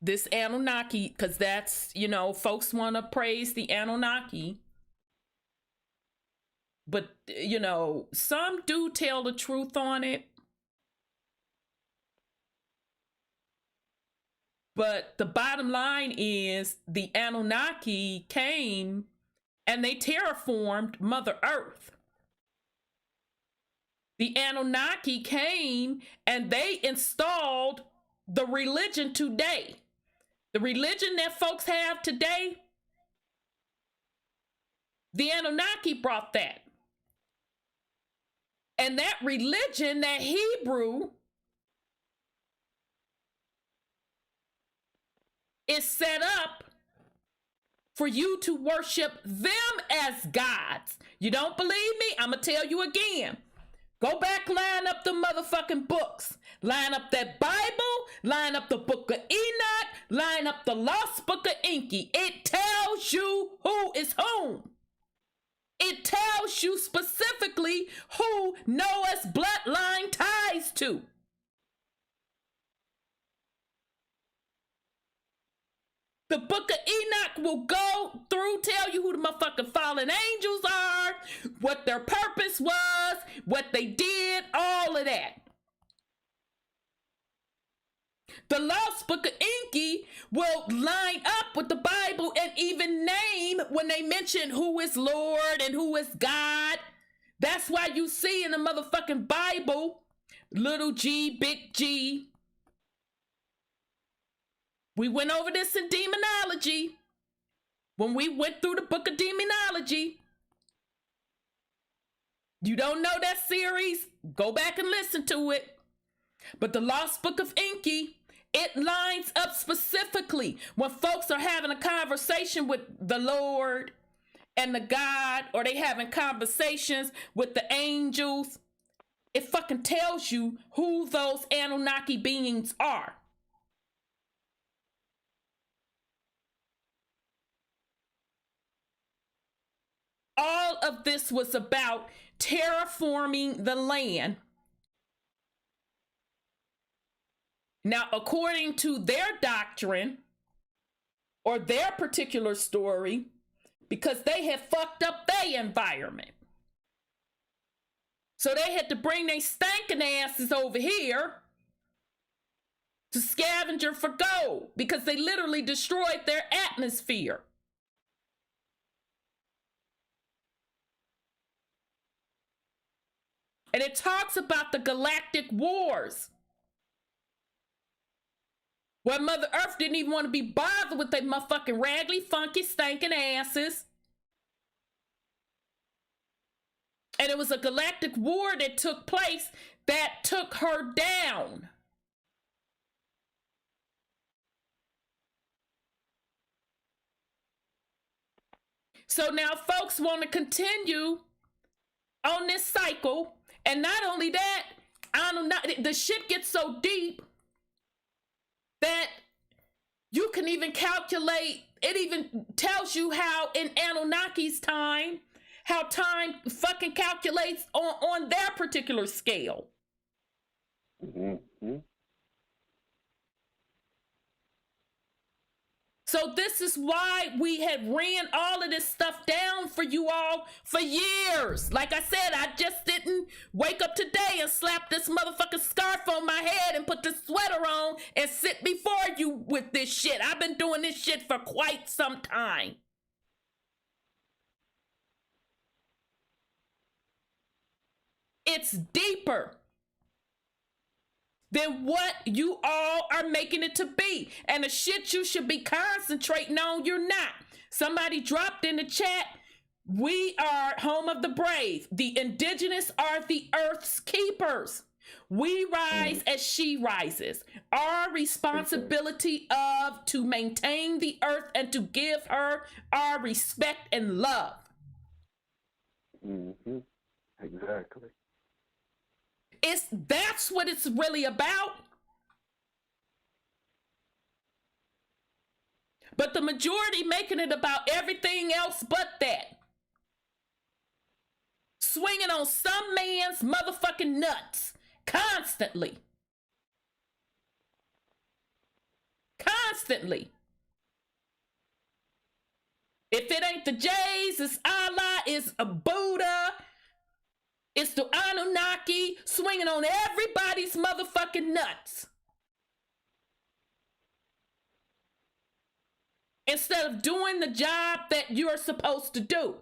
this Anunnaki, because that's, you know, folks want to praise the Anunnaki. But, you know, some do tell the truth on it. But the bottom line is the Anunnaki came and they terraformed Mother Earth. The Anunnaki came and they installed the religion today. The religion that folks have today, the Anunnaki brought that. And that religion, that Hebrew, is set up for you to worship them as gods. You don't believe me? I'm going to tell you again. Go back, line up the motherfucking books. Line up that Bible, line up the book of Enoch, line up the lost book of Enki. It tells you who is whom. It tells you specifically who Noah's bloodline ties to. The book of Enoch will go through, tell you who the motherfucking fallen angels are, what their purpose was, what they did, all of that. The lost book of Enki will line up with the Bible and even name when they mention who is Lord and who is God. That's why you see in the motherfucking Bible, little g, big G. We went over this in demonology. When we went through the book of demonology. You don't know that series? Go back and listen to it. But the lost book of Enki, it lines up specifically when folks are having a conversation with the Lord and the God, or they having conversations with the angels. It fucking tells you who those Anunnaki beings are. All of this was about terraforming the land. Now, according to their doctrine or their particular story, because they had fucked up their environment. So they had to bring their stinking asses over here to scavenger for gold because they literally destroyed their atmosphere. And it talks about the galactic wars, where Mother Earth didn't even want to be bothered with their motherfucking raggedy, funky, stinking asses. And it was a galactic war that took place that took her down. So now folks want to continue on this cycle. And not only that, the shit gets so deep that you can even calculate, it even tells you how in Anunnaki's time, how time fucking calculates on their particular scale. Mm-hmm. So this is why we had ran all of this stuff down for you all for years. Like I said, I just didn't wake up today and slap this motherfucking scarf on my head and put this sweater on and sit before you with this shit. I've been doing this shit for quite some time. It's deeper than what you all are making it to be. And the shit you should be concentrating on, you're not. Somebody dropped in the chat, we are home of the brave. The indigenous are the earth's keepers. We rise as she rises. Our responsibility of to maintain the earth and to give her our respect and love. Mm-hmm. Exactly. That's what it's really about. But the majority making it about everything else but that. Swinging on some man's motherfucking nuts constantly. constantly. If it ain't the Jays, it's Allah, it's a Buddha, it's the Anunnaki swinging on everybody's motherfucking nuts. Instead of doing the job that you're supposed to do,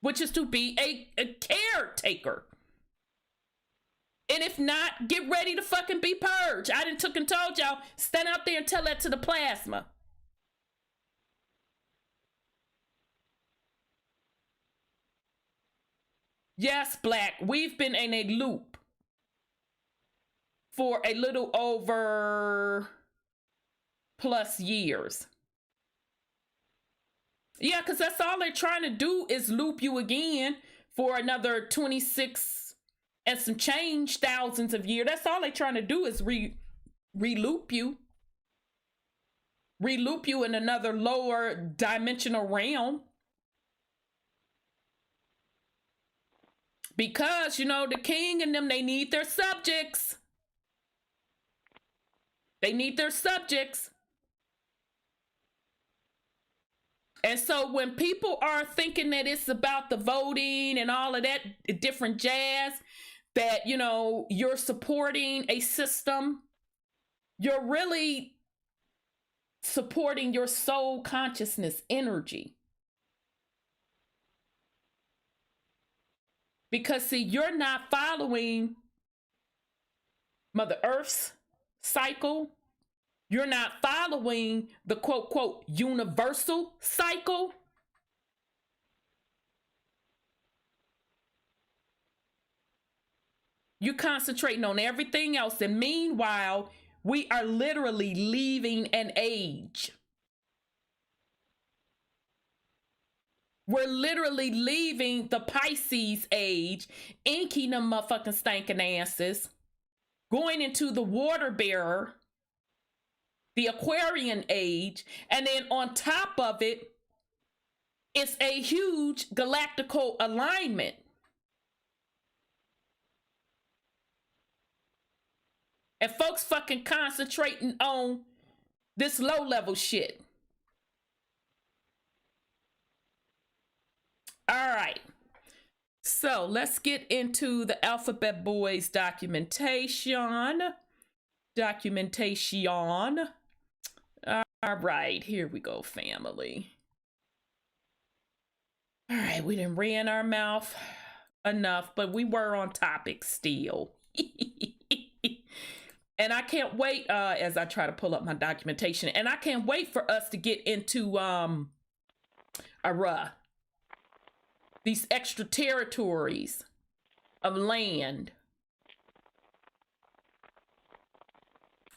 which is to be a caretaker. And if not, get ready to fucking be purged. I done took and told y'all, stand out there and tell that to the plasma. Yes, Black, we've been in a loop for a little over plus years. Yeah, because that's all they're trying to do is loop you again for another 26 and some change thousands of years. That's all they're trying to do is re-loop you. Re-loop you in another lower dimensional realm. Because, you know, the king and them, they need their subjects. They need their subjects. And so when people are thinking that it's about the voting and all of that different jazz, that, you know, you're supporting a system, you're really supporting your soul consciousness energy. Because, see, you're not following Mother Earth's cycle. You're not following the quote, quote, universal cycle. You're concentrating on everything else. And meanwhile, we are literally leaving an age. We're literally leaving the Pisces age, inking them motherfucking stinking asses, going into the water bearer, the Aquarian age, and then on top of it, it's a huge galactical alignment. And folks fucking concentrating on this low level shit. All right. So let's get into the Alphabet Boys documentation. All right, here we go, family. All right, we done ran our mouth enough, but we were on topic still. And I can't wait as I try to pull up my documentation. And I can't wait for us to get into these extra territories of land.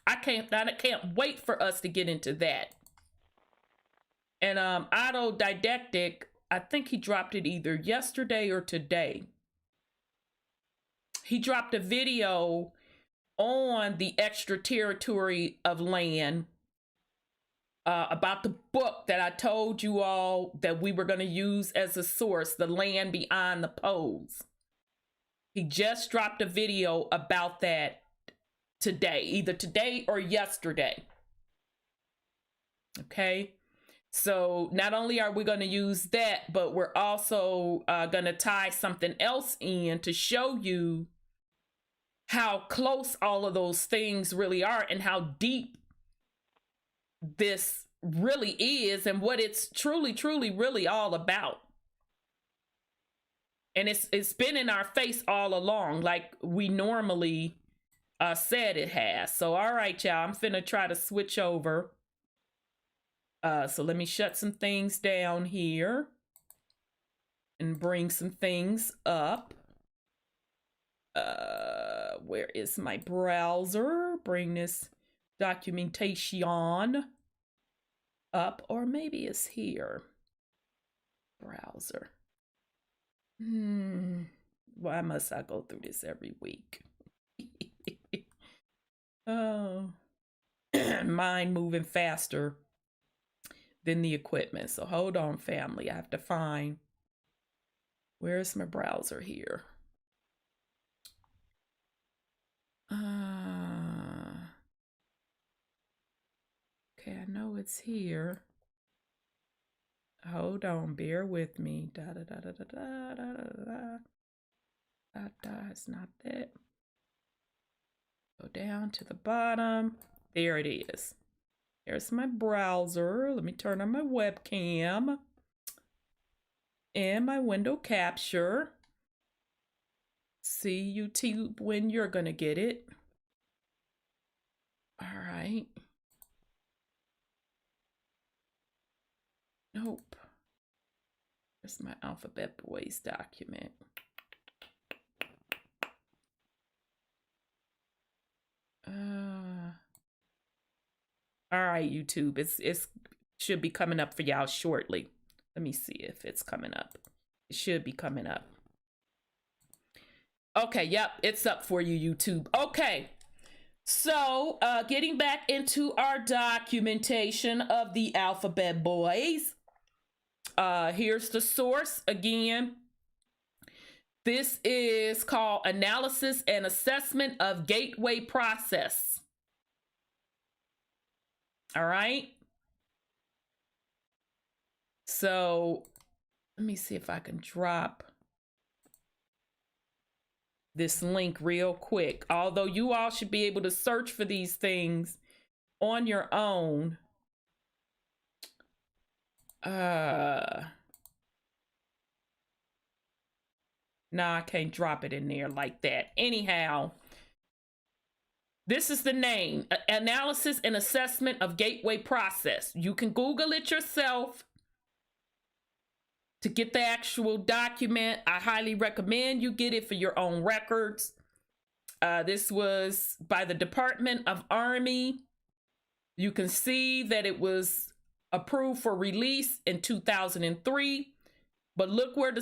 I can't wait for us to get into that. And Autodidactic, I think he dropped it either yesterday or today. He dropped a video on the extra territory of land about the book that I told you all that we were going to use as a source, The Land Beyond the Poles. He just dropped a video about that today, either today or yesterday. Okay, so not only are we going to use that, but we're also going to tie something else in to show you how close all of those things really are and how deep this really is and what it's truly really all about. And it's been in our face all along, like we normally said it has. So all right, y'all, I'm finna try to switch over. So let me shut some things down here and bring some things up. Where is my browser? Bring this documentation up, or maybe it's here. Browser. Why must I go through this every week? Oh, mine moving faster than the equipment. So hold on, family. I have to find, where's my browser here? Okay, I know it's here. Hold on, bear with me. Da da da da da da da da da da. It's not that. Go down to the bottom. There it is. There's my browser. Let me turn on my webcam and my window capture. See YouTube when you're gonna get it. All right. Nope. There's my Alphabet Boys document. All right, YouTube. It's should be coming up for y'all shortly. Let me see if it's coming up. It should be coming up. Okay, yep, it's up for you, YouTube. Okay. So, getting back into our documentation of the Alphabet Boys. Here's the source again. This is called Analysis and Assessment of Gateway Process. All right. So let me see if I can drop this link real quick. Although you all should be able to search for these things on your own. No, I can't drop it in there like that. Anyhow, this is the name, Analysis and Assessment of Gateway Process. You can Google it yourself to get the actual document. I highly recommend you get it for your own records. This was by the Department of Army. You can see that it was approved for release in 2003. But look where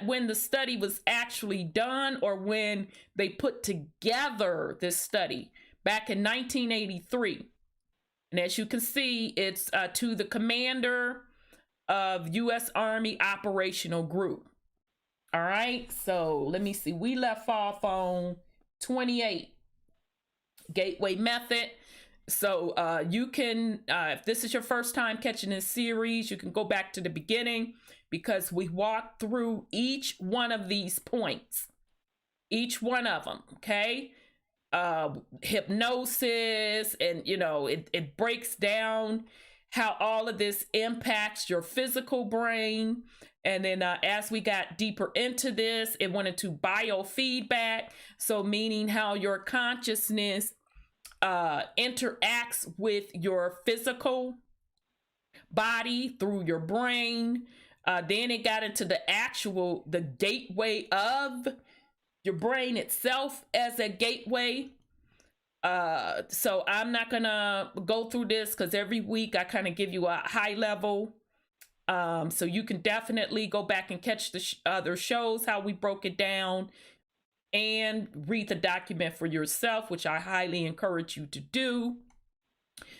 when the study was actually done, or when they put together this study back in 1983. And as you can see, it's to the commander of U.S. Army Operational Group. All right, so let me see. We left off on 28, Gateway Method. So you can, if this is your first time catching this series, you can go back to the beginning, because we walked through each one of these points, each one of them, okay? Hypnosis, and, you know, it breaks down how all of this impacts your physical brain. And then as we got deeper into this, it went into biofeedback. So meaning how your consciousness interacts with your physical body through your brain. Then it got into the gateway of your brain itself as a gateway. So I'm not gonna go through this, because every week I kind of give you a high level. So you can definitely go back and catch the other shows, how we broke it down, and read the document for yourself, which I highly encourage you to do.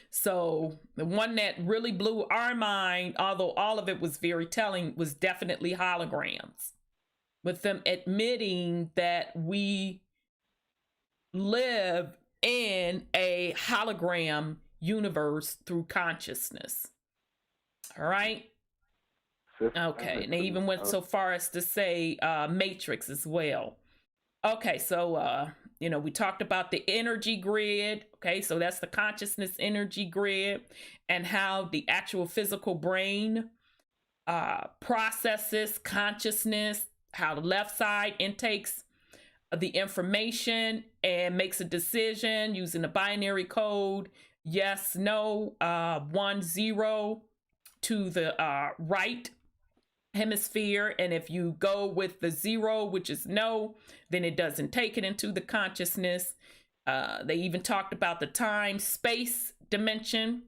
So the one that really blew our mind, although all of it was very telling, was definitely holograms, with them admitting that we live in a hologram universe through consciousness. All right. Okay. And they even went so far as to say matrix as well. Okay, so you know, we talked about the energy grid. Okay, so that's the consciousness energy grid, and how the actual physical brain processes consciousness, how the left side intakes the information and makes a decision using the binary code, yes, no, 1, 0 to the right hemisphere. And if you go with the 0, which is no, then it doesn't take it into the consciousness. They even talked about the time space dimension.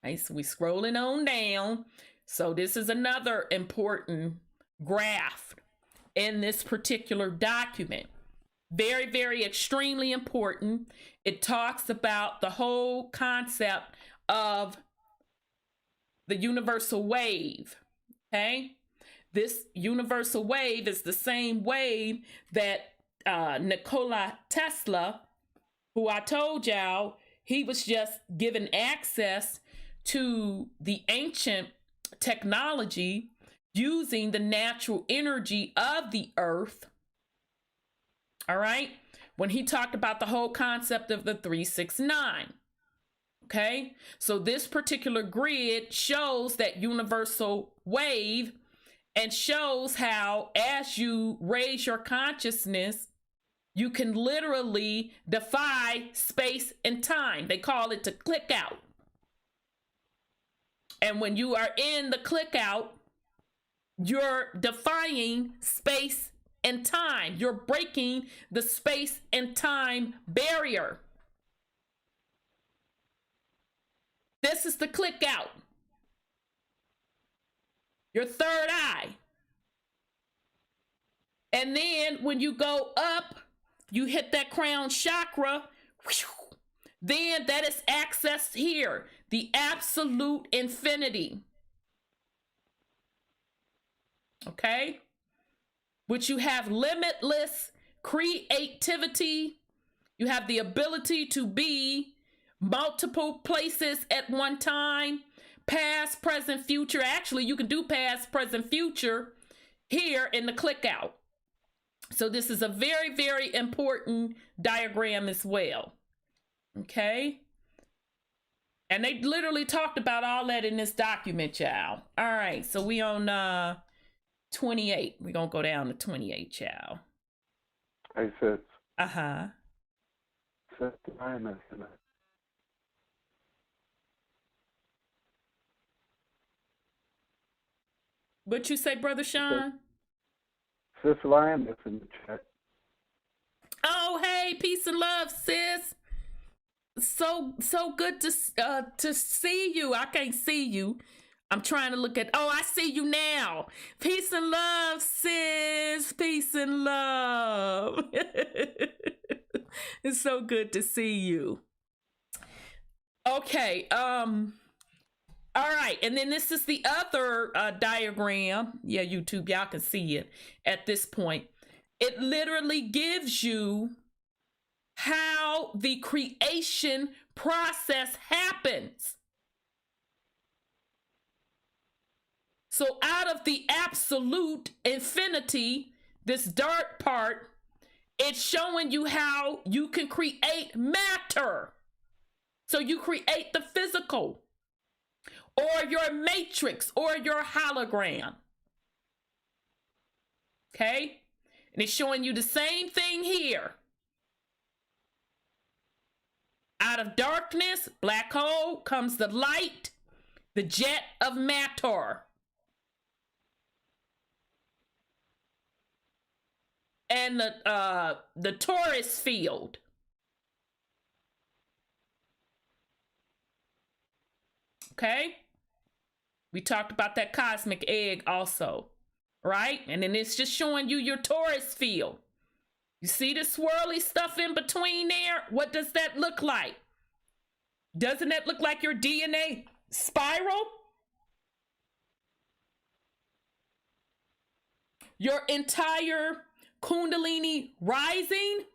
Right, so we scrolling on down. So this is another important graph in this particular document. Very, very extremely important. It talks about the whole concept of the universal wave. Okay, this universal wave is the same wave that Nikola Tesla, who I told y'all, He was just given access to the ancient technology using the natural energy of the earth. All right. When he talked about the whole concept of the 369. Okay. So this particular grid shows that universal wave and shows how as you raise your consciousness, you can literally defy space and time. They call it to click out. And when you are in the click out, you're defying space and time. You're breaking the space and time barrier. This is the click out. Your third eye. And then when you go up, you hit that crown chakra. Then that is accessed here. The absolute infinity. Okay? Which you have limitless creativity. You have the ability to be multiple places at one time. Past, present, future. Actually, you can do past, present, future here in the click out. So this is a very, very important diagram as well. Okay? And they literally talked about all that in this document, y'all. All right, so we on 28. We're going to go down to 28, y'all. Hey, sis. Uh-huh. Sis, Lioness. What you say, Brother Sean? Sis Lioness in the chat. Oh, hey, peace and love, sis. So good to see you. I can't see you. I'm trying to look at. Oh, I see you now. Peace and love, sis. Peace and love. It's so good to see you. Okay. All right, and then this is the other diagram. Yeah, YouTube, y'all can see it at this point. It literally gives you how the creation process happens. So out of the absolute infinity, this dark part, it's showing you how you can create matter. So you create the physical, or your matrix, or your hologram. Okay? And it's showing you the same thing here. Out of darkness, black hole, comes the light, the jet of matter. And the torus field. Okay? We talked about that cosmic egg also, right? And then it's just showing you your torus field. You see the swirly stuff in between there? What does that look like? Doesn't that look like your DNA spiral? Your entire Kundalini rising.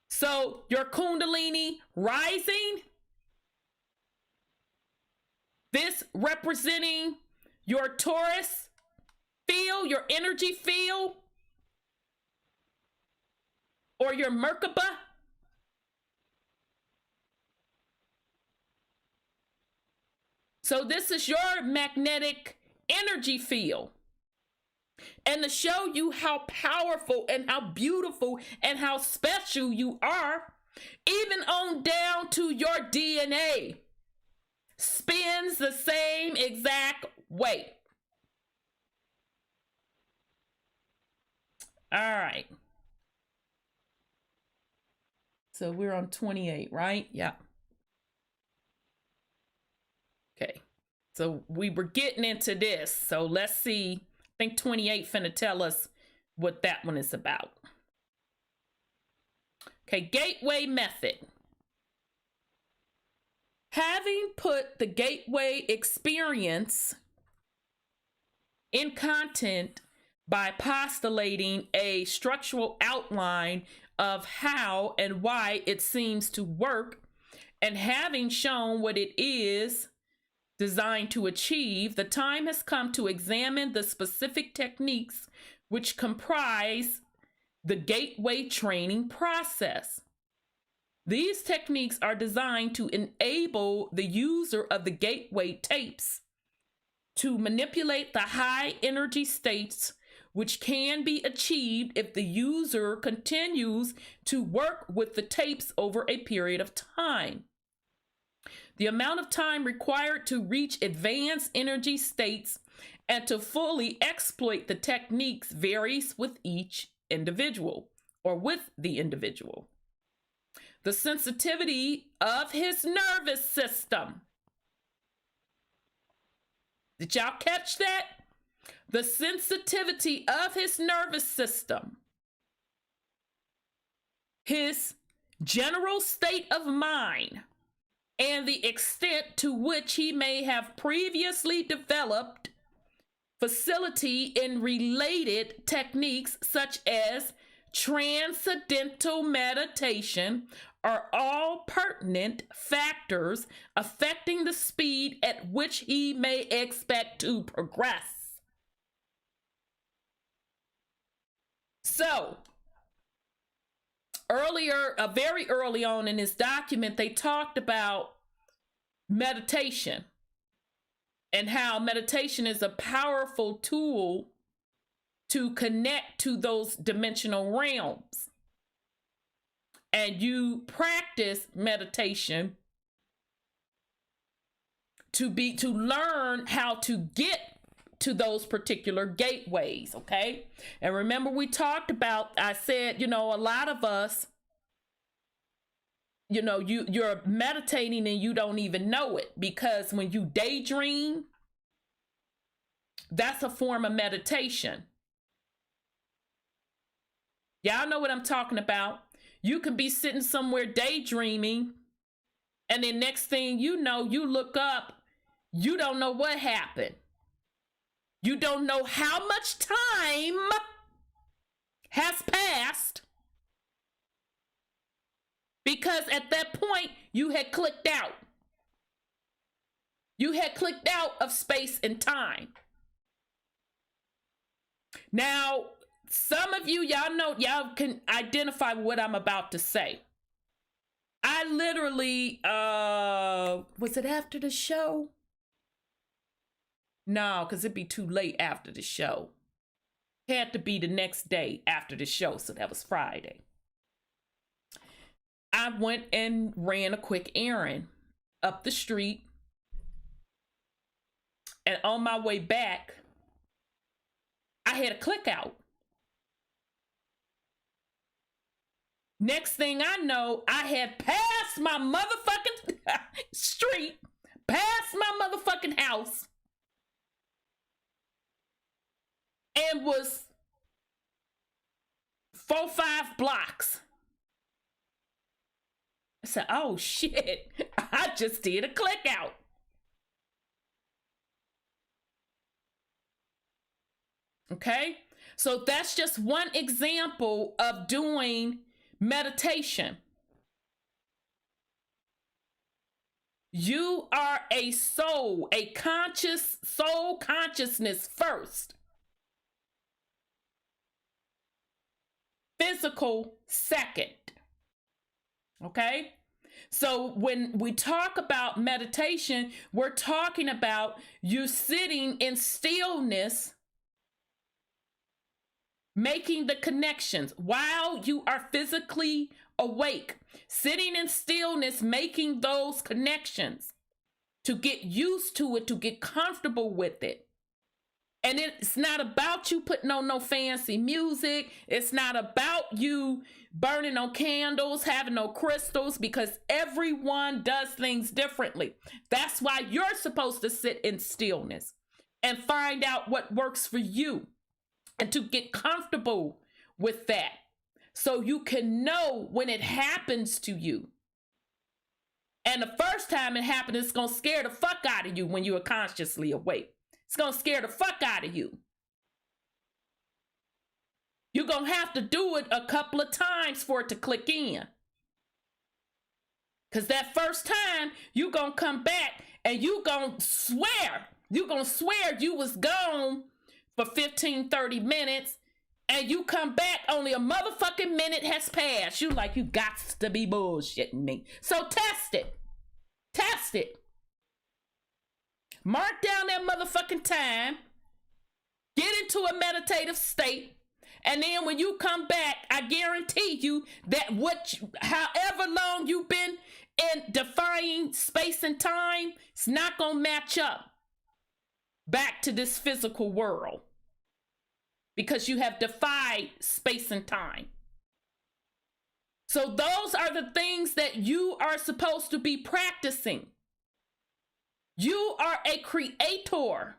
So your Kundalini rising, this representing your torus field, your energy field, or your Merkaba. So this is your magnetic energy field. And to show you how powerful and how beautiful and how special you are, even on down to your DNA, spins the same exact way. All right. So we're on 28, right? Yeah. Okay. So we were getting into this. So let's see. I think 28 finna tell us what that one is about. Okay, gateway method. Having put the gateway experience in content by postulating a structural outline of how and why it seems to work, And having shown what it is designed to achieve, the time has come to examine the specific techniques which comprise the gateway training process. These techniques are designed to enable the user of the gateway tapes to manipulate the high energy states, which can be achieved if the user continues to work with the tapes over a period of time. The amount of time required to reach advanced energy states and to fully exploit the techniques varies with each individual or with the individual. The sensitivity of his nervous system. Did y'all catch that? The sensitivity of his nervous system, his general state of mind, and the extent to which he may have previously developed facility in related techniques such as transcendental meditation are all pertinent factors affecting the speed at which he may expect to progress. So, very early on in this document, they talked about meditation and how meditation is a powerful tool to connect to those dimensional realms. And you practice meditation to learn how to get to those particular gateways, okay? And remember we talked about, I said, a lot of us, you're meditating and you don't even know it, because when you daydream, that's a form of meditation. Y'all know what I'm talking about. You can be sitting somewhere daydreaming, and then next thing you know, you look up, you don't know what happened. You don't know how much time has passed, because at that point you had clicked out. You had clicked out of space and time. Now, some of you, y'all can identify what I'm about to say. I literally, was it after the show? No, because it'd be too late after the show. Had to be the next day after the show, so that was Friday. I went and ran a quick errand up the street. And on my way back, I had a click out. Next thing I know, I had passed my motherfucking street, past my motherfucking house, and was 4-5 blocks. I said, oh shit, I just did a click out. Okay, so that's just one example of doing meditation. You are a soul, a conscious soul consciousness first. Physical second. Okay? So when we talk about meditation, we're talking about you sitting in stillness, making the connections while you are physically awake, sitting in stillness, making those connections to get used to it, to get comfortable with it. And it's not about you putting on no fancy music. It's not about you burning no candles, having no crystals, because everyone does things differently. That's why you're supposed to sit in stillness and find out what works for you, and to get comfortable with that, so you can know when it happens to you. And the first time it happens, it's going to scare the fuck out of you when you are consciously awake. It's going to scare the fuck out of you. You're going to have to do it a couple of times for it to click in. Because that first time, you going to come back and you going to swear. You going to swear you was gone for 15, 30 minutes. And you come back, only a motherfucking minute has passed. You like, you got to be bullshitting me. So test it. Test it. Mark down that motherfucking time. Get into a meditative state. And then when you come back, I guarantee you that however long you've been in defying space and time, it's not going to match up back to this physical world. Because you have defied space and time. So those are the things that you are supposed to be practicing. You are a creator.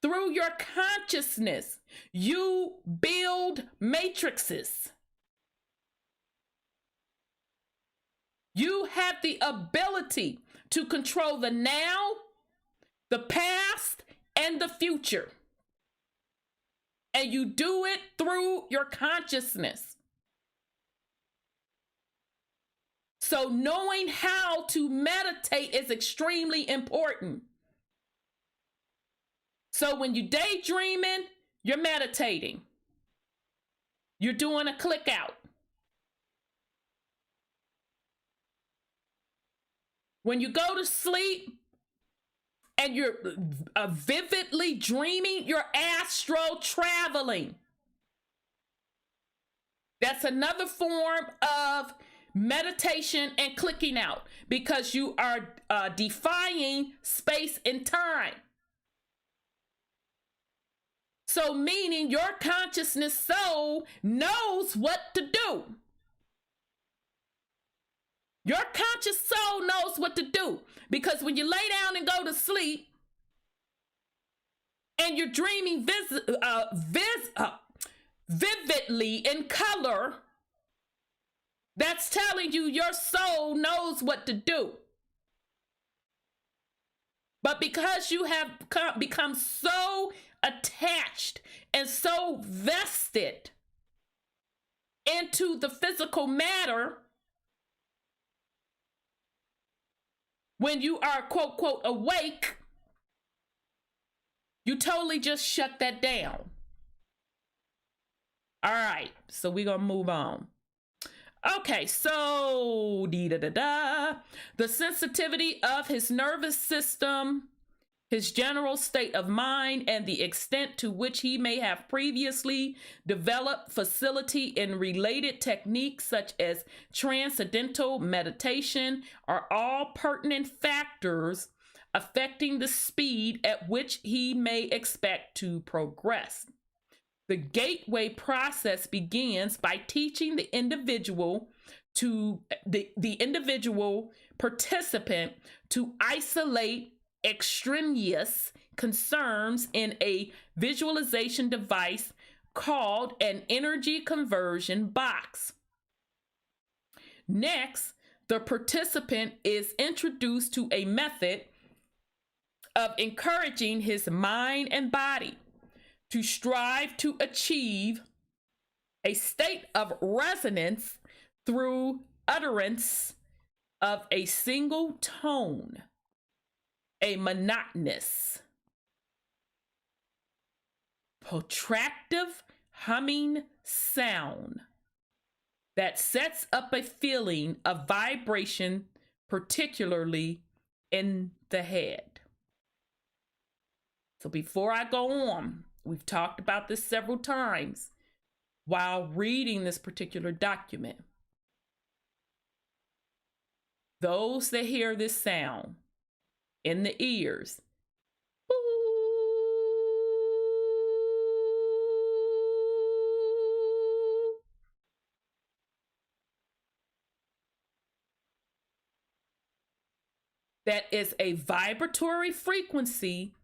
Through your consciousness, you build matrices. You have the ability to control the now, the past, and the future. And you do it through your consciousness. So knowing how to meditate is extremely important. So when you're daydreaming, you're meditating. You're doing a click out. When you go to sleep and you're vividly dreaming, you're astro traveling. That's another form of meditation and clicking out because you are defying space and time. So meaning your consciousness soul knows what to do. Your conscious soul knows what to do because when you lay down and go to sleep and you're dreaming vividly in color, that's telling you your soul knows what to do. But because you have become so attached and so vested into the physical matter, when you are quote, quote, awake, you totally just shut that down. All right, so we're going to move on. Okay, so the sensitivity of his nervous system, his general state of mind, and the extent to which he may have previously developed facility in related techniques such as transcendental meditation are all pertinent factors affecting the speed at which he may expect to progress. The gateway process begins by teaching the individual participant to isolate extraneous concerns in a visualization device called an energy conversion box. Next, the participant is introduced to a method of encouraging his mind and body to strive to achieve a state of resonance through utterance of a single tone, a monotonous, protractive humming sound that sets up a feeling of vibration, particularly in the head. So before I go on, we've talked about this several times while reading this particular document. Those that hear this sound in the ears, that is a vibratory frequency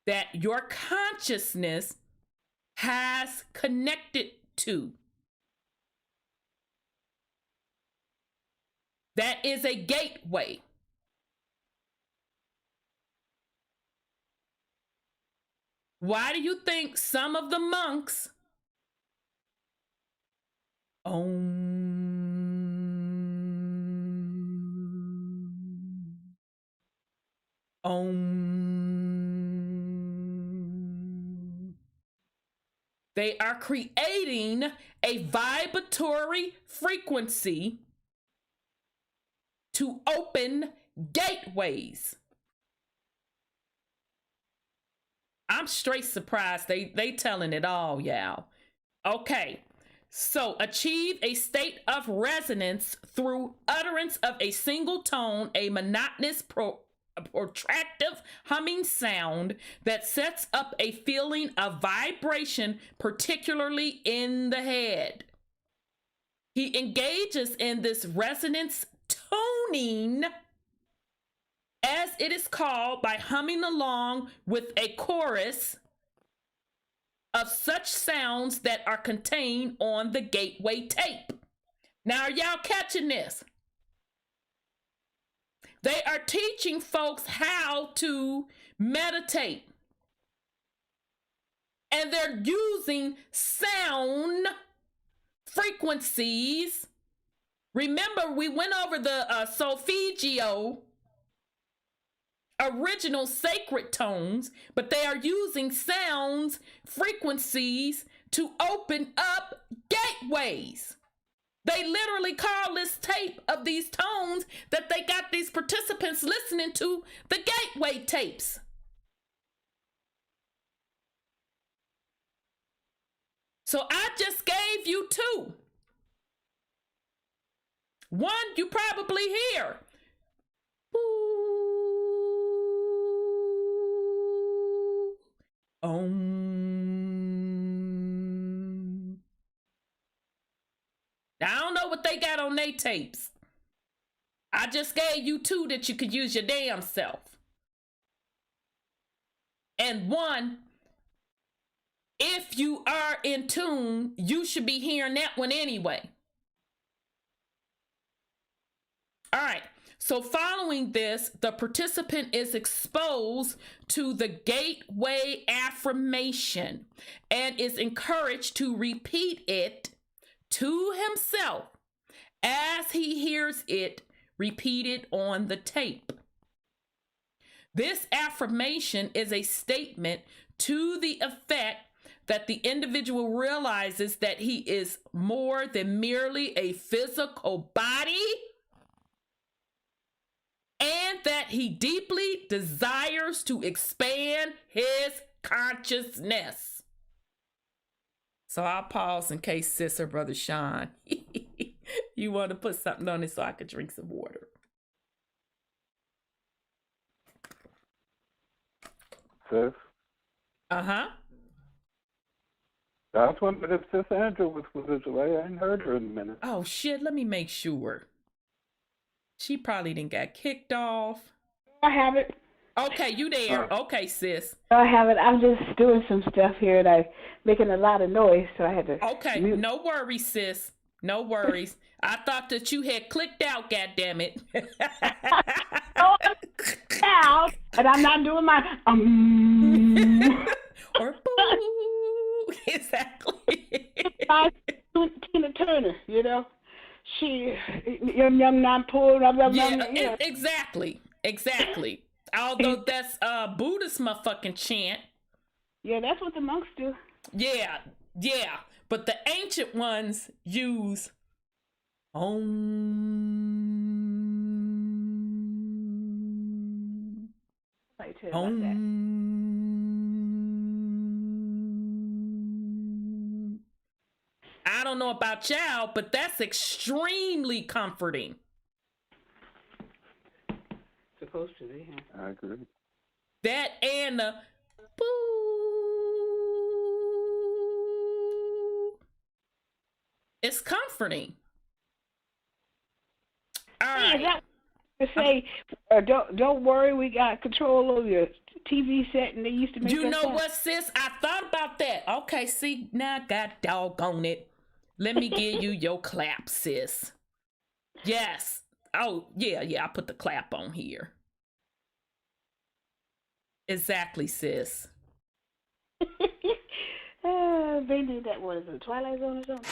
that your consciousness has connected to. That is a gateway. Why do you think some of the monks Om. Om. They are creating a vibratory frequency to open gateways. I'm straight surprised. They telling it all, y'all. Okay. So achieve a state of resonance through utterance of a single tone, a monotonous protractive humming sound that sets up a feeling of vibration, particularly in the head. He engages in this resonance tuning, as it is called, by humming along with a chorus of such sounds that are contained on the gateway tape. Now, are y'all catching this? They are teaching folks how to meditate. And they're using sound frequencies. Remember, we went over the solfeggio, original sacred tones, but they are using sounds, frequencies to open up gateways. They literally call this tape of these tones that they got these participants listening to the gateway tapes. So I just gave you two. One you probably hear. Now, I don't know what they got on their tapes. I just gave you two that you could use your damn self. And one, if you are in tune, you should be hearing that one anyway. All right. So following this, the participant is exposed to the gateway affirmation and is encouraged to repeat it to himself as he hears it repeated on the tape. This affirmation is a statement to the effect that the individual realizes that he is more than merely a physical body, and that he deeply desires to expand his consciousness. So I'll pause in case sis or brother Sean, you want to put something on it so I could drink some water. Sis? Uh-huh. I was wondering if Sis Andrew was this way. I ain't heard her in a minute. Oh, shit. Let me make sure. She probably didn't get kicked off. I have it. Okay, you there. Okay, sis. I have it. I'm just doing some stuff here and I'm making a lot of noise, so I had to Okay, mute. No worries, sis. No worries. I thought that you had clicked out, goddammit. Oh, out, and I'm not doing my or boo. Exactly. Tina Turner, you know. She yum nam pull yeah, exactly. Although that's Buddhist motherfucking chant. Yeah, that's what the monks do. Yeah. But the ancient ones use Om. I don't know about y'all, but that's extremely comforting. Supposed to be. Yeah. I agree. That and the boo. It's comforting. All right. Yeah, to say, don't worry, we got control over your TV set, and they used to make. You know what, sis? I thought about that. Okay, see, now I got doggone it. Let me give you your clap, sis. Yes. Oh, yeah, I put the clap on here. Exactly, sis. They did that, what is it, Twilight Zone or something?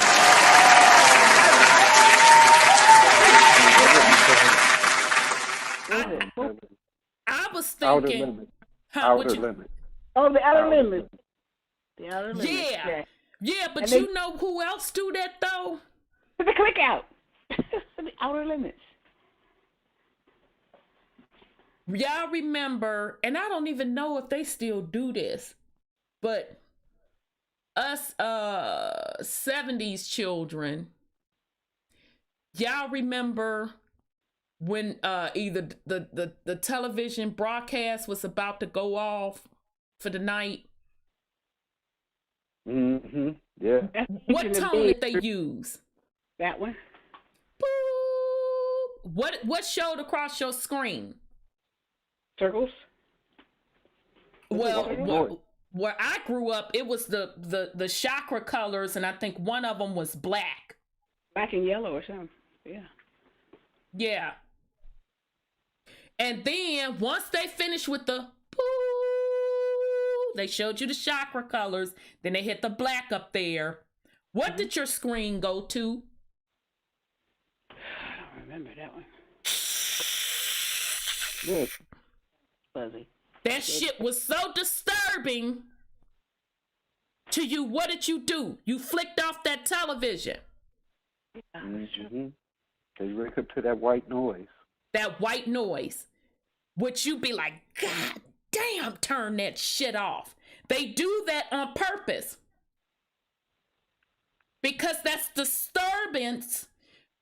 Outer thinking, limits. huh? Outer limits. Oh, the outer Outer limits. The outer limits. Yeah, yeah, but And you know who else do that though? the click out. The outer limits. Y'all remember, and I don't even know if they still do this, but us 70s children, y'all remember when either the television broadcast was about to go off for the night? Yeah. What tone did they use? That one. Boop. What showed across your screen? Circles. Well, where I grew up, it was the chakra colors, and I think one of them was black. Black and yellow or something. Yeah. Yeah. And then once they finished with the they showed you the chakra colors, then they hit the black up there. What did your screen go to? I don't remember that one. Yes. Fuzzy. That shit was so disturbing to you. What did you do? You flicked off that television. They wake up to that white noise. That white noise. Would you be like, God damn, turn that shit off? They do that on purpose. Because that's disturbance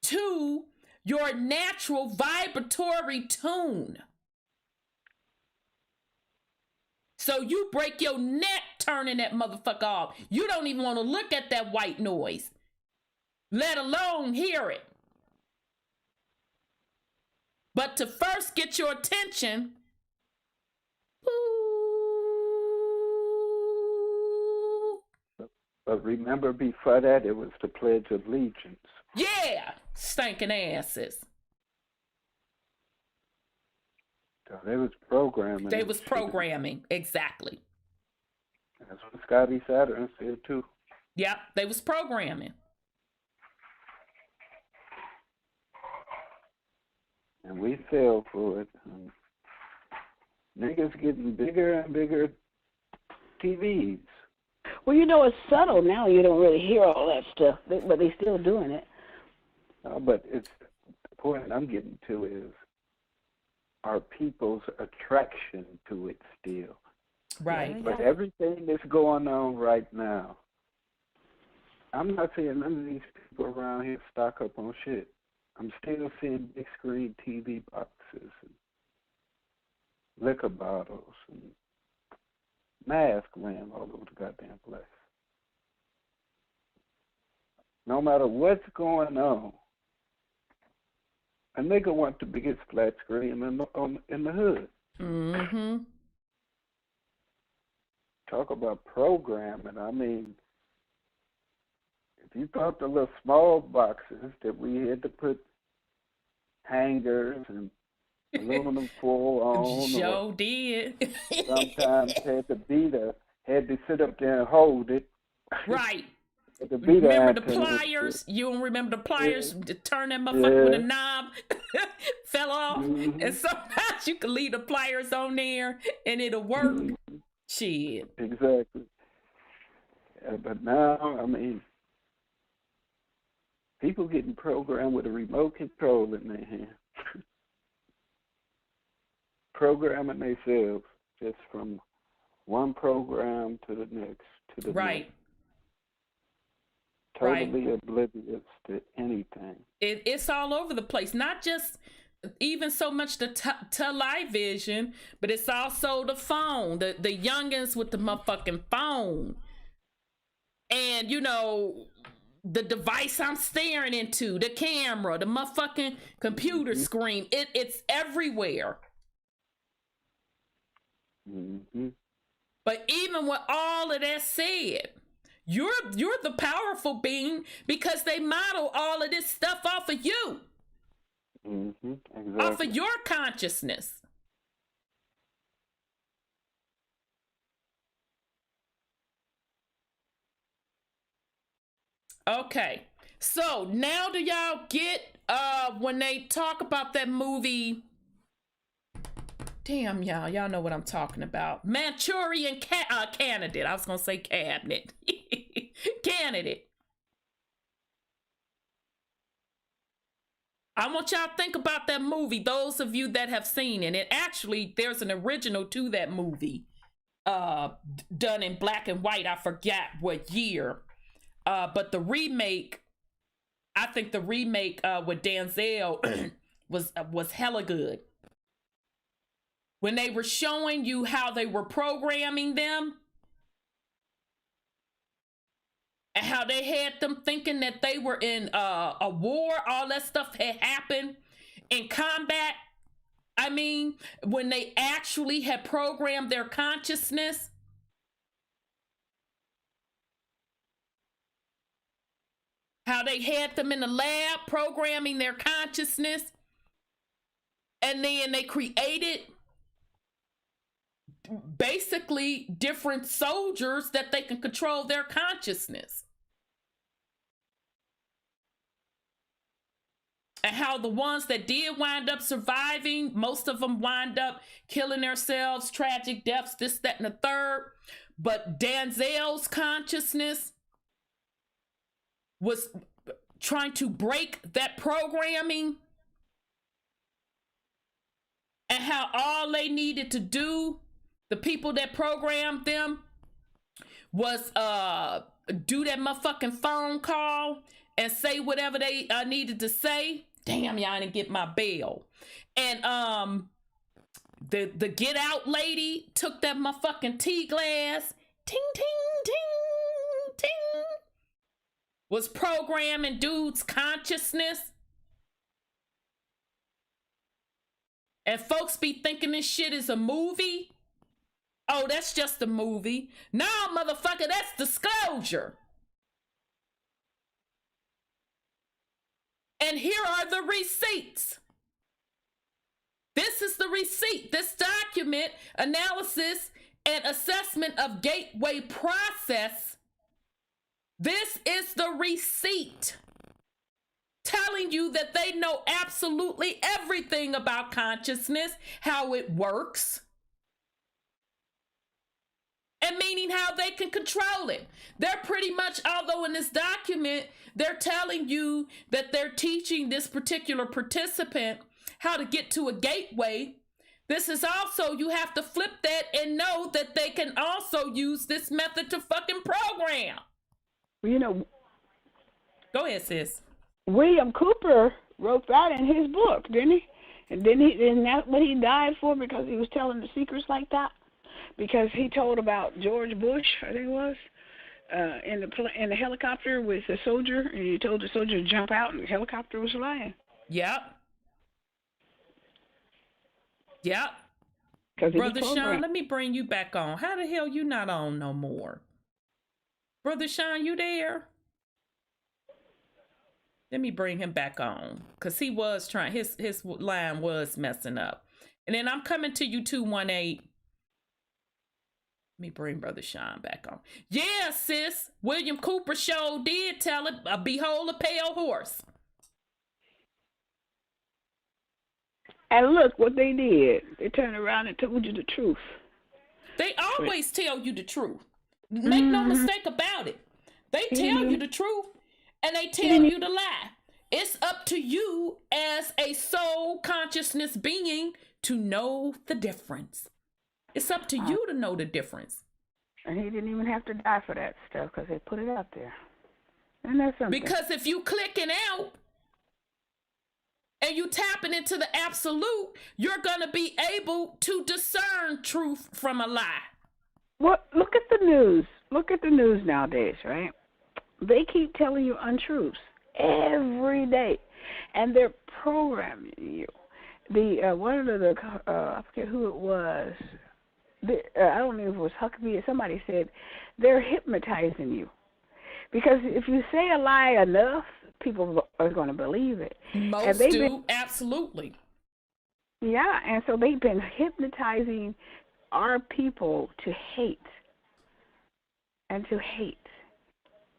to your natural vibratory tune. So you break your neck turning that motherfucker off. You don't even want to look at that white noise, let alone hear it. But to first get your attention, But remember, before that, it was the Pledge of Allegiance. yeah, stinking asses. So they was programming. They was programming, exactly. That's what Scotty Saturn said too. Yep, they was programming. And we fell for it. Niggas getting bigger and bigger TVs. Well, you know, it's subtle now. You don't really hear all that stuff, but they still doing it. But it's the point I'm getting to is our people's attraction to it still. Right. But everything that's going on right now, I'm not saying none of these people around here stock up on shit. I'm still seeing big screen TV boxes and liquor bottles and masks laying all over the goddamn place. No matter what's going on, a nigga want the biggest flat screen in the hood. Mm-hmm. Talk about programming. I mean, if you thought the little small boxes that we had to put hangers and aluminum foil on, Joe did. sometimes had to sit up there and hold it. Right. Remember Remember the pliers? You don't remember the pliers? To turn that motherfucker when the knob fell off. Mm-hmm. And sometimes you can leave the pliers on there and it'll work. Mm-hmm. Shit. Exactly. But now, I mean, people getting programmed with a remote control in their hand. Programming themselves just from one program to the next, to the Right. next. Totally oblivious to anything. It's all over the place. Not just even so much the television, but it's also the phone. The youngins with the motherfucking phone. And, you know, the device I'm staring into, the camera, the motherfucking computer screen. It's everywhere. Mm-hmm. But even with all of that said, you're the powerful being because they model all of this stuff off of you. Mm-hmm. Exactly. Off of your consciousness. Okay. So now do y'all get when they talk about that movie Damn, y'all know what I'm talking about. Manchurian candidate. I was gonna say cabinet. Candidate. I want y'all to think about that movie, those of you that have seen it. And actually, there's an original to that movie, done in black and white. I forgot what year. But the remake, I think the remake with Denzel was hella good. When they were showing you how they were programming them and how they had them thinking that they were in a war, all that stuff had happened in combat. I mean, when they actually had programmed their consciousness. How they had them in the lab programming their consciousness. And then they created basically different soldiers that they can control their consciousness. And how the ones that did wind up surviving, most of them wind up killing themselves, tragic deaths, this, that, and the third. But Denzel's consciousness was trying to break that programming. And how all they needed to do, the people that programmed them, was do that motherfucking phone call and say whatever they needed to say. Damn, y'all didn't get my bail. And the get out lady took that motherfucking tea glass, ting, ting, ting, ting, was programming dude's consciousness. And folks be thinking this shit is a movie. Oh, that's just a movie. Nah, motherfucker, that's disclosure. And here are the receipts. This is the receipt. This document, analysis and assessment of gateway process. This is the receipt telling you that they know absolutely everything about consciousness, how it works, and meaning how they can control it. They're pretty much, although in this document, they're telling you that they're teaching this particular participant how to get to a gateway. This is also, you have to flip that and know that they can also use this method to fucking program. You know, go ahead, sis. William Cooper wrote that in his book, didn't he? And isn't that what he died for, because he was telling the secrets like that? Because he told about George Bush, I think it was, in the helicopter with the soldier, and he told the soldier to jump out, and the helicopter was flying. Yep. Yep. Brother Sean, let me bring you back on. How the hell you not on no more? Brother Sean, you there? Let me bring him back on, because he was trying, his line was messing up. And then I'm coming to you, 218. Let me bring Brother Sean back on. Yeah, sis. William Cooper show did tell it, behold a pale horse. And look what they did. They turned around and told you the truth. They always tell you the truth. Make no mistake about it. They tell you the truth, and they tell you the lie. It's up to you as a soul consciousness being to know the difference. It's up to you to know the difference. And he didn't even have to die for that stuff, because they put it out there. And that's something. Because if you clicking out and you tapping into the absolute, you're going to be able to discern truth from a lie. Well, look at the news. Look at the news nowadays, right? They keep telling you untruths every day, and they're programming you. One of the I forget who it was. I don't know if it was Huckabee or somebody said they're hypnotizing you, because if you say a lie enough, people are going to believe it. Most do, absolutely. Yeah, and so they've been hypnotizing our people to hate, and to hate,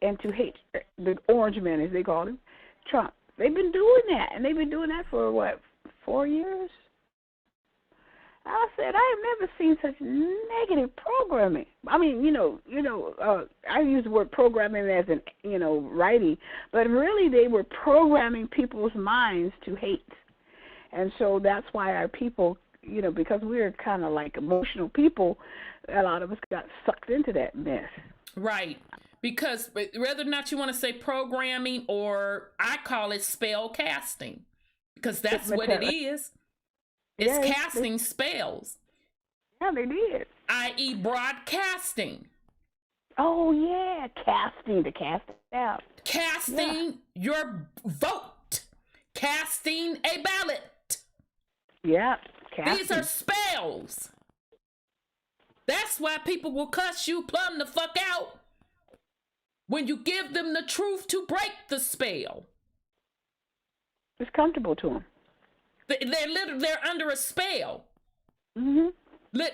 and to hate the orange man, as they call him, Trump. They've been doing that, and they've been doing that for, what, 4 years? I said, I have never seen such negative programming. I mean, I use the word programming as in, writing, but really they were programming people's minds to hate. And so that's why our people, because we're kind of like emotional people, a lot of us got sucked into that mess. Right. Because whether or not you want to say programming, or I call it spell casting, because that's what it is. It's casting spells. Yeah, they did. I.e. broadcasting. Oh, yeah, casting, to cast it out. Casting your vote. Casting a ballot. Yeah, casting. These are spells. That's why people will cuss you plumb the fuck out when you give them the truth to break the spell. It's comfortable to them. They're under a spell. Mm-hmm.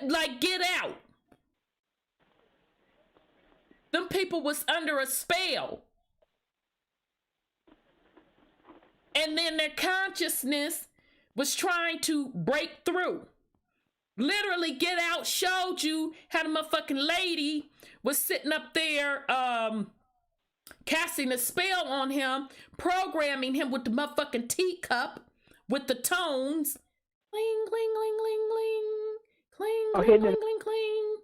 Like, get out. Them people was under a spell. And then their consciousness was trying to break through. Literally, Get Out showed you how the motherfucking lady was sitting up there casting a spell on him, programming him with the motherfucking teacup, with the tones. Cling, cling, cling, cling, cling. Cling, cling, cling, cling, cling.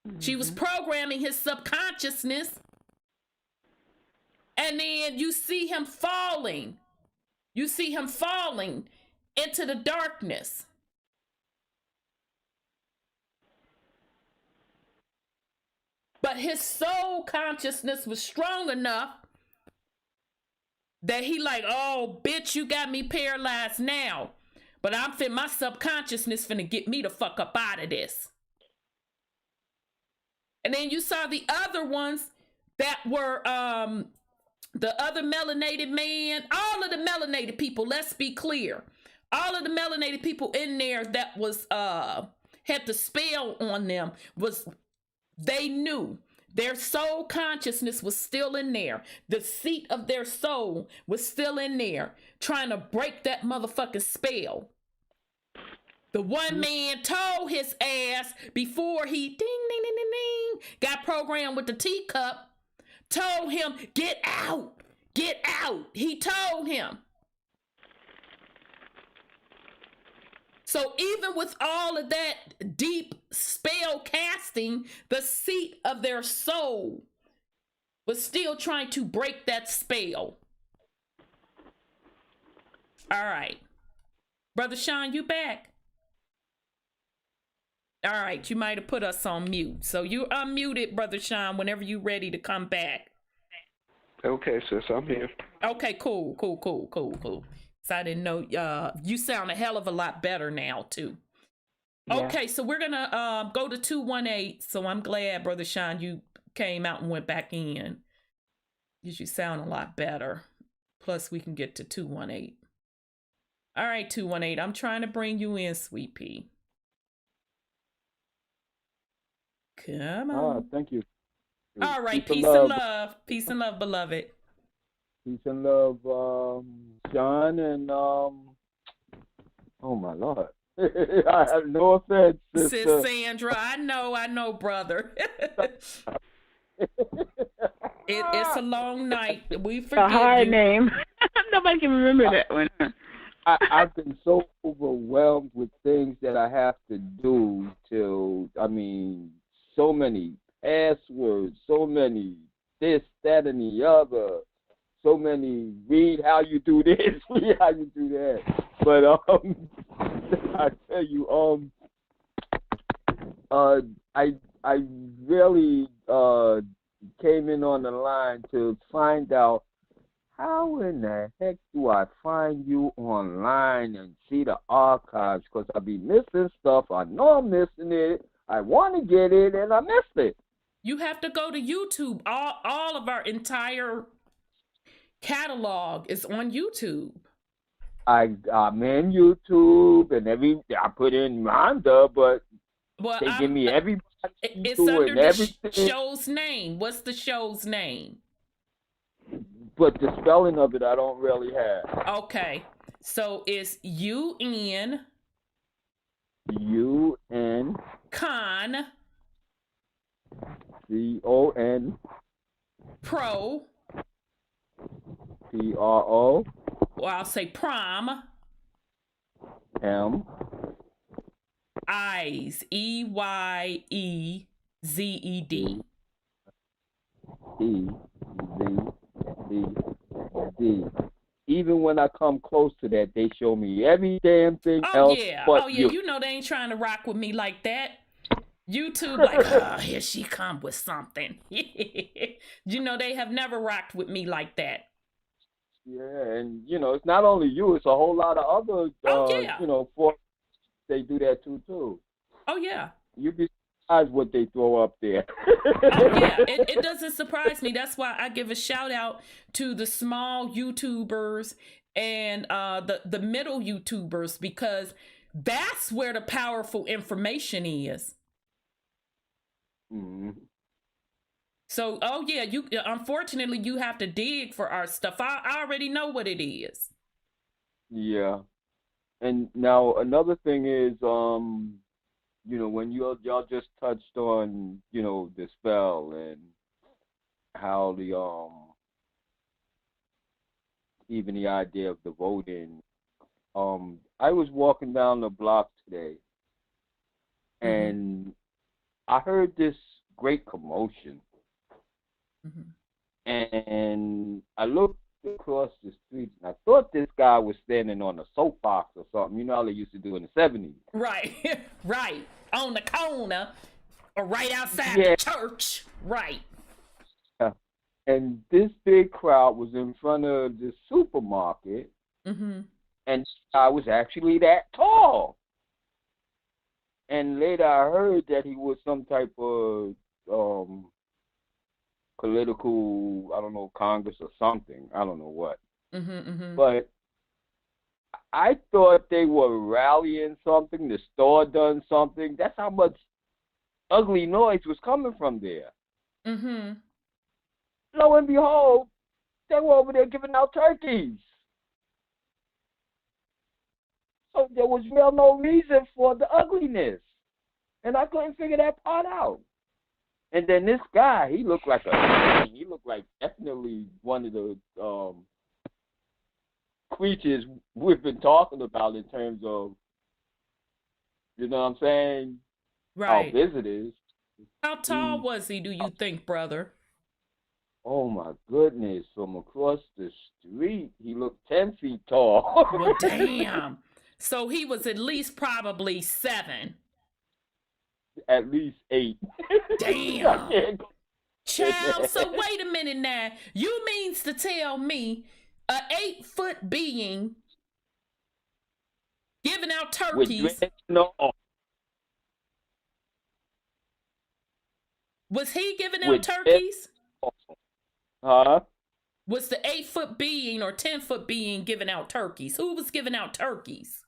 Mm-hmm. She was programming his subconsciousness. And then you see him falling. You see him falling into the darkness. But his soul consciousness was strong enough that he like, oh, bitch, you got me paralyzed now. But my subconsciousness finna get me the fuck up out of this. And then you saw the other ones that were the other melanated man, all of the melanated people, let's be clear. All of the melanated people in there that was had the spell on them they knew their soul consciousness was still in there. The seat of their soul was still in there, trying to break that motherfucking spell. The one man told his ass before he ding, ding, ding, ding, ding, got programmed with the teacup, told him, get out, get out. He told him. So even with all of that deep spell casting, the seat of their soul was still trying to break that spell. All right. Brother Sean, you back? All right, you might have put us on mute. So you're unmuted, Brother Sean, whenever you're ready to come back. Okay, sis, I'm here. Okay, cool. So I didn't know, you sound a hell of a lot better now, too. Yeah. Okay, so we're gonna go to 218. So I'm glad, Brother Sean, you came out and went back in. Because you sound a lot better. Plus, we can get to 218. All right, 218, I'm trying to bring you in, Sweet Pea. Come on. Thank you. All right, peace and love. Peace and love, beloved. Peace and love, Sean, and oh my Lord. I have no offense, sister. Sis Sandra, I know, brother. It's a long night. We forgive a hard you. Name. Nobody can remember that one. I've been so overwhelmed with things that I have to do so many passwords, so many this, that, and the other, so many read how you do this, read how you do that. But I tell you, I really came in on the line to find out how in the heck do I find you online and see the archives? Because I be missing stuff. I know I'm missing it. I want to get it, and I missed it. You have to go to YouTube. All of our entire catalog is on YouTube. I'm in YouTube, and I put in Rhonda, but they give me every. It's under the show's name. What's the show's name? But the spelling of it, I don't really have. Okay, so it's UN UN con CON pro, PRO or I'll say prom, M eyes, EYEZED. EZED. Even when I come close to that, they show me every damn thing else but Oh yeah, you. you know they ain't trying to rock with me like that. YouTube, like, oh, here she come with something. You know, they have never rocked with me like that. Yeah, and it's not only you; it's a whole lot of other, Oh yeah, folks. They do that too. oh yeah, You'd be surprised what they throw up there. oh yeah. It doesn't surprise me. That's why I give a shout out to the small YouTubers and the middle YouTubers, because that's where the powerful information is. Mm-hmm. So, oh yeah, you unfortunately you have to dig for our stuff. I already know what it is. Yeah, and now another thing is, when y'all just touched on, the spell and how the even the idea of the voting. I was walking down the block today, and I heard this great commotion, and I looked across the street, and I thought this guy was standing on a soapbox or something. You know how they used to do in the 70s. Right, right. On the corner or right outside Yeah. the church. Right. And this big crowd was in front of the supermarket, and I was actually that tall. And later I heard that he was some type of political, I don't know, Congress or something. I don't know what. But I thought they were rallying something. The store done something. That's how much ugly noise was coming from there. Lo and behold, they were over there giving out turkeys. So there was real no reason for the ugliness. And I couldn't figure that part out. And then this guy, he looked like definitely one of the creatures we've been talking about in terms of, you know what I'm saying? Right. How big it is. How tall was he, do you think, brother? Oh my goodness, from across the street, he looked 10 feet tall. Well, damn. So he was at least probably 7. At least 8. Damn. Child, so wait a minute now. You means to tell me a 8-foot being giving out turkeys. Was he giving out turkeys? Huh? Was the 8-foot being or 10-foot being giving out turkeys? Who was giving out turkeys?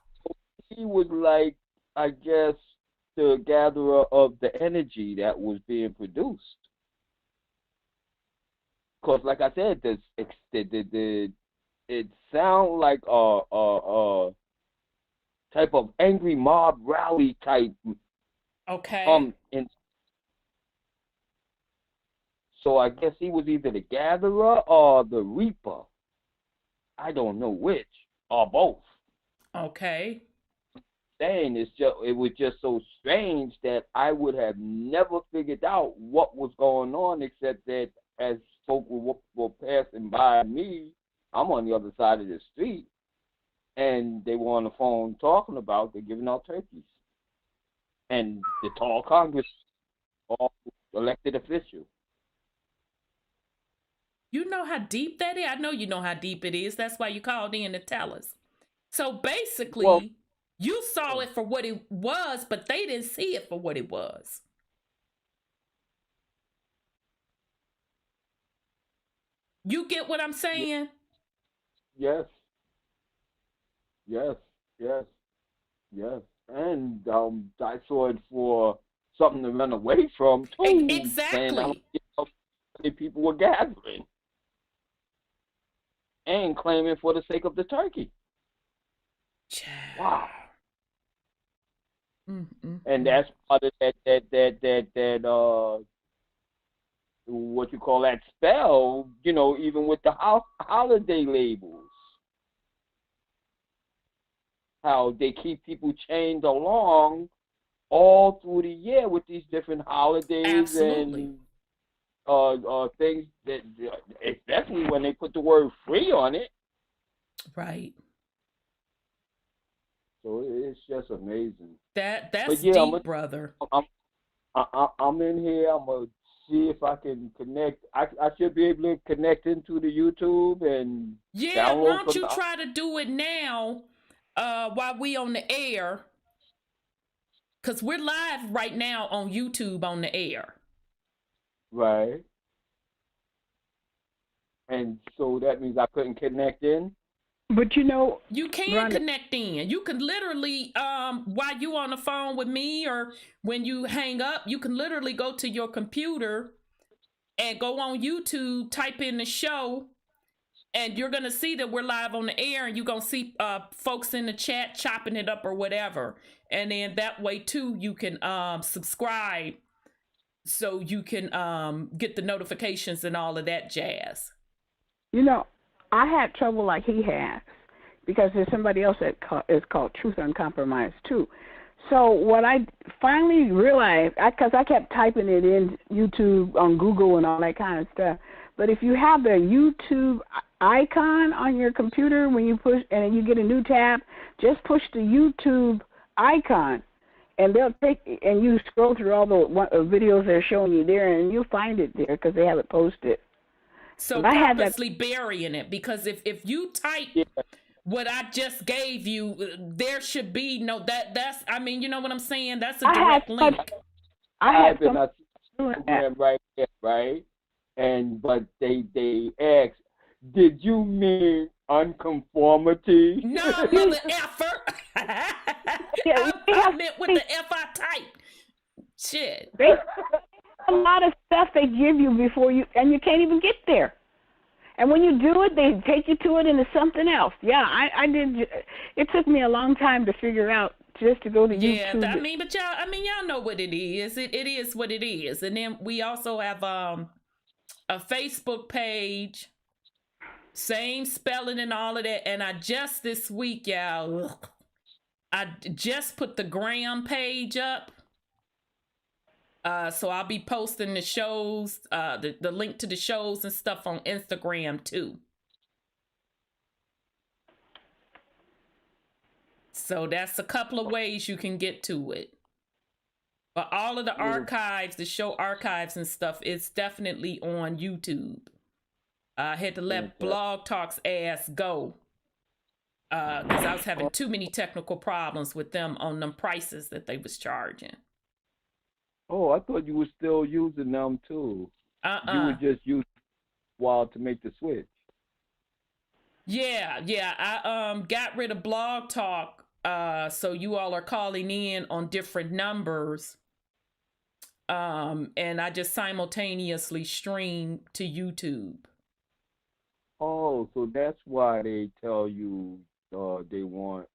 He was like, I guess, the gatherer of the energy that was being produced. Because, like I said, it sounded like a type of angry mob rally type. Okay. So I guess he was either the gatherer or the reaper. I don't know which, or both. Okay. It was just so strange that I would have never figured out what was going on, except that as folk were passing by me, I'm on the other side of the street, and they were on the phone talking about they're giving out turkeys. And the tall Congress, all elected officials. You know how deep that is? I know you know how deep it is. That's why you called in to tell us. So basically, you saw it for what it was, but they didn't see it for what it was. You get what I'm saying? Yes. And I saw it for something to run away from, too. Exactly. And people were gathering and claiming for the sake of the turkey. Child. Wow. And that's part of that what you call that spell, you know, even with the holiday labels. How they keep people chained along all through the year with these different holidays. Absolutely. And things that, especially when they put the word free on it. Right. So it's just amazing. That's deep, brother. I'm in here. I'm gonna see if I can connect. I should be able to connect into the YouTube and yeah. Why download. don't you try to do it now, while we on the air? Cause we're live right now on YouTube on the air. Right. And so that means I couldn't connect in. But you know, you can connect in. You can literally, while you on the phone with me or when you hang up, you can literally go to your computer and go on YouTube, type in the show, and you're gonna see that we're live on the air, and you're gonna see folks in the chat chopping it up or whatever. And then that way too, you can subscribe so you can get the notifications and all of that jazz. You know, I had trouble like he has because there's somebody else that is called Truth Uncompromised too. So what I finally realized, because I kept typing it in YouTube on Google and all that kind of stuff, but if you have the YouTube icon on your computer, when you push and you get a new tab, just push the YouTube icon, and they'll take, and you scroll through all the videos they're showing you there, and you'll find it there because they have it posted. So purposely burying it, because if you type what I just gave you, there should be no that's I mean, you know what I'm saying? That's a direct link. I have been a program right there, right? And but they asked, did you mean unconformity? No, mother effer. I meant with the F I typed. Shit. A lot of stuff they give you before you, and you can't even get there. And when you do it, they take you to it into something else. Yeah, I did. It took me a long time to figure out just to go to YouTube. Yeah, I mean, but y'all know what it is. It is what it is. And then we also have a Facebook page, same spelling and all of that. And I just this week, y'all, I just put the Gram page up. So I'll be posting the shows, the link to the shows and stuff on Instagram too. So that's a couple of ways you can get to it. But all of the archives, the show archives and stuff, it's definitely on YouTube. I had to let Blog Talk's ass go because I was having too many technical problems with them on them prices that they was charging. Oh, I thought you were still using them too. You would just use a while to make the switch. Yeah. I got rid of Blog Talk, so you all are calling in on different numbers. And I just simultaneously stream to YouTube. Oh, so that's why they tell you they want.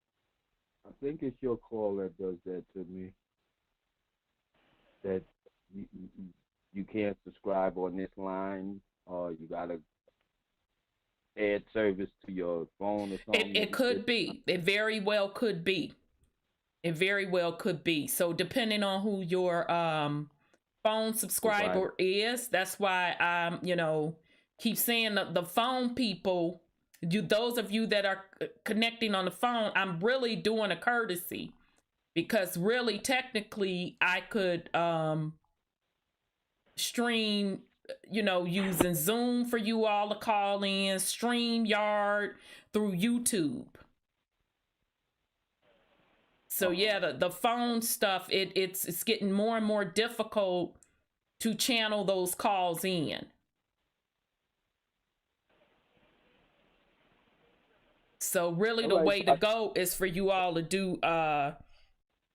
I think it's your call that does that to me. That you can't subscribe on this line, or you gotta add service to your phone or something. It could be. It very well could be. It very well could be. So depending on who your phone subscriber is, that's why I'm, keep saying the phone people. Those of you that are connecting on the phone, I'm really doing a courtesy. Because really, technically, I could stream, using Zoom for you all to call in, StreamYard through YouTube. So yeah, the phone stuff, it's getting more and more difficult to channel those calls in. So really, the way to go is for you all to do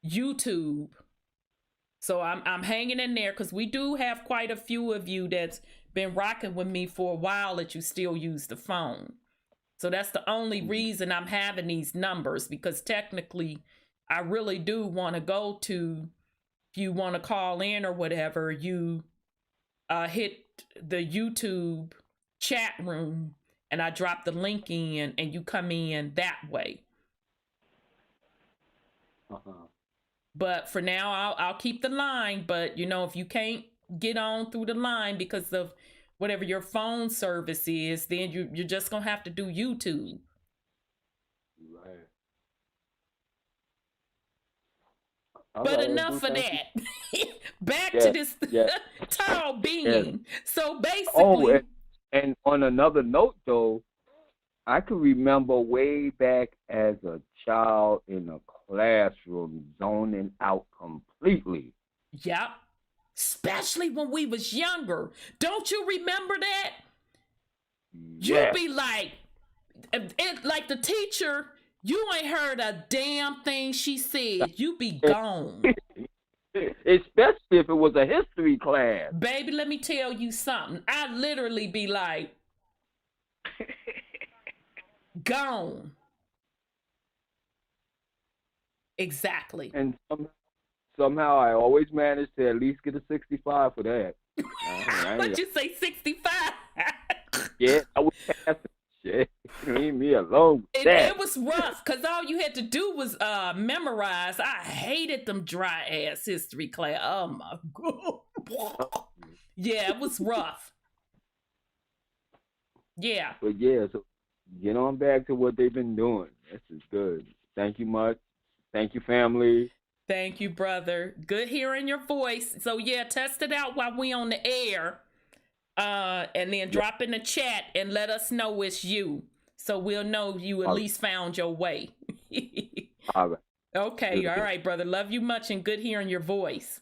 YouTube. So I'm hanging in there because we do have quite a few of you that's been rocking with me for a while that you still use the phone. So that's the only reason I'm having these numbers, because technically I really do want to go to, if you want to call in or whatever, you hit the YouTube chat room and I drop the link in and you come in that way. But for now, I'll keep the line. But, you know, if you can't get on through the line because of whatever your phone service is, then you're just going to have to do YouTube. Right. But enough of that. Back to this tall being. So basically. And on another note, though, I can remember way back as a child in a classroom zoning out completely. Yep. Especially when we was younger. Don't you remember that? Yes. You'd be like, like the teacher, you ain't heard a damn thing she said. You be gone. Especially if it was a history class. Baby, let me tell you something. I literally be like, gone. Exactly. And somehow I always managed to at least get a 65 for that. What'd you say, 65? Yeah, I was passing shit. Leave me alone with that. It was rough because all you had to do was memorize. I hated them dry ass history class. Oh my God. Yeah, it was rough. Yeah. But yeah, so get on back to what they've been doing. This is good. Thank you much. Thank you, family. Thank you, brother. Good hearing your voice. So yeah, test it out while we on the air. And then drop in the chat and let us know it's you. So we'll know you at least found your way. All right. Okay, all right, brother. Love you much and good hearing your voice.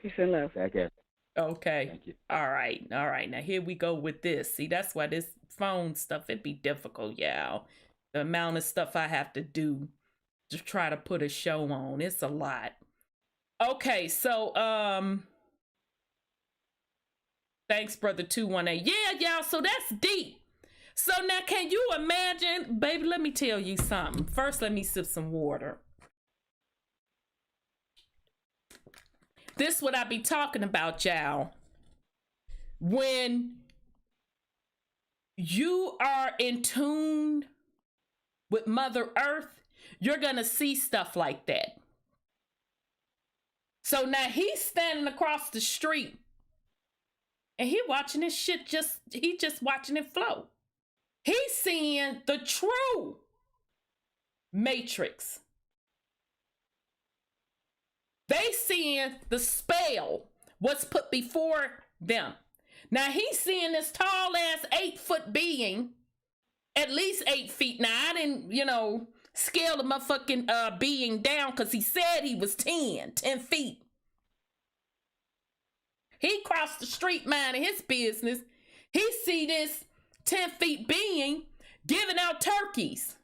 Peace and love. Okay. Okay. Thank you. All right. All right. Now here we go with this. See, that's why this phone stuff, it'd be difficult, y'all. The amount of stuff I have to do to try to put a show on. It's a lot. Okay, so thanks, brother 218. Yeah, y'all, so that's deep. So now can you imagine, baby, let me tell you something. First, let me sip some water. This what I be talking about, y'all. When you are in tune with Mother Earth, you're gonna see stuff like that. So now he's standing across the street and he watching this shit, he just watching it flow. He's seeing the true matrix. They seeing the spell, what's put before them. Now he's seeing this tall ass 8-foot being, at least 8 feet. Now I didn't, scale the motherfucking being down because he said he was 10 feet. He crossed the street minding his business. He see this 10 feet being giving out turkeys.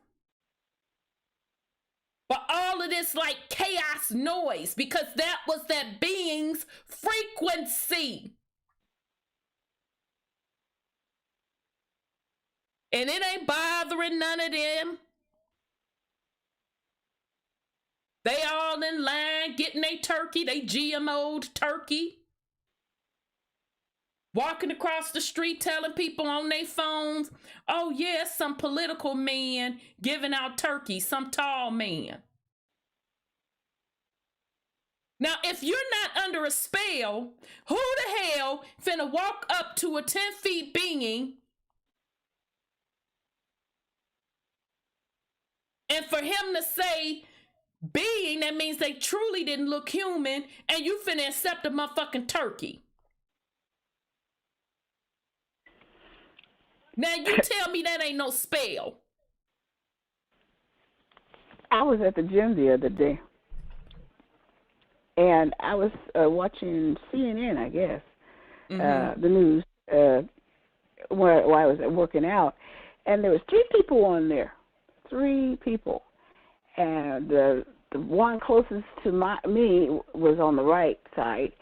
But all of this like chaos noise, because that was that being's frequency. And it ain't bothering none of them. They all in line getting their turkey, they GMO'd turkey. Walking across the street telling people on their phones, oh yeah, some political man giving out turkey, some tall man. Now, if you're not under a spell, who the hell finna walk up to a 10 feet being and for him to say being, that means they truly didn't look human and you finna accept a motherfucking turkey? Now you tell me that ain't no spell. I was at the gym the other day, and I was watching CNN, I guess, the news, while I was working out, and there was 3 people on there, 3 people, and the one closest to me was on the right side,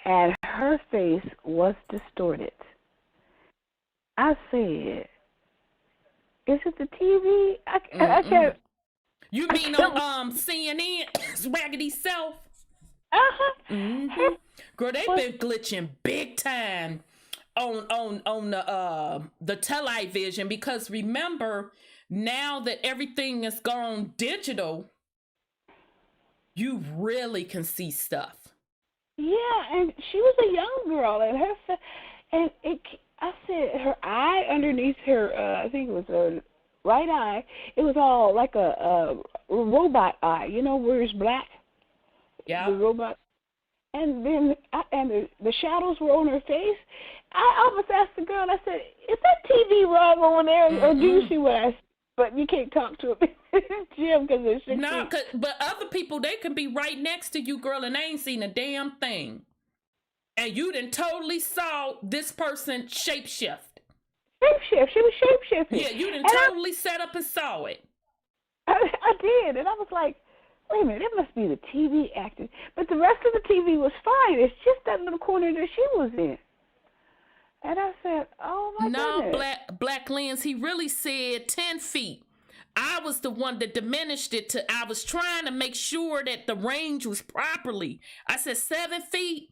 and her face was distorted. I said, "Is it the TV?" I can't. You mean on CNN, Raggedy Self? Girl, they've been glitching big time on the television, because remember, now that everything is gone digital, you really can see stuff. Yeah, and she was a young girl, and I said her eye underneath her, I think it was a right eye, it was all like a robot eye, you know, where it's black. Yeah. The robot. And then the shadows were on her face. I almost asked the girl, I said, is that TV wrong over there, or do you see what I see? But you can't talk to him, Jim, because it's 6 No, but other people, they can be right next to you, girl, and they ain't seen a damn thing. And you done totally saw this person shapeshift. Shapeshift. She was shapeshifting. Yeah, you done totally set up and saw it. I did, and I was like, wait a minute, it must be the TV acting. But the rest of the TV was fine. It's just that little corner that she was in. And I said, oh, my goodness. No, Black Lens, he really said 10 feet. I was the one that diminished it to, I was trying to make sure that the range was properly. I said 7 feet.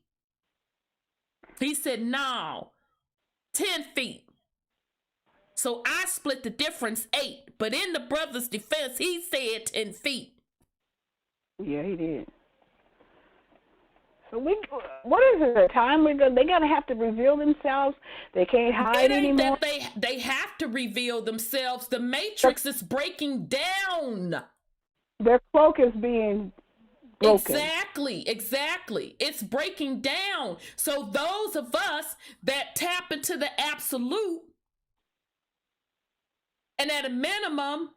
He said, no, 10 feet. So I split the difference 8. But in the brother's defense, he said 10 feet. Yeah, he did. So what is it? A time they gotta have to reveal themselves. They can't hide anymore. That they have to reveal themselves. The Matrix is breaking down. Their cloak is being broken. Exactly. It's breaking down. So those of us that tap into the absolute, and at a minimum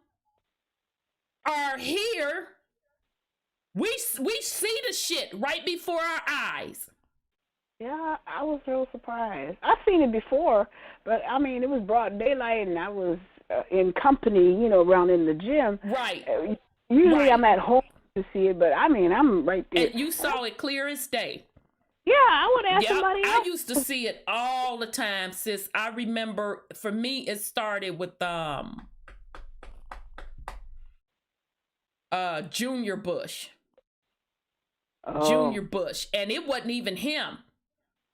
are here, we see the shit right before our eyes. Yeah, I was real surprised. I've seen it before, but I mean, it was broad daylight, and I was in company, you know, around in the gym. Right. Usually right. I'm at home to see it, but I mean, I'm right there. And you saw it clear as day. Yeah, I would ask somebody else. I used to see it all the time, sis. I remember, for me, it started with Junior Bush. Oh. Junior Bush. And it wasn't even him.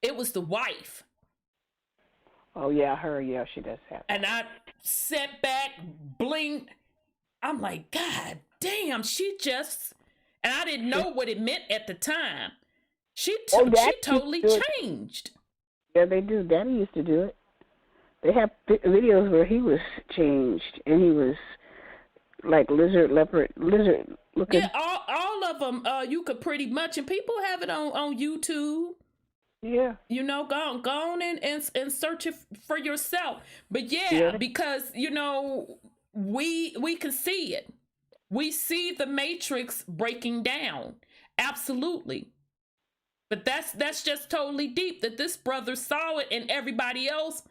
It was the wife. Oh, yeah, her. Yeah, she does have that. And I sat back, blinked. I'm like, God damn, she just... And I didn't know what it meant at the time. She totally changed. Yeah, they do. Daddy used to do it. They have videos where he was changed, and he was like lizard looking. Yeah, all of them. You could pretty much, and people have it on YouTube. Yeah. You know, go on and search it for yourself. But yeah, because you know we can see it. We see the Matrix breaking down. Absolutely. But that's just totally deep that this brother saw it and everybody else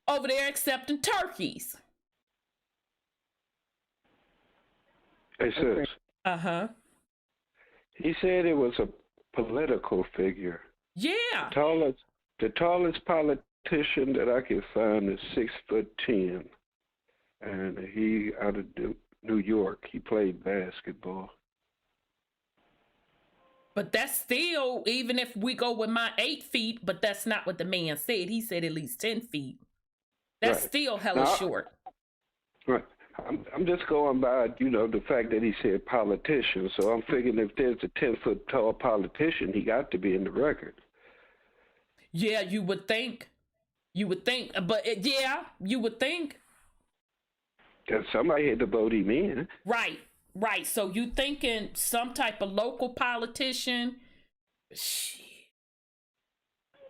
over there accepting turkeys. Hey, sis. Uh-huh. He said it was a political figure. Yeah. The tallest politician that I could find is 6'10", and he out of New York. He played basketball. But that's still, even if we go with my 8 feet, but that's not what the man said. He said at least 10 feet. That's right. Still hella short. Right. I'm just going by, you know, the fact that he said politician. So I'm figuring if there's a 10-foot tall politician, he got to be in the record. Yeah, you would think. You would think. But yeah, you would think. That somebody had to vote him in. Right. So you thinking some type of local politician? Shit.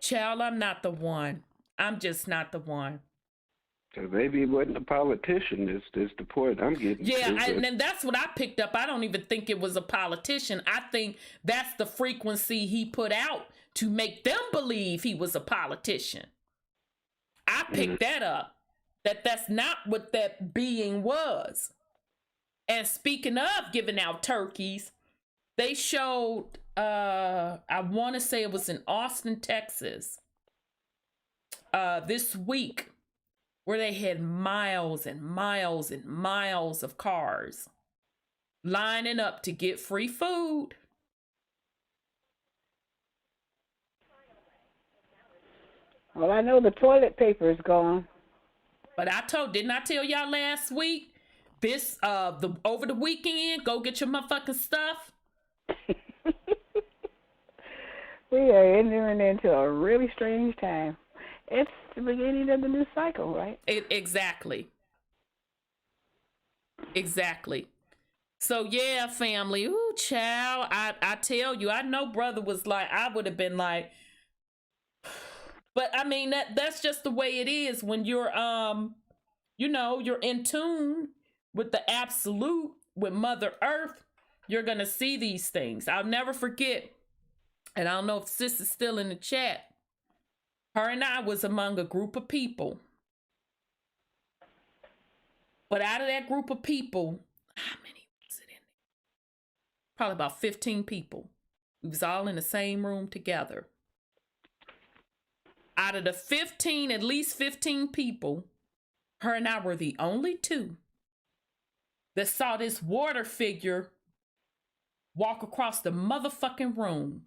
Child, I'm not the one. I'm just not the one. So maybe he wasn't a politician. Is the point I'm getting to. And that's what I picked up. I don't even think it was a politician. I think that's the frequency he put out to make them believe he was a politician. I picked that up. That's not what that being was. And speaking of giving out turkeys, they showed, I want to say it was in Austin, Texas, this week, where they had miles and miles and miles of cars. lining up to get free food. Well, I know the toilet paper is gone. But didn't I tell y'all last week? This over the weekend, go get your motherfucking stuff. We are entering into a really strange time. It's the beginning of the new cycle, right? Exactly. So yeah, family. Ooh, child. I tell you, I know brother was like, I would have been like, but I mean that's just the way it is when you're you're in tune with the absolute, with Mother Earth. You're gonna see these things. I'll never forget, and I don't know if sis is still in the chat. Her and I was among a group of people. But out of that group of people, how many was it in there? Probably about 15 people. We was all in the same room together. Out of the 15, at least 15 people, her and I were the only two that saw this water figure walk across the motherfucking room.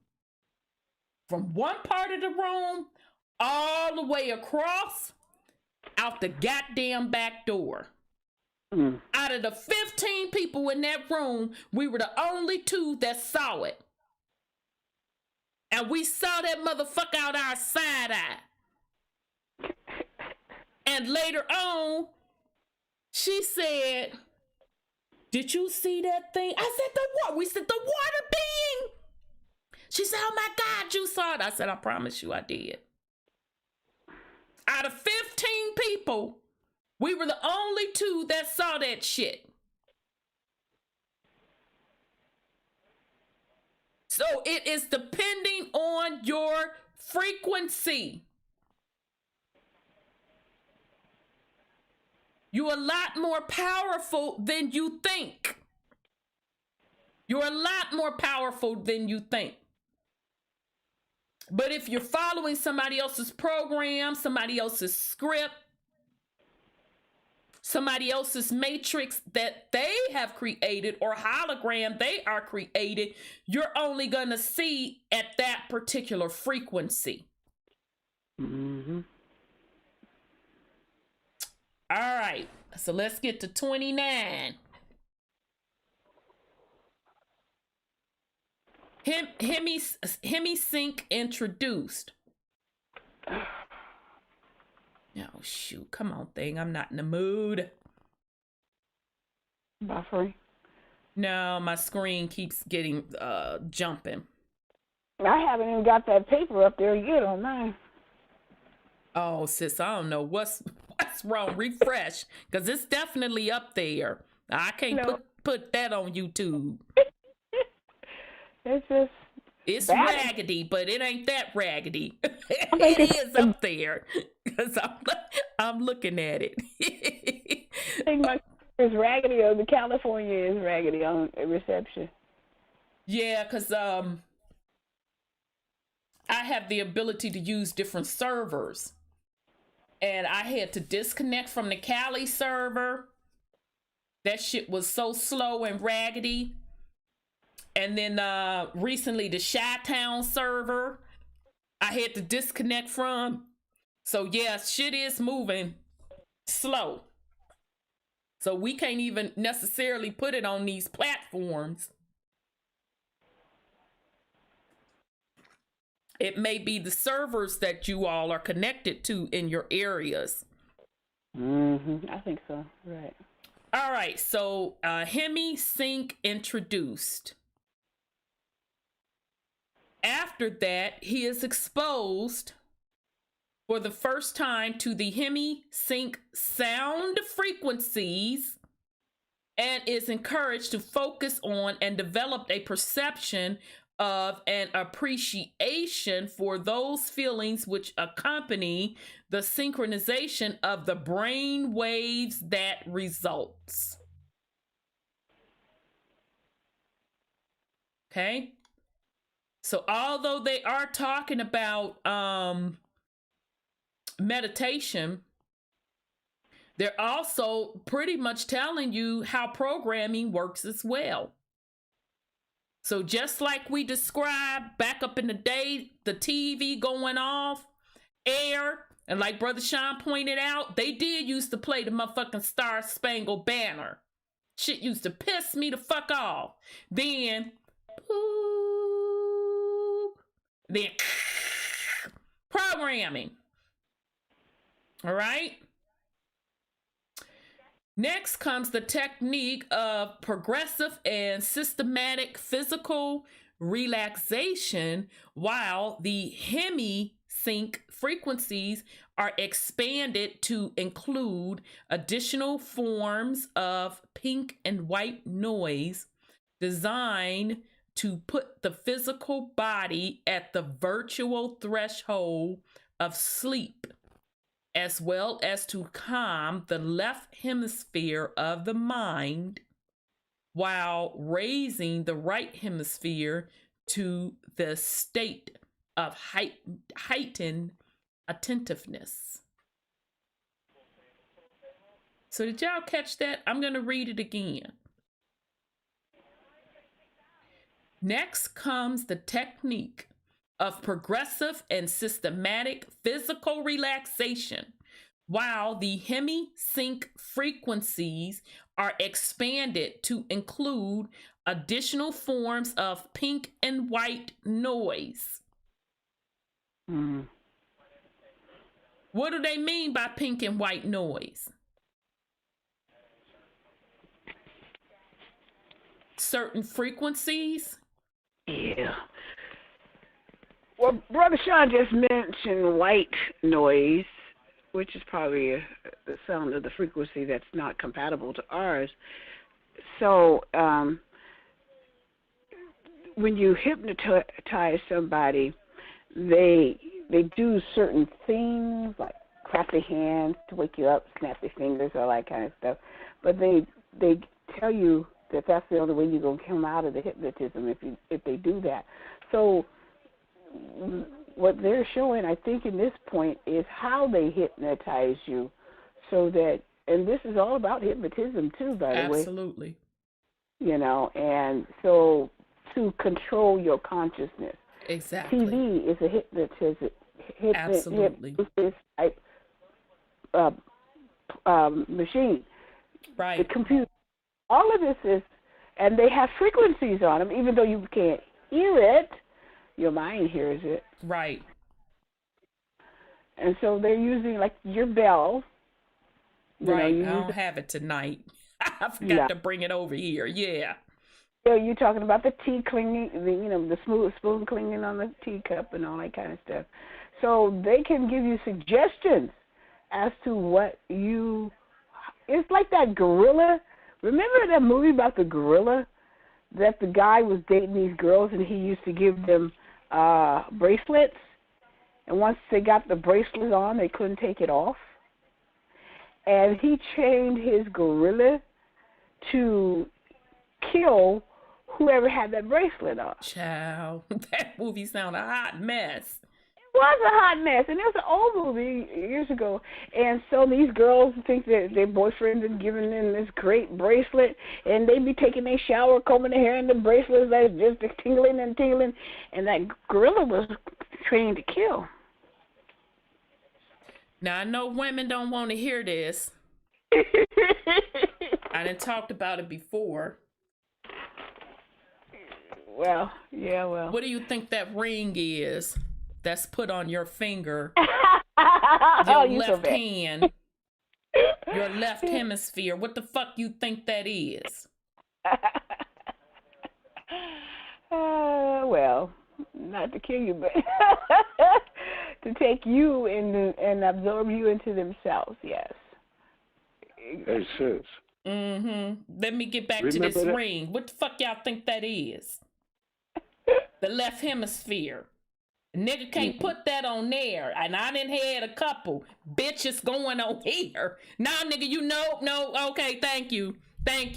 From one part of the room all the way across out the goddamn back door. Out of the 15 people in that room, we were the only two that saw it. And we saw that motherfucker out our side eye. And later on, she said, "Did you see that thing?" I said, "The what?" We said, "The water being." She said, "Oh my God, you saw it." I said, "I promise you I did." Out of 15 people, we were the only two that saw that shit. So it is depending on your frequency. You're a lot more powerful than you think. You're a lot more powerful than you think. But if you're following somebody else's program, somebody else's script, somebody else's matrix that they have created or hologram they are created, you're only going to see at that particular frequency. Mm-hmm. All right, so let's get to 29. Hemi Sync introduced. Oh shoot, come on thing, I'm not in the mood. Buffering. No, my screen keeps getting jumping. I haven't even got that paper up there yet on mine. Oh sis, I don't know what's wrong. Refresh, because it's definitely up there. I can't put that on YouTube. It's just raggedy, but it ain't that raggedy. It is up there because I'm looking at it. I think my is raggedy, or the California is raggedy on reception. Yeah, because I have the ability to use different servers, and I had to disconnect from the Cali server. That shit was so slow and raggedy. And then recently the Chi-Town server, I had to disconnect from. So yeah, shit is moving slow. So we can't even necessarily put it on these platforms. It may be the servers that you all are connected to in your areas. Mm-hmm. I think so, right. All right, so Hemi Sync introduced. After that, he is exposed for the first time to the Hemi Sync sound frequencies and is encouraged to focus on and develop a perception of an appreciation for those feelings which accompany the synchronization of the brain waves that results. Okay. So although they are talking about meditation, They're also pretty much telling you how programming works as well. So just like we described back up in the day, the TV going off, air, and like Brother Sean pointed out, they did used to play the motherfucking Star Spangled Banner. Shit used to piss me the fuck off. Then, boop, then programming. All right. Next comes the technique of progressive and systematic physical relaxation, while the hemi-sync frequencies are expanded to include additional forms of pink and white noise designed to put the physical body at the virtual threshold of sleep, as well as to calm the left hemisphere of the mind while raising the right hemisphere to the state of heightened attentiveness. So did y'all catch that? I'm going to read it again. Next comes the technique of progressive and systematic physical relaxation, while the hemi-sync frequencies are expanded to include additional forms of pink and white noise. What do they mean by pink and white noise? Certain frequencies? Yeah. Well, Brother Sean just mentioned white noise, which is probably the sound of the frequency that's not compatible to ours. So when you hypnotize somebody, they do certain things like clap their hands to wake you up, snap their fingers, all that kind of stuff. But they tell you that that's the only way you're going to come out of the hypnotism if they do that. So what they're showing, I think, in this point is how they hypnotize you, so that, and this is all about hypnotism too, by the way. Absolutely. You know, and so to control your consciousness. Exactly. TV is a hypnosis type machine. Right. The computer. All of this is, and they have frequencies on them, even though you can't hear it. Your mind hears it. Right. And so they're using, like, your bell. Right. I don't have it tonight. I forgot to bring it over here. Yeah. So you're talking about the tea clinging, the smooth spoon clinging on the teacup and all that kind of stuff. So they can give you suggestions as to what you. It's like that gorilla. Remember that movie about the gorilla? That the guy was dating these girls and he used to give them bracelets, and once they got the bracelet on, they couldn't take it off. And he trained his gorilla to kill whoever had that bracelet on. Child, that movie sounded a hot mess. It was a hot mess, and it was an old movie years ago. And so these girls think that their boyfriend is giving them this great bracelet, and they be taking their shower, combing their hair, and the bracelet is just tingling and tingling. And that gorilla was trained to kill. Now I know women don't want to hear this. I done talked about it before. Well, yeah, well. What do you think that ring is that's put on your finger? Your left hand. Your left hemisphere. What the fuck you think that is? Well, not to kill you, but to take you and absorb you into themselves, yes. Hey, sis. Let me get back to this ring. What the fuck y'all think that is? The left hemisphere. A nigga can't put that on there. And I done had a couple bitches going on here. Nah, nigga, no, okay, thank you. I'm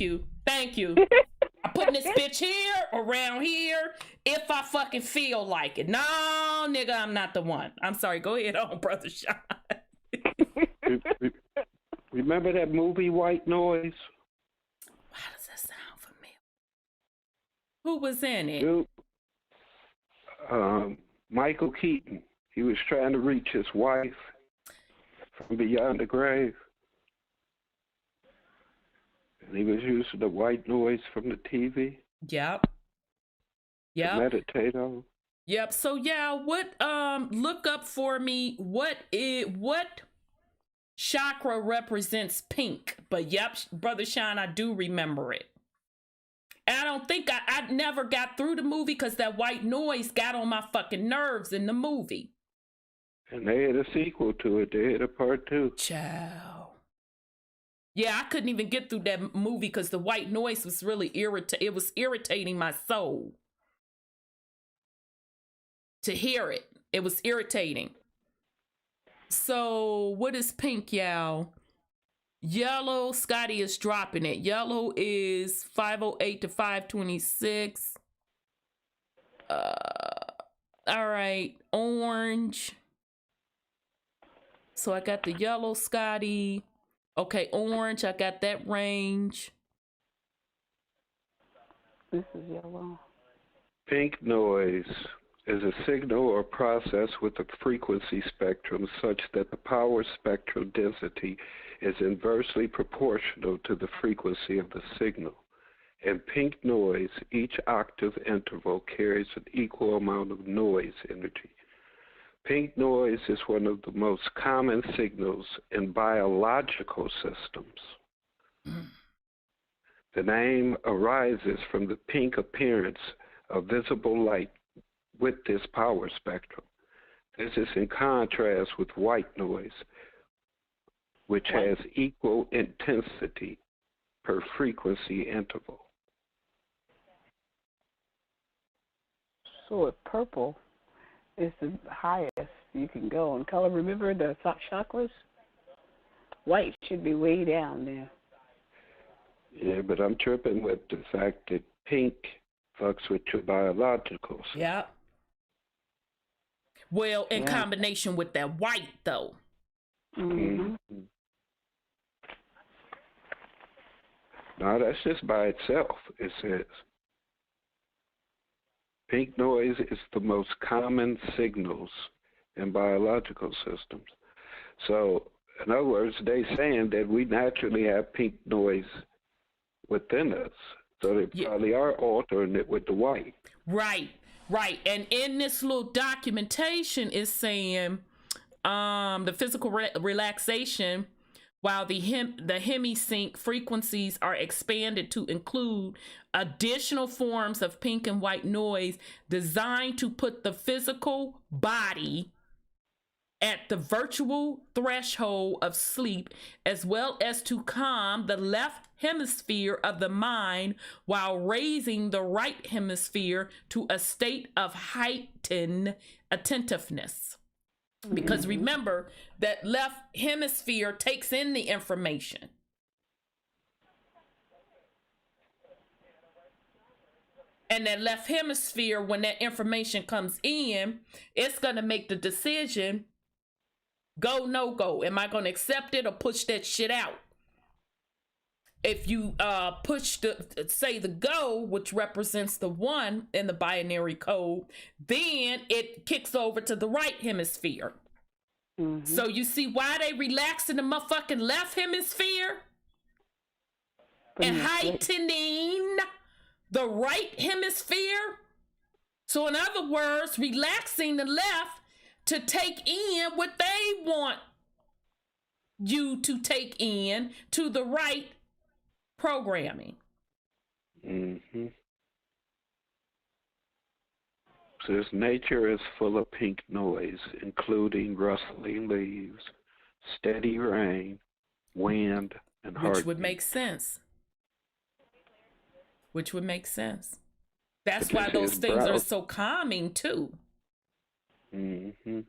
putting this bitch here, around here, if I fucking feel like it. No, nigga, I'm not the one. I'm sorry, go ahead on, Brother Sean. We remember that movie White Noise? Why does that sound familiar? Who was in it? Michael Keaton. He was trying to reach his wife from beyond the grave. And he was using the white noise from the TV. Yep. To meditate on. Yep. So yeah, what look up for me what chakra represents pink. But yep, Brother Sean, I do remember it. And I don't think I never got through the movie because that white noise got on my fucking nerves in the movie. And they had a sequel to it. They had a part 2. Ciao. Yeah, I couldn't even get through that movie because the white noise was really it was irritating my soul. To hear it. It was irritating. So what is pink, y'all? Yellow, Scotty is dropping it. Yellow is 508 to 526. All right, orange. So I got the yellow, Scotty. Okay, orange, I got that range. This is yellow. Pink noise is a signal or process with a frequency spectrum such that the power spectral density is inversely proportional to the frequency of the signal. In pink noise, each octave interval carries an equal amount of noise energy. Pink noise is one of the most common signals in biological systems. The name arises from the pink appearance of visible light with this power spectrum. This is in contrast with white noise, which has equal intensity per frequency interval. So if purple is the highest you can go in color, remember the chakras? White should be way down there. Yeah, but I'm tripping with the fact that pink fucks with your biologicals. Yeah. Well, in combination with that white, though. Mm-hmm. No, that's just by itself, it says. Pink noise is the most common signals in biological systems. So, in other words, they're saying that we naturally have pink noise within us. So they probably are altering it with the white. Right. Right. And in this little documentation is saying the physical relaxation, while the hemisync frequencies are expanded to include additional forms of pink and white noise designed to put the physical body at the virtual threshold of sleep, as well as to calm the left hemisphere of the mind while raising the right hemisphere to a state of heightened attentiveness. Because remember that left hemisphere takes in the information. And that left hemisphere, when that information comes in, it's going to make the decision, go, no go. Am I going to accept it or push that shit out? If you push the go, which represents the 1 in the binary code, then it kicks over to the right hemisphere. Mm-hmm. So you see why they relaxing the motherfucking left hemisphere and heightening the right hemisphere? So in other words, relaxing the left to take in what they want you to take in to the right programming. Mm-hmm. Says nature is full of pink noise, including rustling leaves, steady rain, wind, and heartbeat. Which would make sense. Which would make sense. That's why those things are so calming too. Mm-hmm.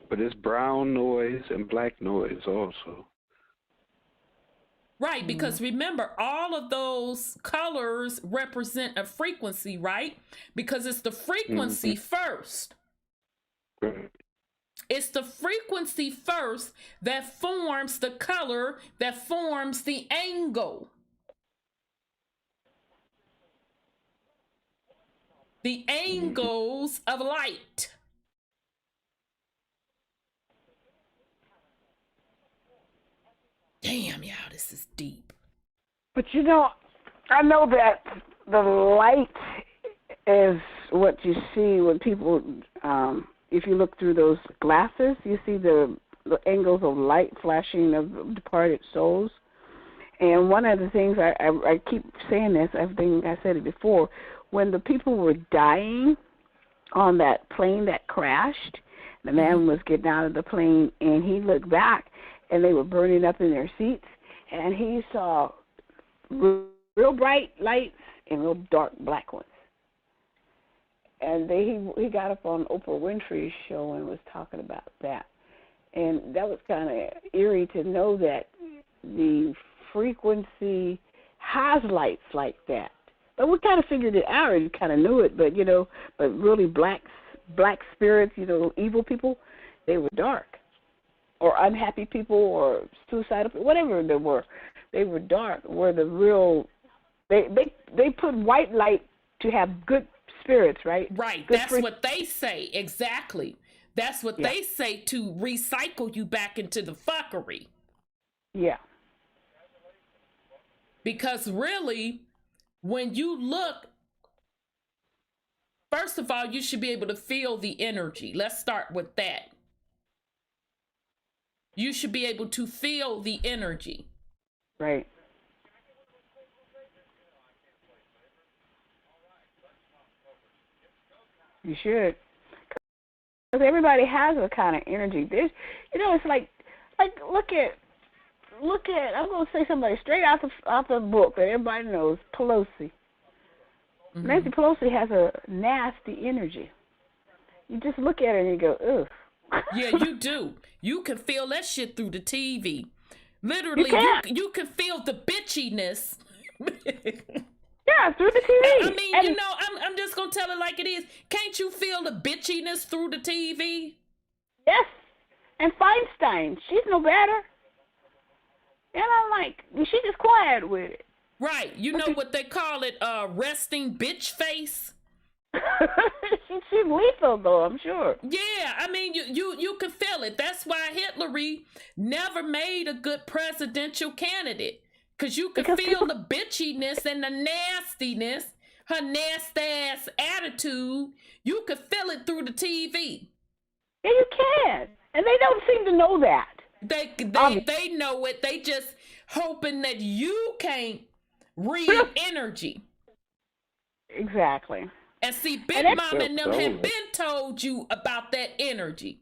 But it's brown noise and black noise also. Right, because remember, all of those colors represent a frequency, right? Because it's the frequency first. Right. It's the frequency first that forms the color, that forms the angle. The angles of light. Damn, y'all, this is deep. But you know, I know that the light is what you see when people, if you look through those glasses, you see the angles of light flashing of departed souls. And one of the things, I keep saying this, I think I said it before, when the people were dying on that plane that crashed, the man was getting out of the plane, and he looked back, and they were burning up in their seats, and he saw real bright lights and real dark black ones. And he got up on Oprah Winfrey's show and was talking about that. And that was kind of eerie to know that the frequency has lights like that. But we kind of figured it out and kind of knew it, but, but really black spirits, evil people, they were dark. Or unhappy people or suicidal people, whatever they were dark. Where the real, they put white light to have good spirits, right? Right, that's what they say, exactly. That's what they say, to recycle you back into the fuckery. Yeah. Because really, when you look, first of all, you should be able to feel the energy. Let's start with that. You should be able to feel the energy. Right. You should. Because everybody has a kind of energy. There's, it's like look at. I'm gonna say somebody straight out the book that everybody knows. Pelosi. Mm-hmm. Nancy Pelosi has a nasty energy. You just look at her and you go, ugh. Yeah, you do. You can feel that shit through the TV. Literally, you can feel the bitchiness. Yeah, through the TV. I mean, I'm just gonna tell it like it is. Can't you feel the bitchiness through the TV? Yes. And Feinstein, she's no better. And I'm like, she just quiet with it. Right. You know what they call it? Resting bitch face. She's lethal, though, I'm sure. Yeah, I mean, you can feel it. That's why Hitler never made a good presidential candidate. Because you can feel the bitchiness and the nastiness, her nasty-ass attitude. You can feel it through the TV. Yeah, you can. And they don't seem to know that. They know it. They just hoping that you can't read energy. Exactly. And see, Big Mama and them have been told you about that energy.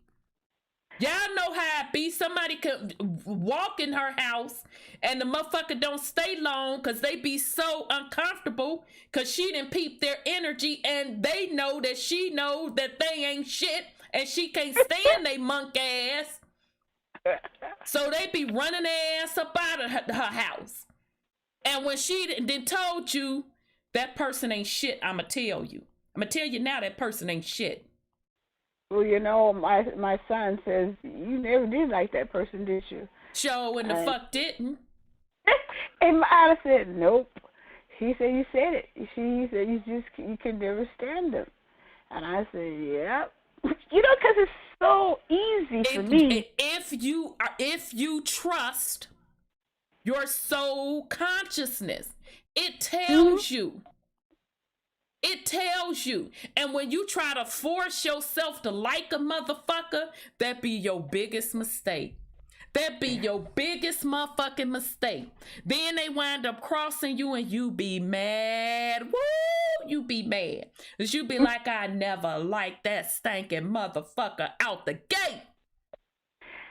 Y'all know how it be. Somebody could walk in her house and the motherfucker don't stay long because they be so uncomfortable because she didn't peep their energy, and they know that she knows that they ain't shit and she can't stand they monk ass. So they be running their ass up out of her house. And when she then told you that person ain't shit, I'ma tell you. I'ma tell you now that person ain't shit. Well, my son says, you never did like that person, did you? Sure, when the fuck didn't. And I said, nope. He said, you said it. She said, you could never stand them. And I said, yep. Because it's so easy for me. If you trust your soul consciousness, it tells you. It tells you. And when you try to force yourself to like a motherfucker, that be your biggest mistake. That be your biggest motherfucking mistake. Then they wind up crossing you and you be mad. Woo! You be mad. Because you be like, I never liked that stinking motherfucker out the gate.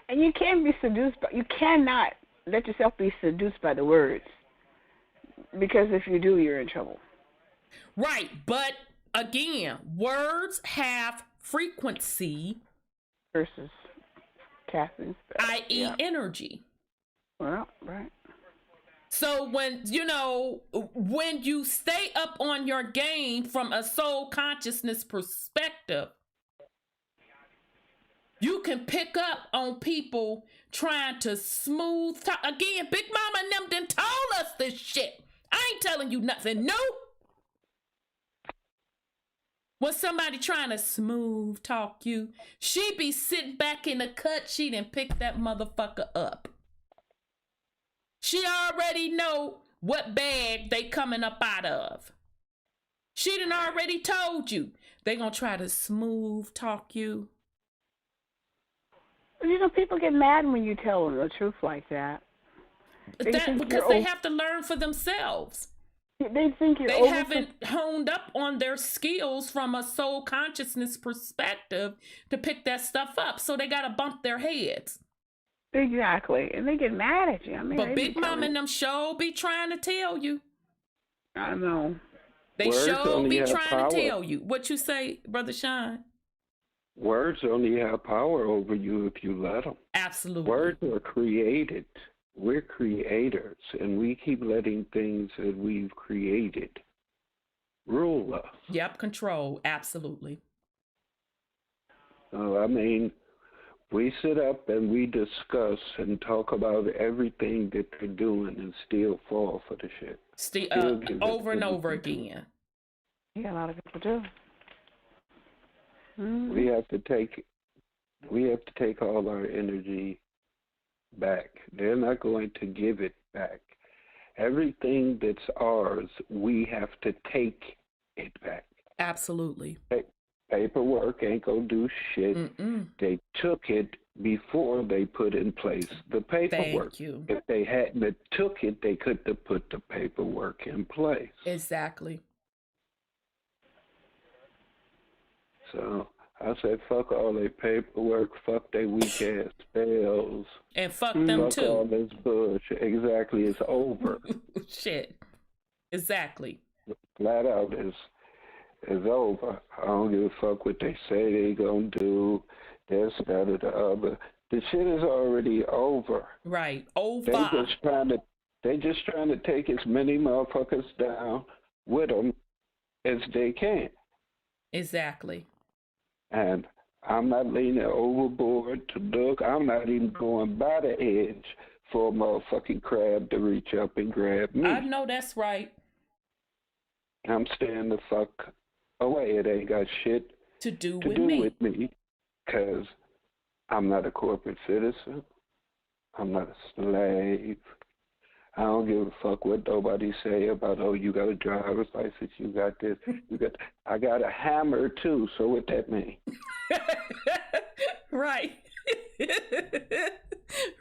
And you can't be seduced, you cannot let yourself be seduced by the words. Because if you do, you're in trouble. Right, but again, words have frequency versus casting, i.e. energy. Well, right. So when you stay up on your game from a soul consciousness perspective, You can pick up on people trying to smooth talk. Again, Big Mama and them done told us this shit. I ain't telling you nothing new. When somebody trying to smooth talk you, she be sitting back in the cut sheet and pick that motherfucker up. She already know what bag they coming up out of. She done already told you they gonna try to smooth talk you. You know, people get mad when you tell them the truth like that. Because they have to learn for themselves. They think they haven't honed up on their skills from a soul consciousness perspective to pick that stuff up. So they got to bump their heads. Exactly. And they get mad at you. I mean, but Big Mom and them show be trying to tell you. I know. They show be trying to tell you. What you say, Brother Sean? Words only have power over you if you let them. Absolutely. Words are created. We're creators, and we keep letting things that we've created rule us. Yep, control. Absolutely. I mean, we sit up and we discuss and talk about everything that they're doing and still fall for the shit. Over and over again. Yeah, a lot of people do. Mm-hmm. We have to take all our energy back. They're not going to give it back. Everything that's ours, we have to take it back. Absolutely. Paperwork ain't gonna do shit. They took it before they put in place the paperwork. Thank you. If they hadn't took it, they couldn't have put the paperwork in place. Exactly. So I said, fuck all their paperwork, fuck their weak ass spells. And fuck them fuck too. All this bullshit. Exactly, it's over. Shit. Exactly. Flat out is over. I don't give a fuck what they say they gonna do, this, that, or the other. The shit is already over. Right. Over. They just trying to take as many motherfuckers down with them as they can. Exactly. And I'm not leaning overboard to look. I'm not even going by the edge for a motherfucking crab to reach up and grab me. I know that's right. I'm staying the fuck away. It ain't got shit to do with me. Because I'm not a corporate citizen. I'm not a slave. I don't give a fuck what nobody say about, oh, you got a driver's license, you got this, I got a hammer too, so what that mean? Right.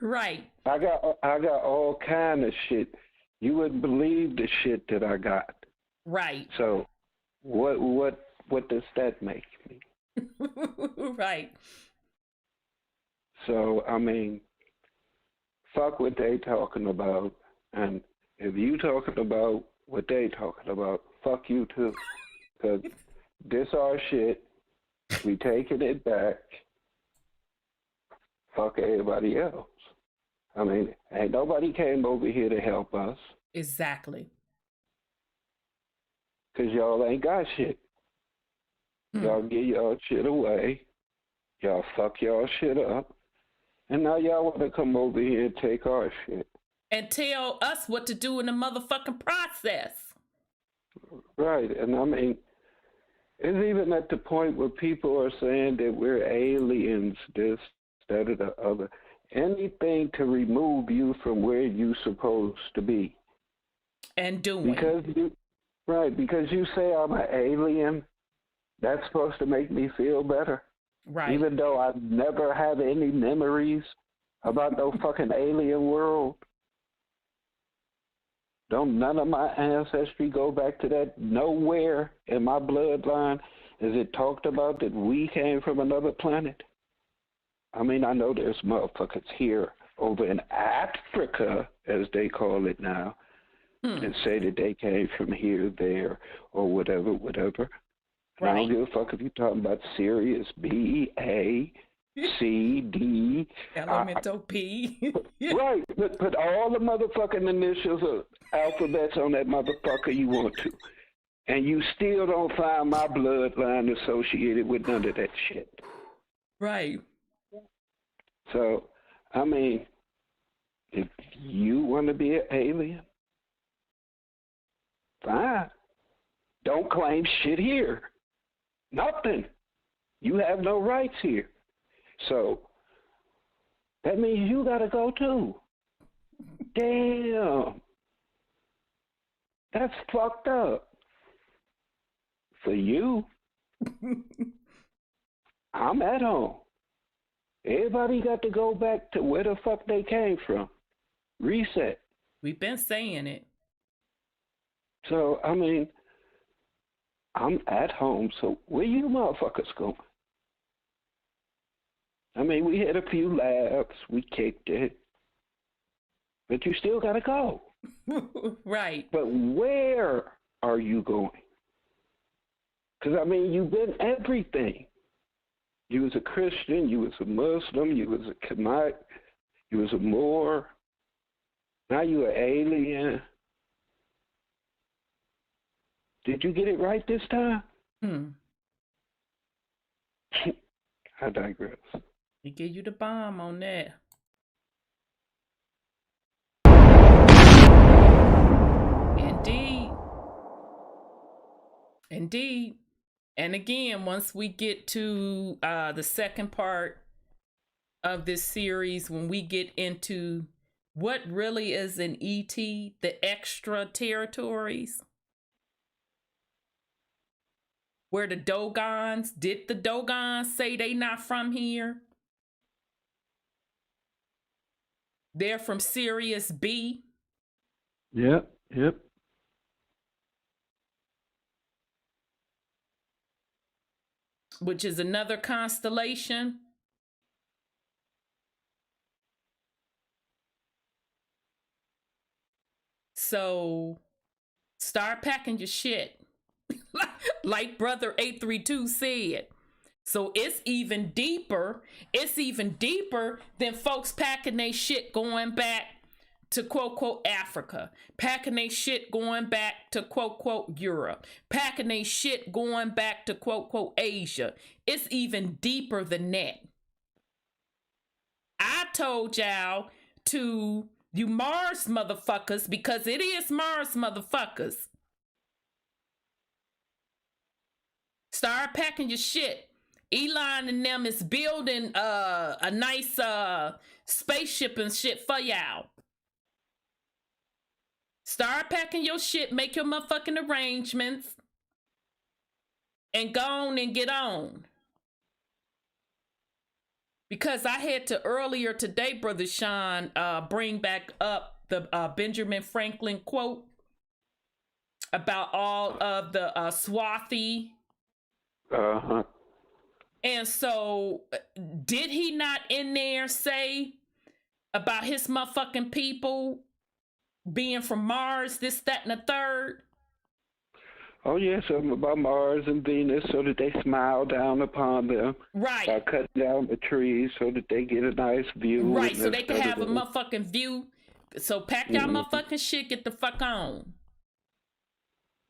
Right. I got all kind of shit. You wouldn't believe the shit that I got. Right. So what does that make me? Right. So I mean, fuck what they talking about. And if you talking about what they talking about, fuck you too. Because this our shit. We taking it back. Fuck everybody else. I mean, ain't nobody came over here to help us. Exactly. Because y'all ain't got shit. Y'all give y'all shit away. Y'all fuck y'all shit up. And now y'all want to come over here and take our shit. And tell us what to do in the motherfucking process. Right. And I mean, it's even at the point where people are saying that we're aliens, this, that, or the other. Anything to remove you from where you're supposed to be. And doing. Because you say I'm an alien, that's supposed to make me feel better. Right. Even though I never have any memories about no fucking alien world. Don't none of my ancestry go back to that. Nowhere in my bloodline is it talked about that we came from another planet. I mean, I know there's motherfuckers here over in Africa, as they call it now, and say that they came from here, there, or whatever. Right. I don't give a fuck if you're talking about Sirius B, A, C, D. Elemental P. Right. Put all the motherfucking initials of alphabets on that motherfucker you want to. And you still don't find my bloodline associated with none of that shit. Right. So, I mean, if you want to be an alien, fine. Don't claim shit here. Nothing. You have no rights here. So, that means you got to go too. Damn. That's fucked up. For you, I'm at home. Everybody got to go back to where the fuck they came from. Reset. We've been saying it. So, I mean, I'm at home, so where you motherfuckers going? I mean, we had a few laughs, we kicked it, but you still got to go. Right. But where are you going? Because, I mean, you've been everything. You was a Christian, you was a Muslim, you was a Kemet, you was a Moor. Now you're an alien. Did you get it right this time? I digress. He gave you the bomb on that. Indeed. Indeed. And again, once we get to the second part of this series, when we get into what really is an ET, the extra territories, where the Dogons, did the Dogons say they not from here? They're from Sirius B. Yep. Which is another constellation. So start packing your shit. Like Brother 832 said. So it's even deeper. It's even deeper than folks packing their shit going back to quote, quote, Africa. Packing their shit going back to quote, quote, Europe. Packing their shit going back to quote, quote, Asia. It's even deeper than that. I told y'all to you Mars motherfuckers, because it is Mars motherfuckers. Start packing your shit. Elon and them is building a nice spaceship and shit for y'all. Start packing your shit, make your motherfucking arrangements, and go on and get on. Because I had to earlier today, Brother Sean, bring back up the Benjamin Franklin quote about all of the swathi. Uh-huh. And so, did he not in there say about his motherfucking people being from Mars, this, that, and the third? Oh, yeah, something about Mars and Venus so that they smile down upon them. Right. By cutting down the trees so that they get a nice view. Right, so they can have a motherfucking view. So pack y'all motherfucking shit, get the fuck on.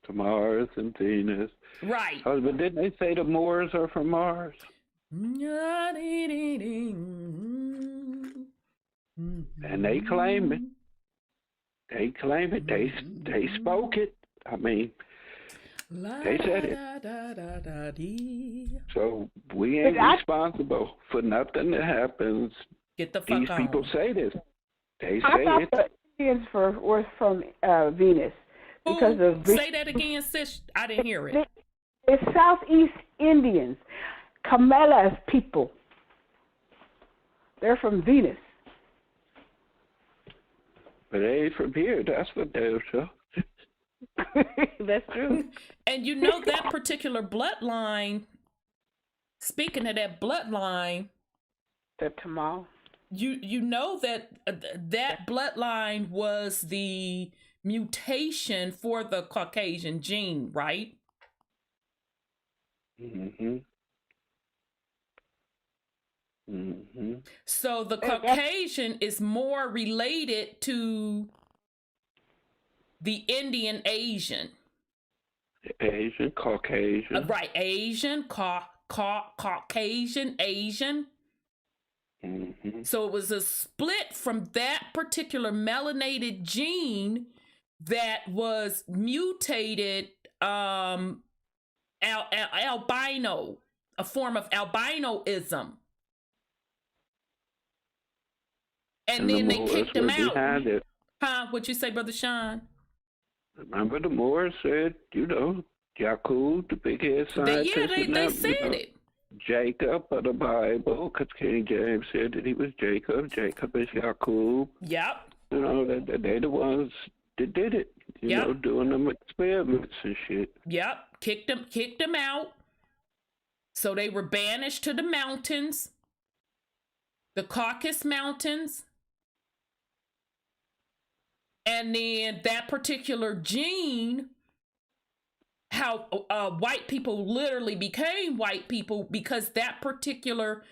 To Mars and Venus. Right. Oh, but didn't they say the Moors are from Mars? And they claim it. They claim it. They spoke it. I mean, they said it. So we ain't responsible for nothing that happens. Get the fuck on. These people say this. They I say thought it. the Indians were from Venus. Because of say that again, sis. I didn't hear it. It's Southeast Indians, Kamala's people. They're from Venus. But they ain't from here. That's for damn sure. That's true. And you know that particular bloodline, speaking of that bloodline, the Tamal. You know that that bloodline was the mutation for the Caucasian gene, right? So the Caucasian is more related to the Indian Asian. Asian, Caucasian. Right, Asian, Caucasian, Asian. Mm-hmm. So it was a split from that particular melanated gene that was mutated, albino, a form of albinoism. And then they kicked him out. It. Huh? What'd you say, Brother Sean? Remember the Moors said, Jacob, the big head scientist. They said it. Jacob of the Bible, because King James said that he was Jacob. Jacob is Jacob. Yep. They're the ones that did it. Doing them experiments and shit. Yep. Kicked them out. So they were banished to the mountains, the Caucasus Mountains. And then that particular gene, how white people literally became white people because that particular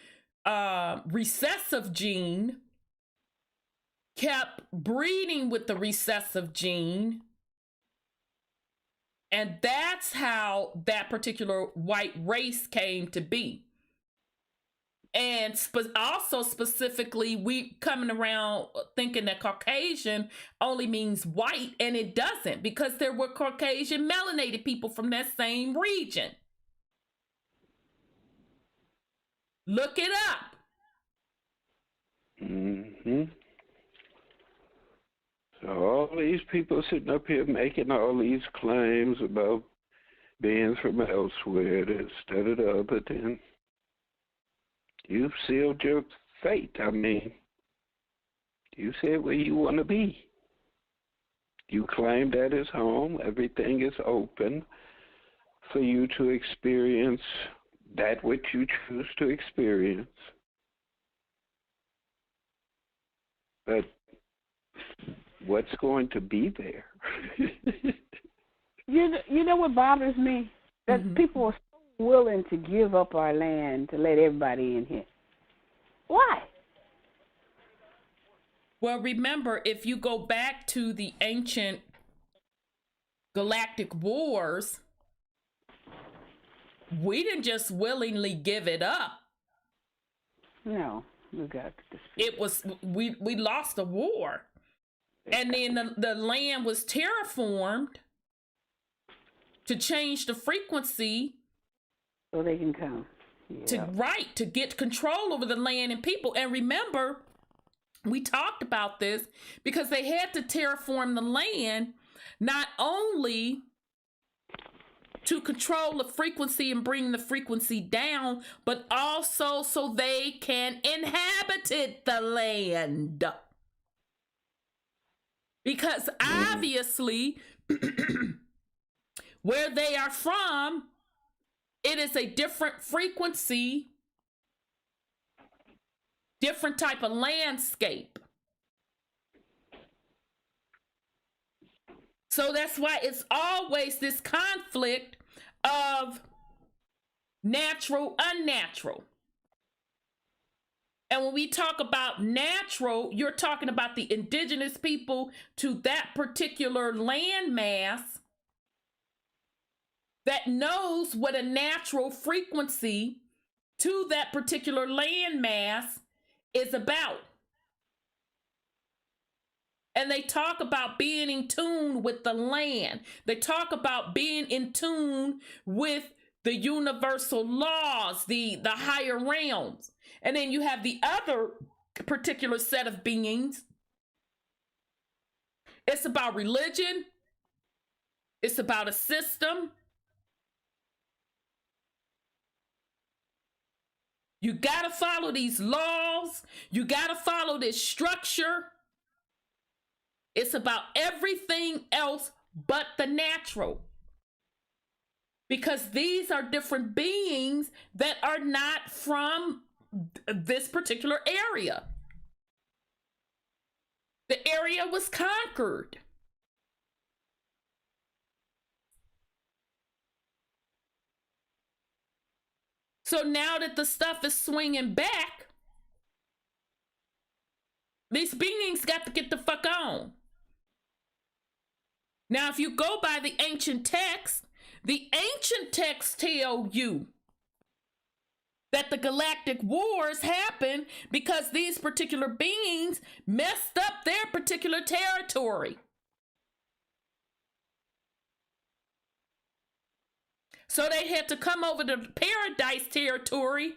recessive gene kept breeding with the recessive gene. And that's how that particular white race came to be. And also specifically, we coming around thinking that Caucasian only means white, and it doesn't, because there were Caucasian melanated people from that same region. Look it up. Mm-hmm. So all these people sitting up here making all these claims about being from elsewhere, this, but then you've sealed your fate. I mean, you said where you want to be. You claim that is home. Everything is open for you to experience that which you choose to experience. But what's going to be there? You know what bothers me? That people are so willing to give up our land to let everybody in here. Why? Well, remember, if you go back to the ancient galactic wars, we didn't just willingly give it up. No, we got to. It was we lost a war, and then the land was terraformed to change the frequency so they can come. To get control over the land and people. And remember, we talked about this because they had to terraform the land not only to control the frequency and bring the frequency down, but also so they can inhabit the land. Because obviously, where they are from, it is a different frequency, different type of landscape. So that's why it's always this conflict of natural, unnatural. And when we talk about natural, you're talking about the indigenous people to that particular landmass that knows what a natural frequency to that particular landmass is about. And they talk about being in tune with the land. They talk about being in tune with the universal laws, the higher realms. And then you have the other particular set of beings. It's about religion. It's about a system. You got to follow these laws. You got to follow this structure. It's about everything else but the natural. Because these are different beings that are not from this particular area. The area was conquered. So now that the stuff is swinging back, these beings got to get the fuck on. Now, if you go by the ancient texts tell you that the galactic wars happened because these particular beings messed up their particular territory. So they had to come over to paradise territory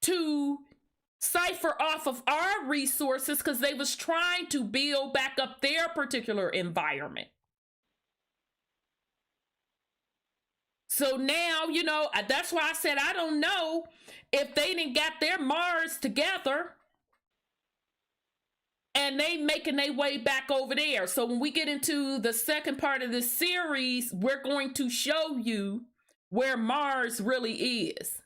to cipher off of our resources because they was trying to build back up their particular environment. So now, you know, that's why I said I don't know if they didn't got their Mars together and they making their way back over there. So when we get into the second part of this series, we're going to show you where Mars really is.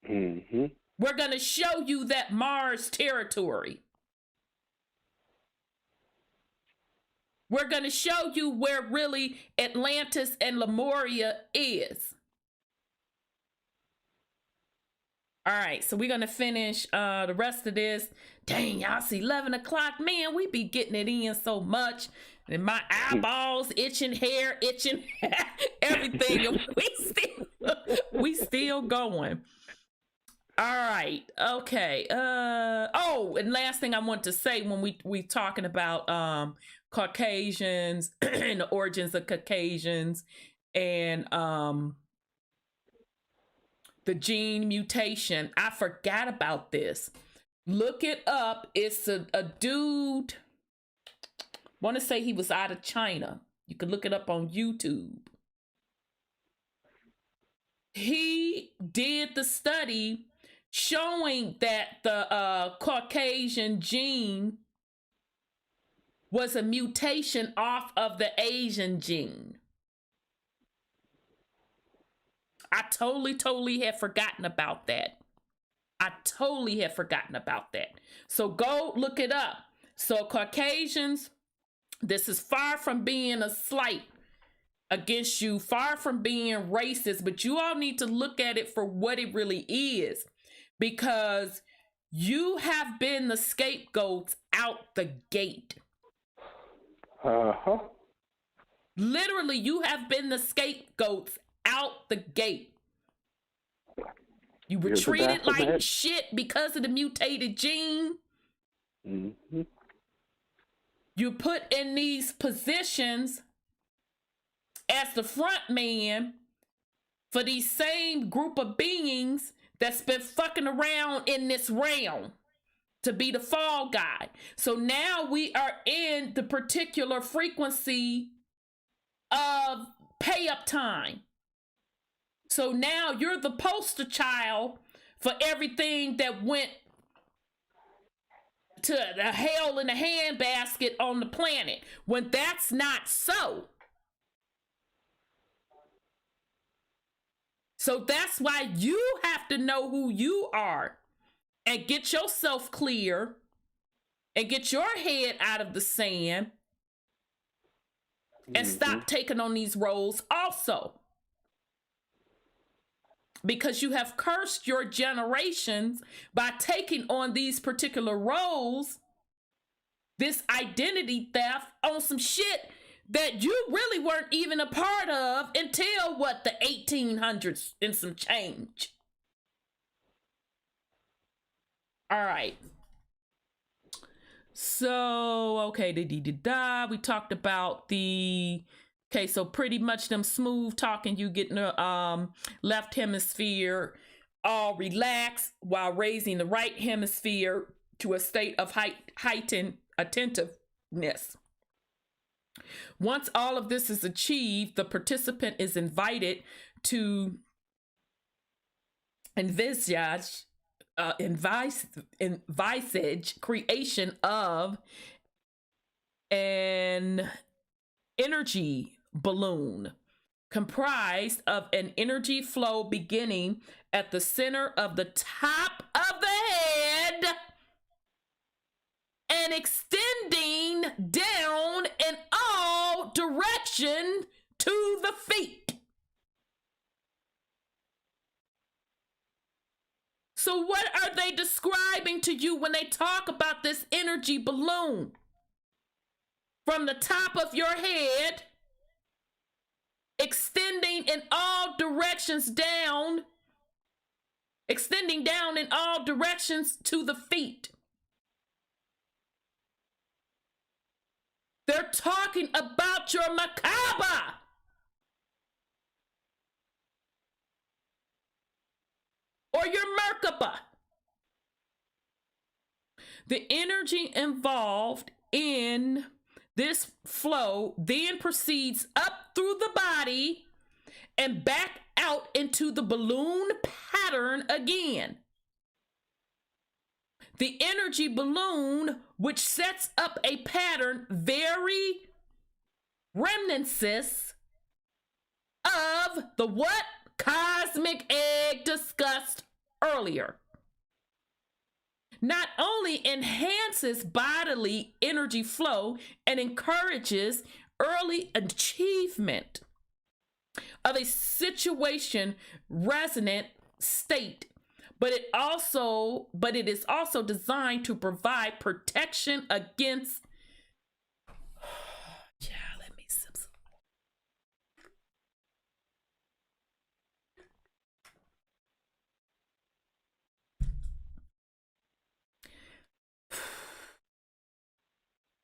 Mm-hmm. We're going to show you that Mars territory. We're going to show you where really Atlantis and Lemuria is. All right, so we're going to finish the rest of this. Dang, y'all, it's 11 o'clock. Man, we be getting it in so much. And my eyeballs itching, hair itching, everything. We still going. All right, okay. Oh, and last thing I want to say when we talking about Caucasians and the origins of Caucasians and the gene mutation. I forgot about this. Look it up. It's a dude. Want to say he was out of China. You can look it up on YouTube. He did the study showing that the Caucasian gene was a mutation off of the Asian gene. I totally had forgotten about that. So go look it up. So Caucasians, this is far from being a slight against you, far from being racist, but you all need to look at it for what it really is, because you have been the scapegoats out the gate. Uh-huh. Literally, you have been the scapegoats out the gate. You were treated like shit because of the mutated gene. Mm-hmm. You put in these positions as the front man for these same group of beings that's been fucking around in this realm to be the fall guy. So now we are in the particular frequency of pay up time. So now you're the poster child for everything that went to the hell in the handbasket on the planet, when that's not so. So that's why you have to know who you are and get yourself clear and get your head out of the sand and stop taking on these roles also. Because you have cursed your generations by taking on these particular roles, this identity theft on some shit that you really weren't even a part of until what, the 1800s and some change. All right. So, okay, we talked about the, okay, so pretty much them smooth talking, you getting the left hemisphere all relaxed while raising the right hemisphere to a state of heightened attentiveness. Once all of this is achieved, the participant is invited to envisage creation of an energy balloon comprised of an energy flow beginning at the center of the top of the head and extending down in all directions to the feet. So what are they describing to you when they talk about this energy balloon? From the top of your head, extending in all directions down extending down in all directions to the feet. They're talking about your macabre. Or your Merkaba. The energy involved in this flow then proceeds up through the body and back out into the balloon pattern again. The energy balloon, which sets up a pattern, very reminiscent of the what? Cosmic egg discussed earlier. Not only enhances bodily energy flow and encourages early achievement of a situation resonant state, but it is also designed to provide protection against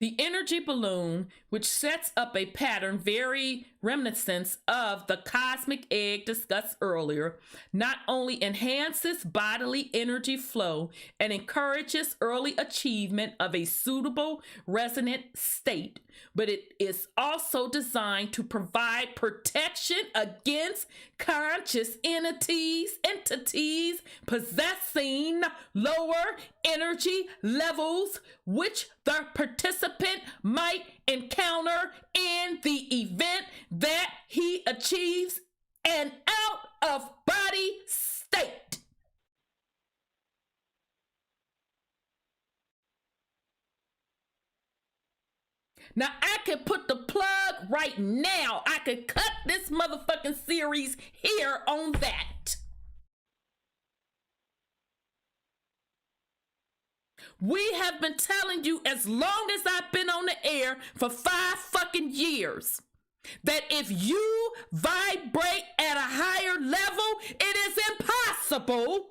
the energy balloon, which sets up a pattern very reminiscent of the cosmic egg discussed earlier, not only enhances bodily energy flow and encourages early achievement of a suitable resonant state, but it is also designed to provide protection against conscious entities possessing lower energy levels, which the participant might encounter in the event that he achieves an out-of-body state. Now, I can put the plug right now. I could cut this motherfucking series here on that. We have been telling you as long as I've been on the air for 5 fucking years that if you vibrate at a higher level, it is impossible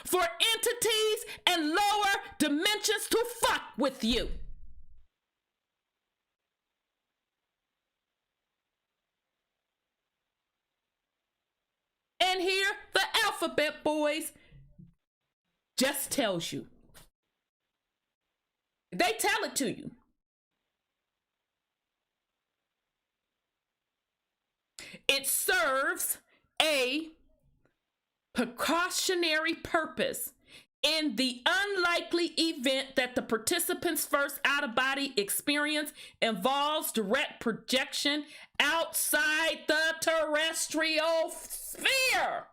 for entities and lower dimensions to fuck with you. And here, the alphabet boys just tells you. They tell it to you. It serves a precautionary purpose in the unlikely event that the participant's first out-of-body experience involves direct projection outside the terrestrial sphere.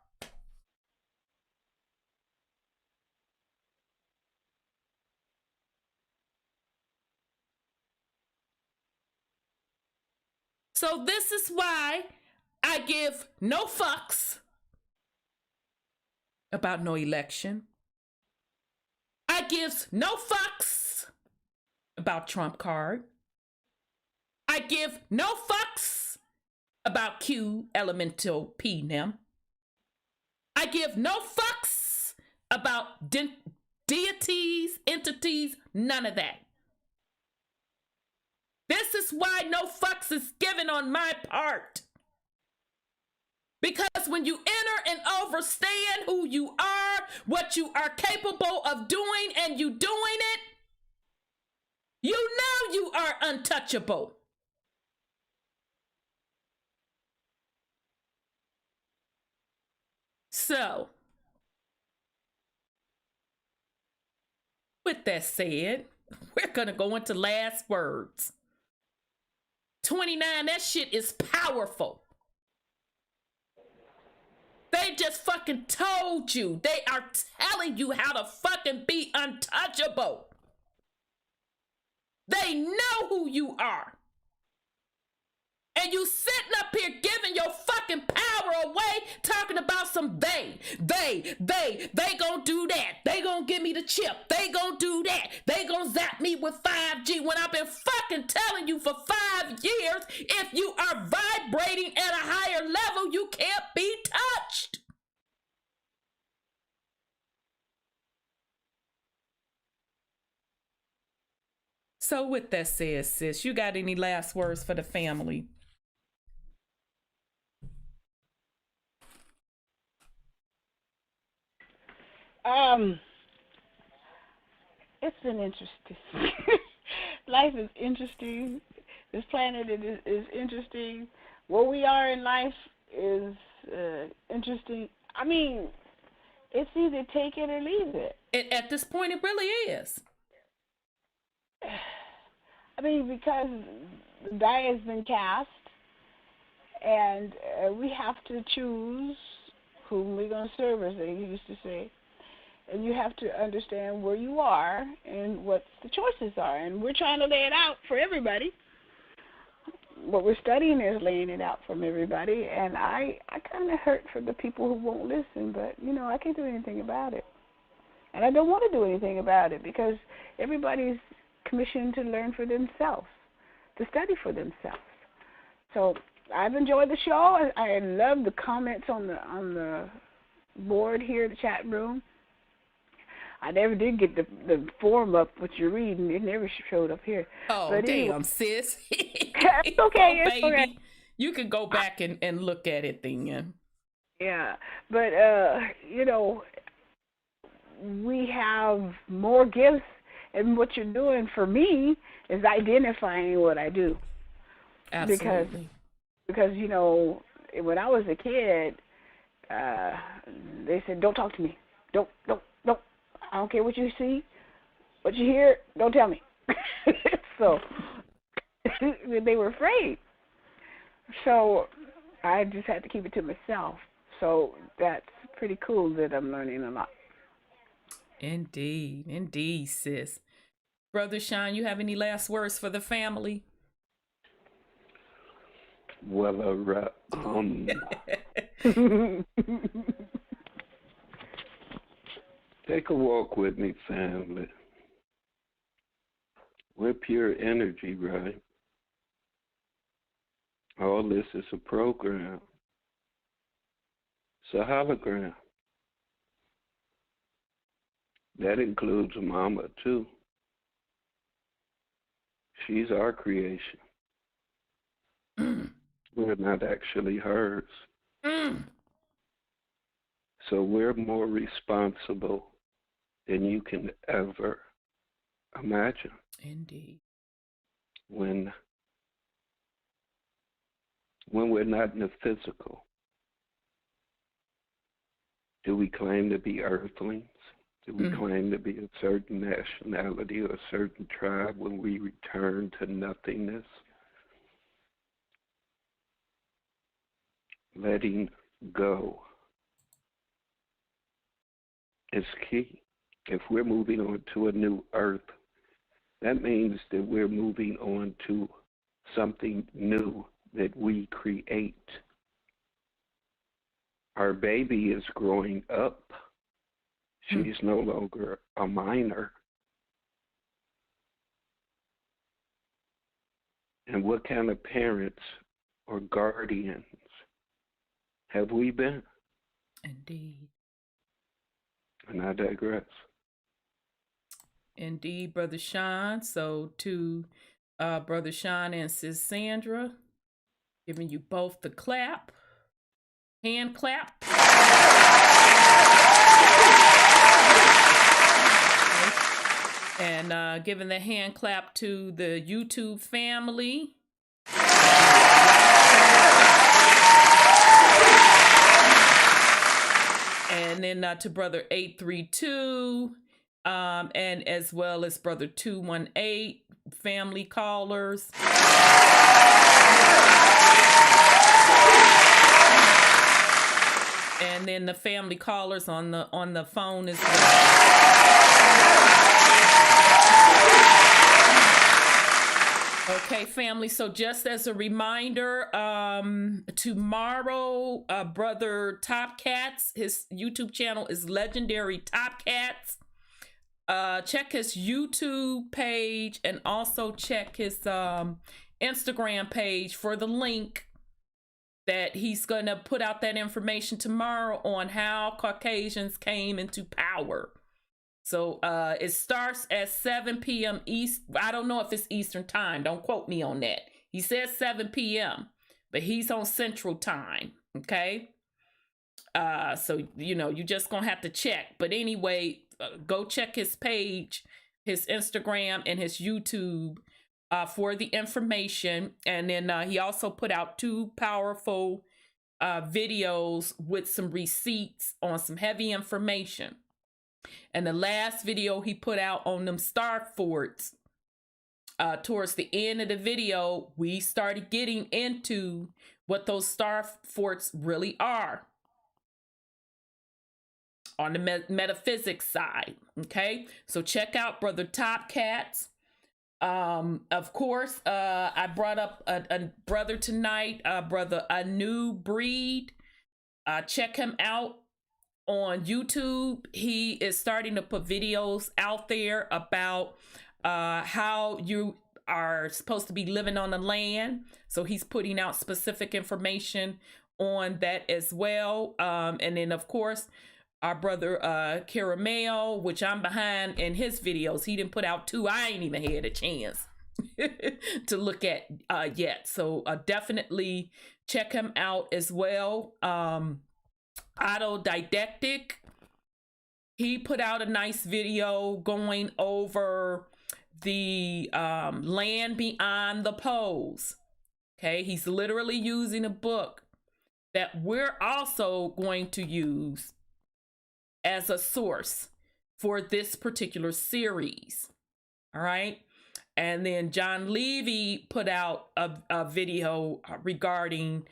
So this is why I give no fucks about no election. I gives no fucks about Trump card. I give no fucks about Q elemental P nem. I give no fucks about deities, entities, none of that. This is why no fucks is given on my part. Because when you enter and understand who you are, what you are capable of doing, and you doing it, you know you are untouchable. So, with that said, we're gonna go into last words. 29, that shit is powerful. They just fucking told you. They are telling you how to fucking be untouchable. They know who you are. And you sitting up here giving your fucking power away, talking about some they gonna do that. They gonna give me the chip. They gonna do that. They gonna zap me with 5G when I've been fucking telling you for 5 years, if you are vibrating at a higher level, you can't be touched. So with that said, sis, you got any last words for the family? It's been interesting. Life is interesting. This planet is interesting. Where we are in life is interesting. I mean, it's either take it or leave it. At this point, it really is. I mean, because the die has been cast, and we have to choose whom we're going to serve, as they used to say. And you have to understand where you are and what the choices are. And we're trying to lay it out for everybody. What we're studying is laying it out from everybody. And I kind of hurt for the people who won't listen, but, you know, I can't do anything about it. And I don't want to do anything about it because everybody's commissioned to learn for themselves, to study for themselves. So I've enjoyed the show. I love the comments on the board here, the chat room. I never did get the form up what you're reading. It never showed up here. Oh, but damn, anyway. sis. It's okay. It's baby. okay. You can go back and look at it then. Yeah. But, you know, we have more gifts, and what you're doing for me is identifying what I do. Absolutely. Because you know, when I was a kid, they said, don't talk to me. Don't. I don't care what you see, what you hear, don't tell me. So they were afraid. So I just had to keep it to myself. So that's pretty cool that I'm learning a lot. Indeed, sis. Brother Sean, you have any last words for the family? Well, take a walk with me, family. We're pure energy, right? All this is a program. It's a hologram. That includes Mama, too. She's our creation. We're not actually hers. So we're more responsible than you can ever imagine. Indeed. When we're not in the physical, do we claim to be earthlings? Do we claim to be a certain nationality or a certain tribe when we return to nothingness? Letting go is key. If we're moving on to a new earth, that means that we're moving on to something new that we create. Our baby is growing up. She's no longer a minor. And what kind of parents or guardians have we been? Indeed. And I digress. Indeed, Brother Sean. So to Brother Sean and Sis Sandra, giving you both the clap. Hand clap. And giving the hand clap to the YouTube family. And then to Brother 832, and as well as Brother 218, family callers. And then the family callers on the phone as well. Okay, family. So just as a reminder, tomorrow, Brother Top Cats, his YouTube channel is Legendary Top Cats. Check his YouTube page and also check his Instagram page for the link that he's going to put out that information tomorrow on how Caucasians came into power. So it starts at 7 p.m. East. I don't know if it's Eastern time. Don't quote me on that. He says 7 p.m., but he's on Central time. Okay. So, you know, you just gonna have to check. But anyway, go check his page, his Instagram, and his YouTube for the information. And then he also put out 2 powerful videos with some receipts on some heavy information. And the last video he put out on them star forts, towards the end of the video, we started getting into what those star forts really are on the metaphysics side. Okay, so check out Brother Top Cats. Of course, I brought up a brother tonight, brother A New Breed. Check him out on YouTube. He is starting to put videos out there about how you are supposed to be living on the land. So he's putting out specific information on that as well. And then, of course, our brother Caramel, which I'm behind in his videos. He didn't put out 2. I ain't even had a chance to look at yet. So definitely check him out as well. Autodidactic, he put out a nice video going over the land beyond the poles. Okay, he's literally using a book that we're also going to use as a source for this particular series. All right. And then John Levy put out a video regarding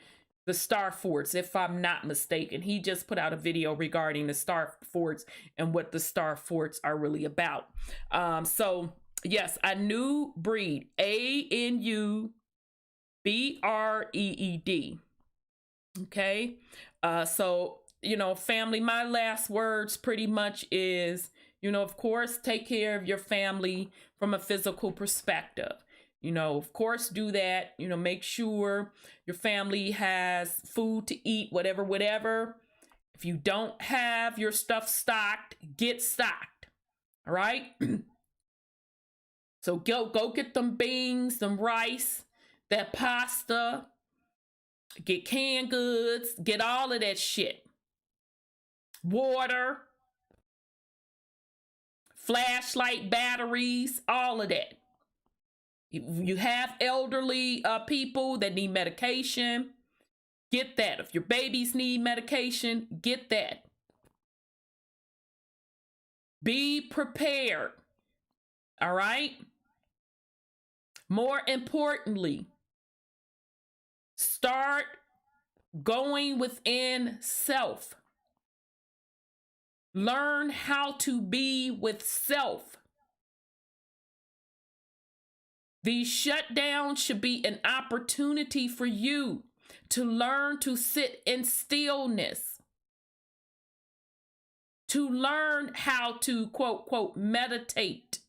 the star forts, if I'm not mistaken. He just put out a video regarding the star forts and what the star forts are really about. So yes, A New Breed, ANUBREED. Okay. So, you know, family, my last words pretty much is, you know, of course, take care of your family from a physical perspective. You know, of course, do that. You know, make sure your family has food to eat, whatever. If you don't have your stuff stocked, get stocked. All right. So go get them beans, some rice, that pasta, get canned goods, get all of that shit. Water, flashlight batteries, all of that. If you have elderly people that need medication, get that. If your babies need medication, get that. Be prepared. All right? More importantly, start going within self. Learn how to be with self. These shutdowns should be an opportunity for you to learn to sit in stillness, to learn how to, quote, meditate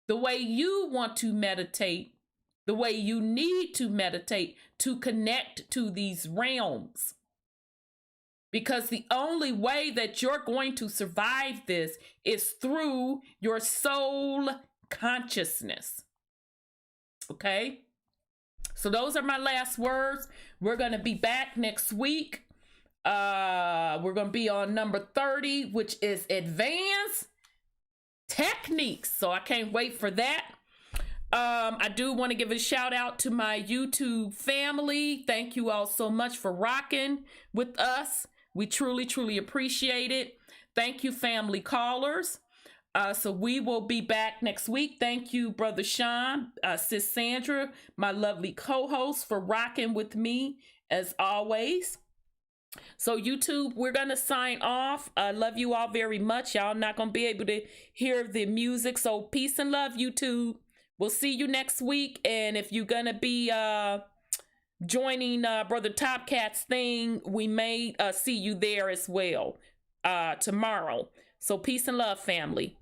the way you want to meditate, the way you need to meditate to connect to these realms. Because the only way that you're going to survive this is through your soul consciousness. Okay? So those are my last words. We're going to be back next week. We're going to be on number 30, which is advanced techniques. So I can't wait for that. I do want to give a shout out to my YouTube family. Thank you all so much for rocking with us. We truly, truly appreciate it. Thank you, family callers. So we will be back next week. Thank you, Brother Sean, Sis Sandra, my lovely co-host, for rocking with me as always. So YouTube, we're going to sign off. I love you all very much. Y'all not going to be able to hear the music. So peace and love, YouTube. We'll see you next week. And if you're going to be joining Brother Top Cat's thing, we may see you there as well tomorrow. So peace and love, family.